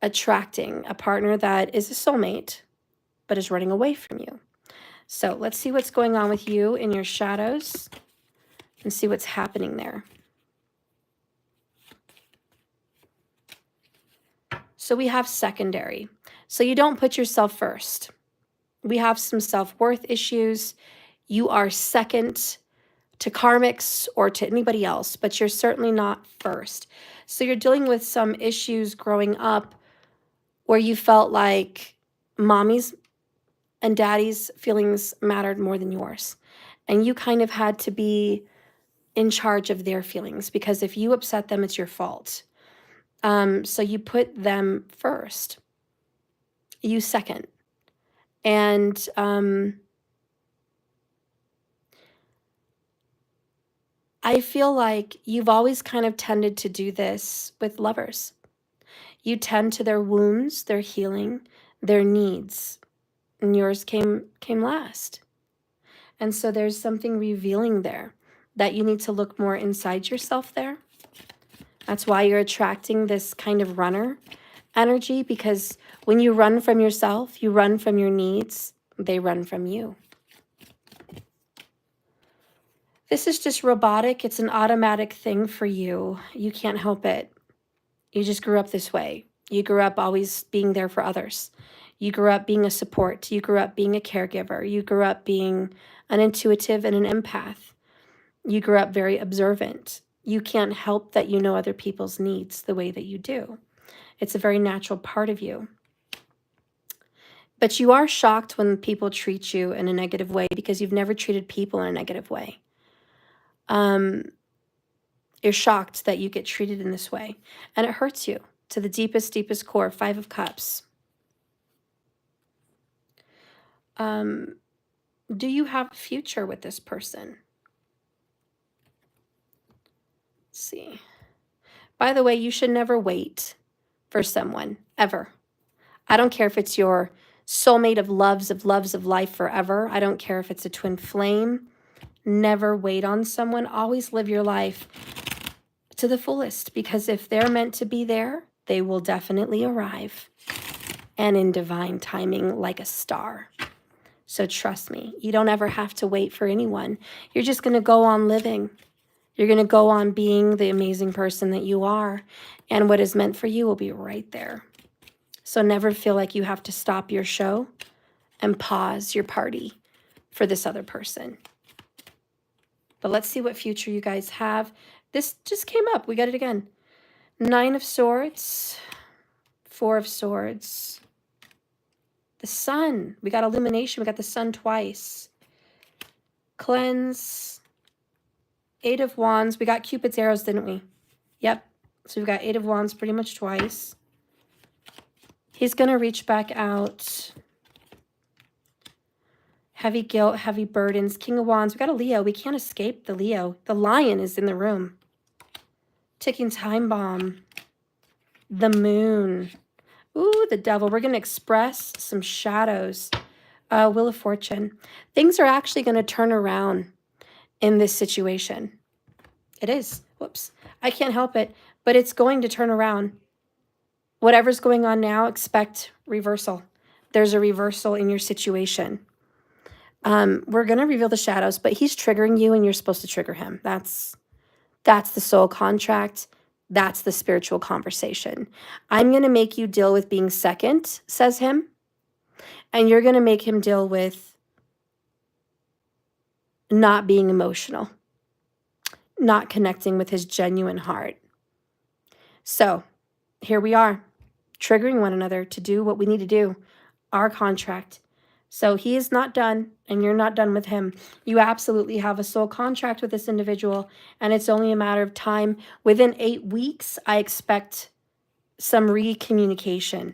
attracting a partner that is a soulmate but is running away from you? So let's see what's going on with you in your shadows and see what's happening there. So we have secondary. So you don't put yourself first. We have some self-worth issues. You are second to karmics or to anybody else, but you're certainly not first. So you're dealing with some issues growing up where you felt like mommy's and daddy's feelings mattered more than yours. And you kind of had to be in charge of their feelings, because if you upset them, it's your fault. So you put them first, you second. And I feel like you've always kind of tended to do this with lovers. You tend to their wounds, their healing, their needs, and yours came last. And so there's something revealing there that you need to look more inside yourself there. That's why you're attracting this kind of runner energy, because when you run from yourself, you run from your needs, they run from you. This is just robotic. It's an automatic thing for you. You can't help it. You just grew up this way. You grew up always being there for others. You grew up being a support. You grew up being a caregiver. You grew up being an intuitive and an empath. You grew up very observant. You can't help that you know other people's needs the way that you do. It's a very natural part of you. But you are shocked when people treat you in a negative way, because you've never treated people in a negative way. You're shocked that you get treated in this way, and it hurts you to the deepest, deepest core. 5 of Cups. Do you have a future with this person? Let's see. By the way, you should never wait for someone, ever. I don't care if it's your soulmate of loves of life forever. I don't care if it's a twin flame. Never wait on someone. Always live your life to the fullest, because if they're meant to be there, they will definitely arrive, and in divine timing, like a star. So trust me, you don't ever have to wait for anyone. You're just going to go on living. You're going to go on being the amazing person that you are, and what is meant for you will be right there. So never feel like you have to stop your show and pause your party for this other person. But let's see what future you guys have. This just came up. We got it again. 9 of Swords, 4 of Swords, the Sun. We got illumination. We got the Sun twice. Cleanse, 8 of Wands. We got Cupid's arrows, didn't we? Yep. So we've got 8 of Wands pretty much twice. He's going to reach back out. Heavy guilt, heavy burdens. King of Wands. We got a Leo. We can't escape the Leo. The Lion is in the room. Ticking time bomb. The Moon. Ooh, the Devil. We're going to express some shadows. Wheel of Fortune. Things are actually going to turn around in this situation. It is. Whoops. I can't help it, but it's going to turn around. Whatever's going on now, expect reversal. There's a reversal in your situation. We're going to reveal the shadows, but he's triggering you and you're supposed to trigger him. That's the soul contract. That's the spiritual conversation. I'm going to make you deal with being second, says him. And you're going to make him deal with not being emotional, not connecting with his genuine heart. So here we are, triggering one another to do what we need to do, our contract. So he is not done and you're not done with him. You absolutely have a soul contract with this individual and it's only a matter of time. Within 8 weeks, I expect some recommunication.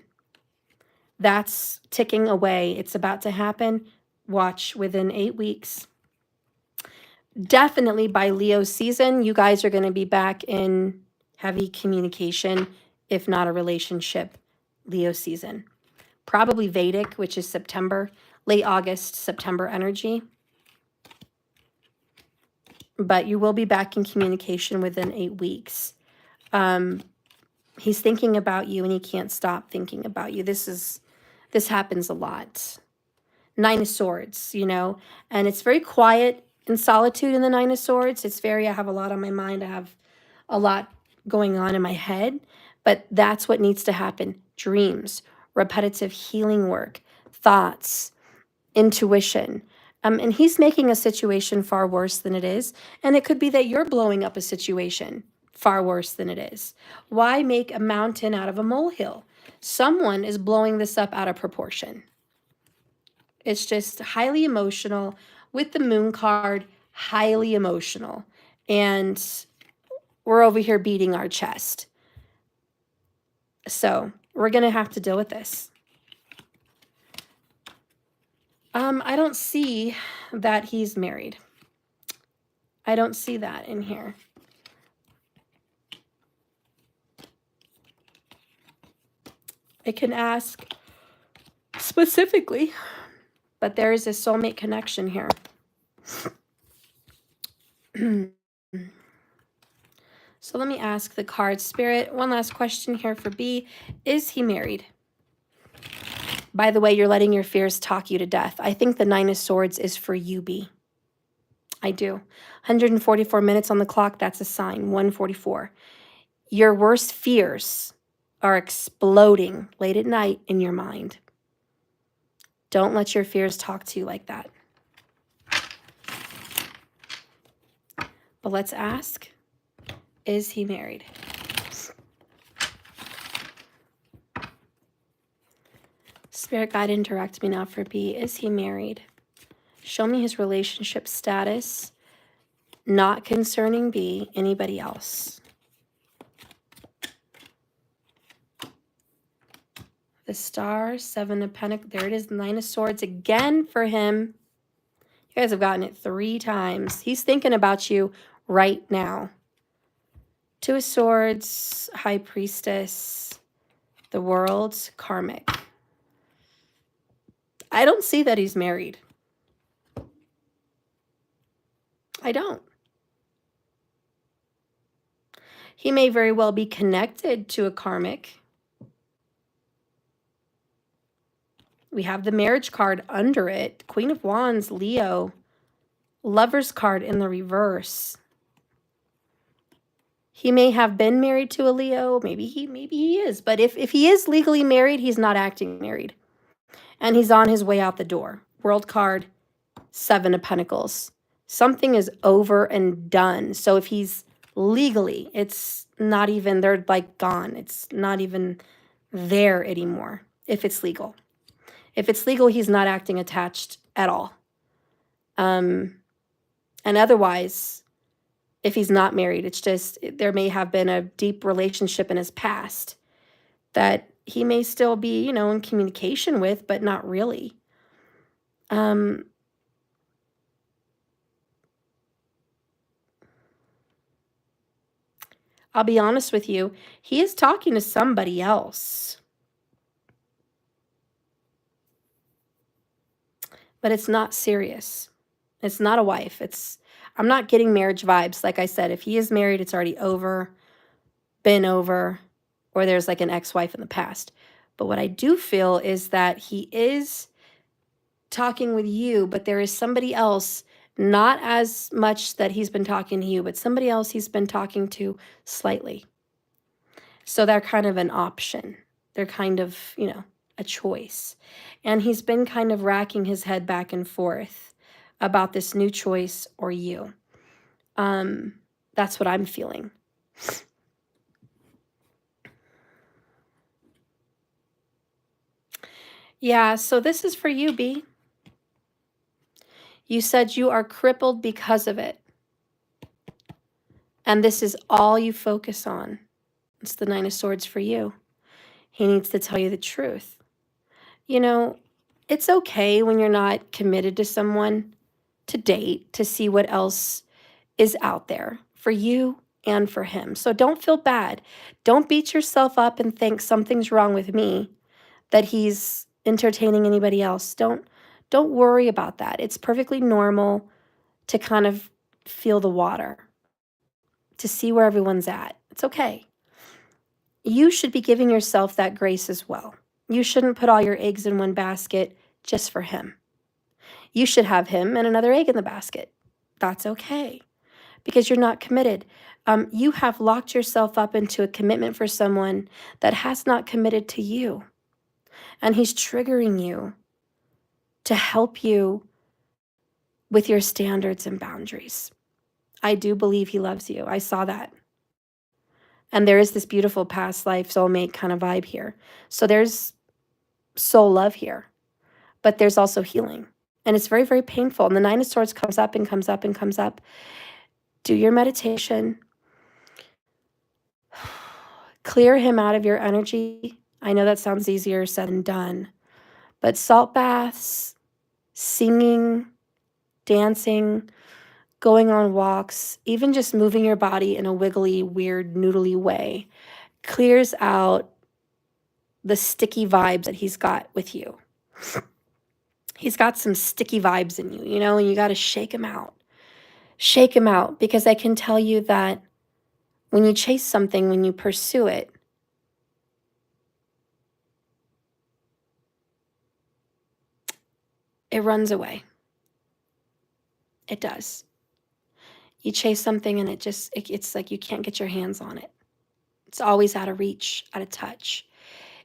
That's ticking away. It's about to happen. Watch within 8 weeks. Definitely by Leo's season, you guys are going to be back in heavy communication, if not a relationship, Leo season. Probably Vedic, which is September, late August, September energy. But you will be back in communication within 8 weeks. He's thinking about you and he can't stop thinking about you. This happens a lot. 9 of Swords, you know, and it's very quiet in solitude in the 9 of Swords. It's very, I have a lot on my mind. I have a lot going on in my head, but that's what needs to happen. Dreams, repetitive healing work, thoughts, intuition. And he's making a situation far worse than it is. And it could be that you're blowing up a situation far worse than it is. Why make a mountain out of a molehill? Someone is blowing this up out of proportion. It's just highly emotional. With the Moon card, highly emotional. And we're over here beating our chest. So we're going to have to deal with this. I don't see that he's married. I don't see that in here. I can ask specifically, but there is a soulmate connection here. So let me ask the card spirit. One last question here for B. Is he married? By the way, you're letting your fears talk you to death. I think the 9 of Swords is for you, B. I do. 144 minutes on the clock. That's a sign. 144. Your worst fears are exploding late at night in your mind. Don't let your fears talk to you like that. But let's ask, is he married? Spirit guide and direct me now for B. Is he married? Show me his relationship status. Not concerning B, anybody else. The Star, 7 of Pentacles. There it is, 9 of Swords again for him. You guys have gotten it 3 times. He's thinking about you right now. 2 of Swords, High Priestess, the World, Karmic. I don't see that he's married. I don't. He may very well be connected to a karmic. We have the marriage card under it. Queen of Wands, Leo. Lover's card in the reverse. He may have been married to a Leo. Maybe he is. But if he is legally married, he's not acting married. And he's on his way out the door. World card, 7 of Pentacles. Something is over and done. So if he's legally, it's not even, they're like gone. It's not even there anymore if it's legal. If it's legal, he's not acting attached at all. And otherwise, if he's not married, it's just, there may have been a deep relationship in his past that he may still be, you know, in communication with, but not really. I'll be honest with you, he is talking to somebody else. But it's not serious. It's not a wife. I'm not getting marriage vibes. Like I said, if he is married, it's already over, been over, or there's like an ex-wife in the past. But what I do feel is that he is talking with you, but there is somebody else, not as much that he's been talking to you, but somebody else he's been talking to slightly. So they're kind of an option. They're kind of, a choice. And he's been kind of racking his head back and forth about this new choice or you. That's what I'm feeling. Yeah, so this is for you, B. You said you are crippled because of it. And this is all you focus on. It's the Nine of Swords for you. He needs to tell you the truth. It's okay when you're not committed to someone to date, to see what else is out there for you and for him. So don't feel bad. Don't beat yourself up and think something's wrong with me, that he's entertaining anybody else. Don't worry about that. It's perfectly normal to kind of feel the water, to see where everyone's at. It's okay. You should be giving yourself that grace as well. You shouldn't put all your eggs in one basket just for him. You should have him and another egg in the basket. That's okay, because you're not committed. You have locked yourself up into a commitment for someone that has not committed to you. And he's triggering you to help you with your standards and boundaries. I do believe he loves you. I saw that. And there is this beautiful past life soulmate kind of vibe here. So there's soul love here, but there's also healing. And it's very, very painful. And the Nine of Swords comes up and comes up and comes up. Do your meditation. Clear him out of your energy. I know that sounds easier said than done. But salt baths, singing, dancing, going on walks, even just moving your body in a wiggly, weird, noodly way clears out the sticky vibes that he's got with you. He's got some sticky vibes in you, and you got to shake him out. Shake him out, because I can tell you that when you chase something, when you pursue it, it runs away. It does. You chase something and it's like you can't get your hands on it. It's always out of reach, out of touch.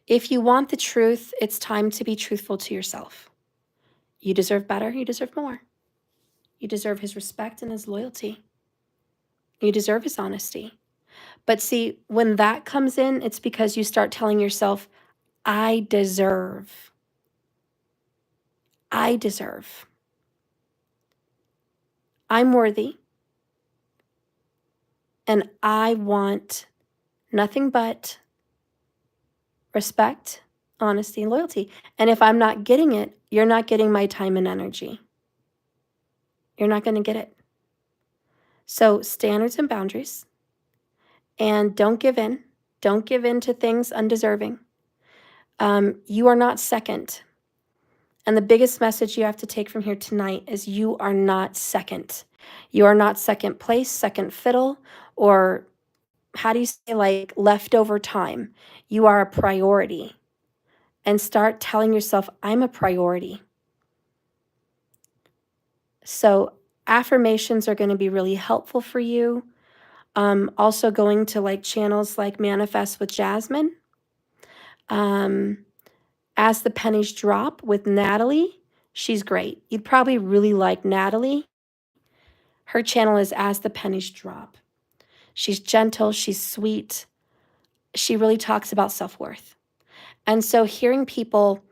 If you want the truth, it's time to be truthful to yourself. You deserve better. You deserve more. You deserve his respect and his loyalty. You deserve his honesty. But see, when that comes in, it's because you start telling yourself, I deserve. I deserve. I'm worthy. And I want nothing but respect, honesty, and loyalty. And if I'm not getting it, you're not getting my time and energy. You're not going to get it. So standards and boundaries. And don't give in. Don't give in to things undeserving. You are not second. And the biggest message you have to take from here tonight is you are not second. You are not second place, second fiddle, or how do you say, like leftover time? You are a priority. And start telling yourself, I'm a priority. So affirmations are going to be really helpful for you. Also going to like channels like Manifest with Jasmine. As the Pennies Drop with Natalie. She's great. You'd probably really like Natalie. Her channel is As the Pennies Drop. She's gentle. She's sweet. She really talks about self-worth. And so hearing people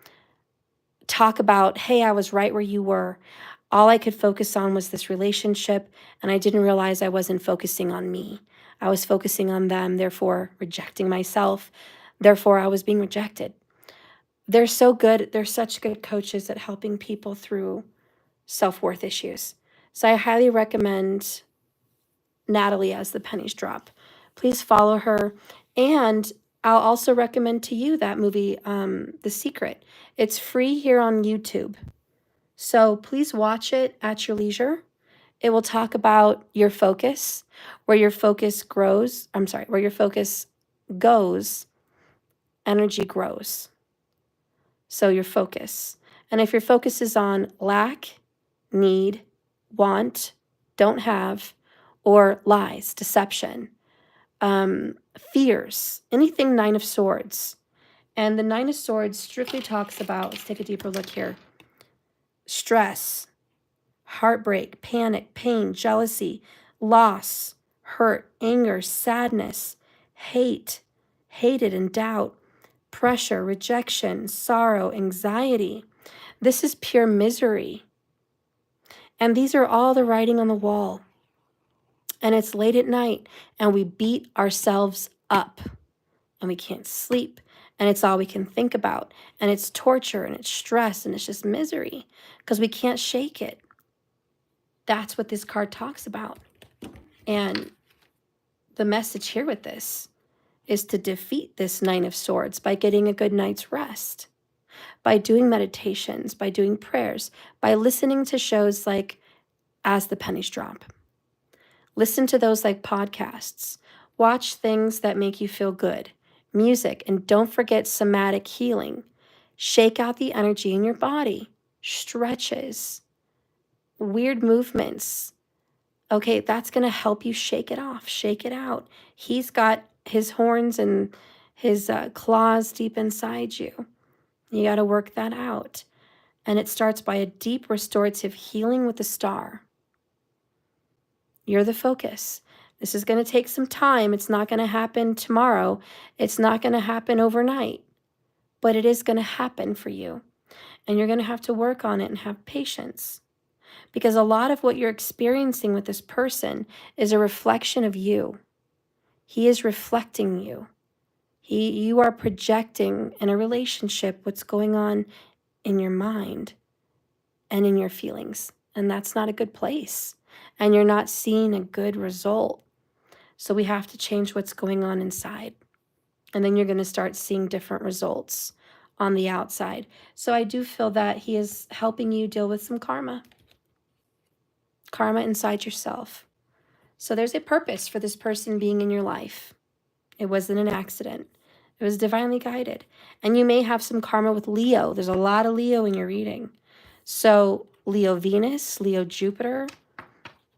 talk about, hey, I was right where you were. All I could focus on was this relationship, and I didn't realize I wasn't focusing on me. I was focusing on them, therefore rejecting myself. Therefore, I was being rejected. They're so good. They're such good coaches at helping people through self-worth issues. So I highly recommend Natalie As the Pennies Drop. Please follow her. And I'll also recommend to you that movie, The Secret. It's free here on YouTube. So please watch it at your leisure. It will talk about your focus, where your focus grows. I'm sorry, where your focus goes, energy grows. So your focus. And if your focus is on lack, need, want, don't have, or lies, deception, fears, anything Nine of Swords. And the Nine of Swords strictly talks about, let's take a deeper look here, stress, heartbreak, panic, pain, jealousy, loss, hurt, anger, sadness, hate, hated and doubt, pressure, rejection, sorrow, anxiety. This is pure misery. And these are all the writing on the wall. And it's late at night and we beat ourselves up and we can't sleep. And it's all we can think about. And it's torture and it's stress and it's just misery because we can't shake it. That's what this card talks about. And the message here with this is to defeat this Nine of Swords by getting a good night's rest, by doing meditations, by doing prayers, by listening to shows like As the Pennies Drop. Listen to those like podcasts. Watch things that make you feel good. Music, and don't forget somatic healing. Shake out the energy in your body. Stretches, weird movements. Okay, that's going to help you shake it off, shake it out. He's got his horns and his claws deep inside you. You got to work that out. And it starts by a deep restorative healing with the star. You're the focus. This is going to take some time. It's not going to happen tomorrow. It's not going to happen overnight. But it is going to happen for you. And you're going to have to work on it and have patience. Because a lot of what you're experiencing with this person is a reflection of you. He is reflecting you. You are projecting in a relationship what's going on in your mind and in your feelings. And that's not a good place. And you're not seeing a good result. So we have to change what's going on inside. And then you're going to start seeing different results on the outside. So I do feel that he is helping you deal with some karma. Karma inside yourself. So there's a purpose for this person being in your life. It wasn't an accident. It was divinely guided. And you may have some karma with Leo. There's a lot of Leo in your reading. So Leo Venus, Leo Jupiter,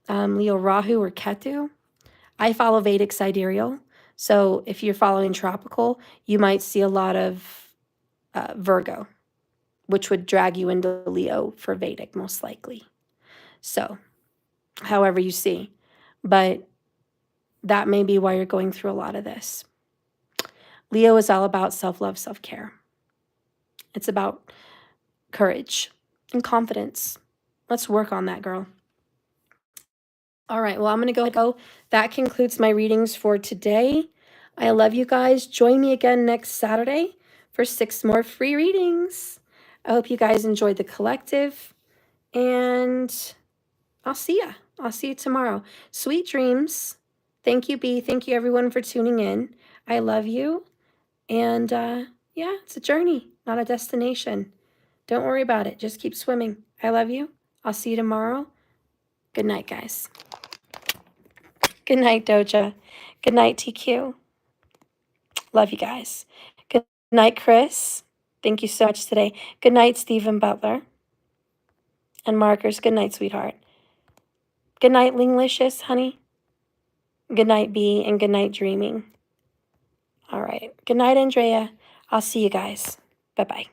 Leo Rahu or Ketu. I follow Vedic sidereal. So if you're following tropical, you might see a lot of Virgo, which would drag you into Leo for Vedic most likely. So however you see. But that may be why you're going through a lot of this. Leo is all about self-love, self-care. It's about courage and confidence. Let's work on that, girl. All right, well, I'm going to go. That concludes my readings for today. I love you guys. Join me again next Saturday for 6 more free readings. I hope you guys enjoyed the collective, and I'll see ya. I'll see you tomorrow. Sweet dreams. Thank you, B. Thank you, everyone, for tuning in. I love you. And yeah, it's a journey, not a destination. Don't worry about it. Just keep swimming. I love you. I'll see you tomorrow. Good night, guys. Good night, Doja. Good night, TQ. Love you guys. Good night, Chris. Thank you so much today. Good night, Stephen Butler. And Markers, good night, sweetheart. Good night, Linglicious, honey. Good night, B, and good night, Dreaming. All right. Good night, Andrea. I'll see you guys. Bye-bye.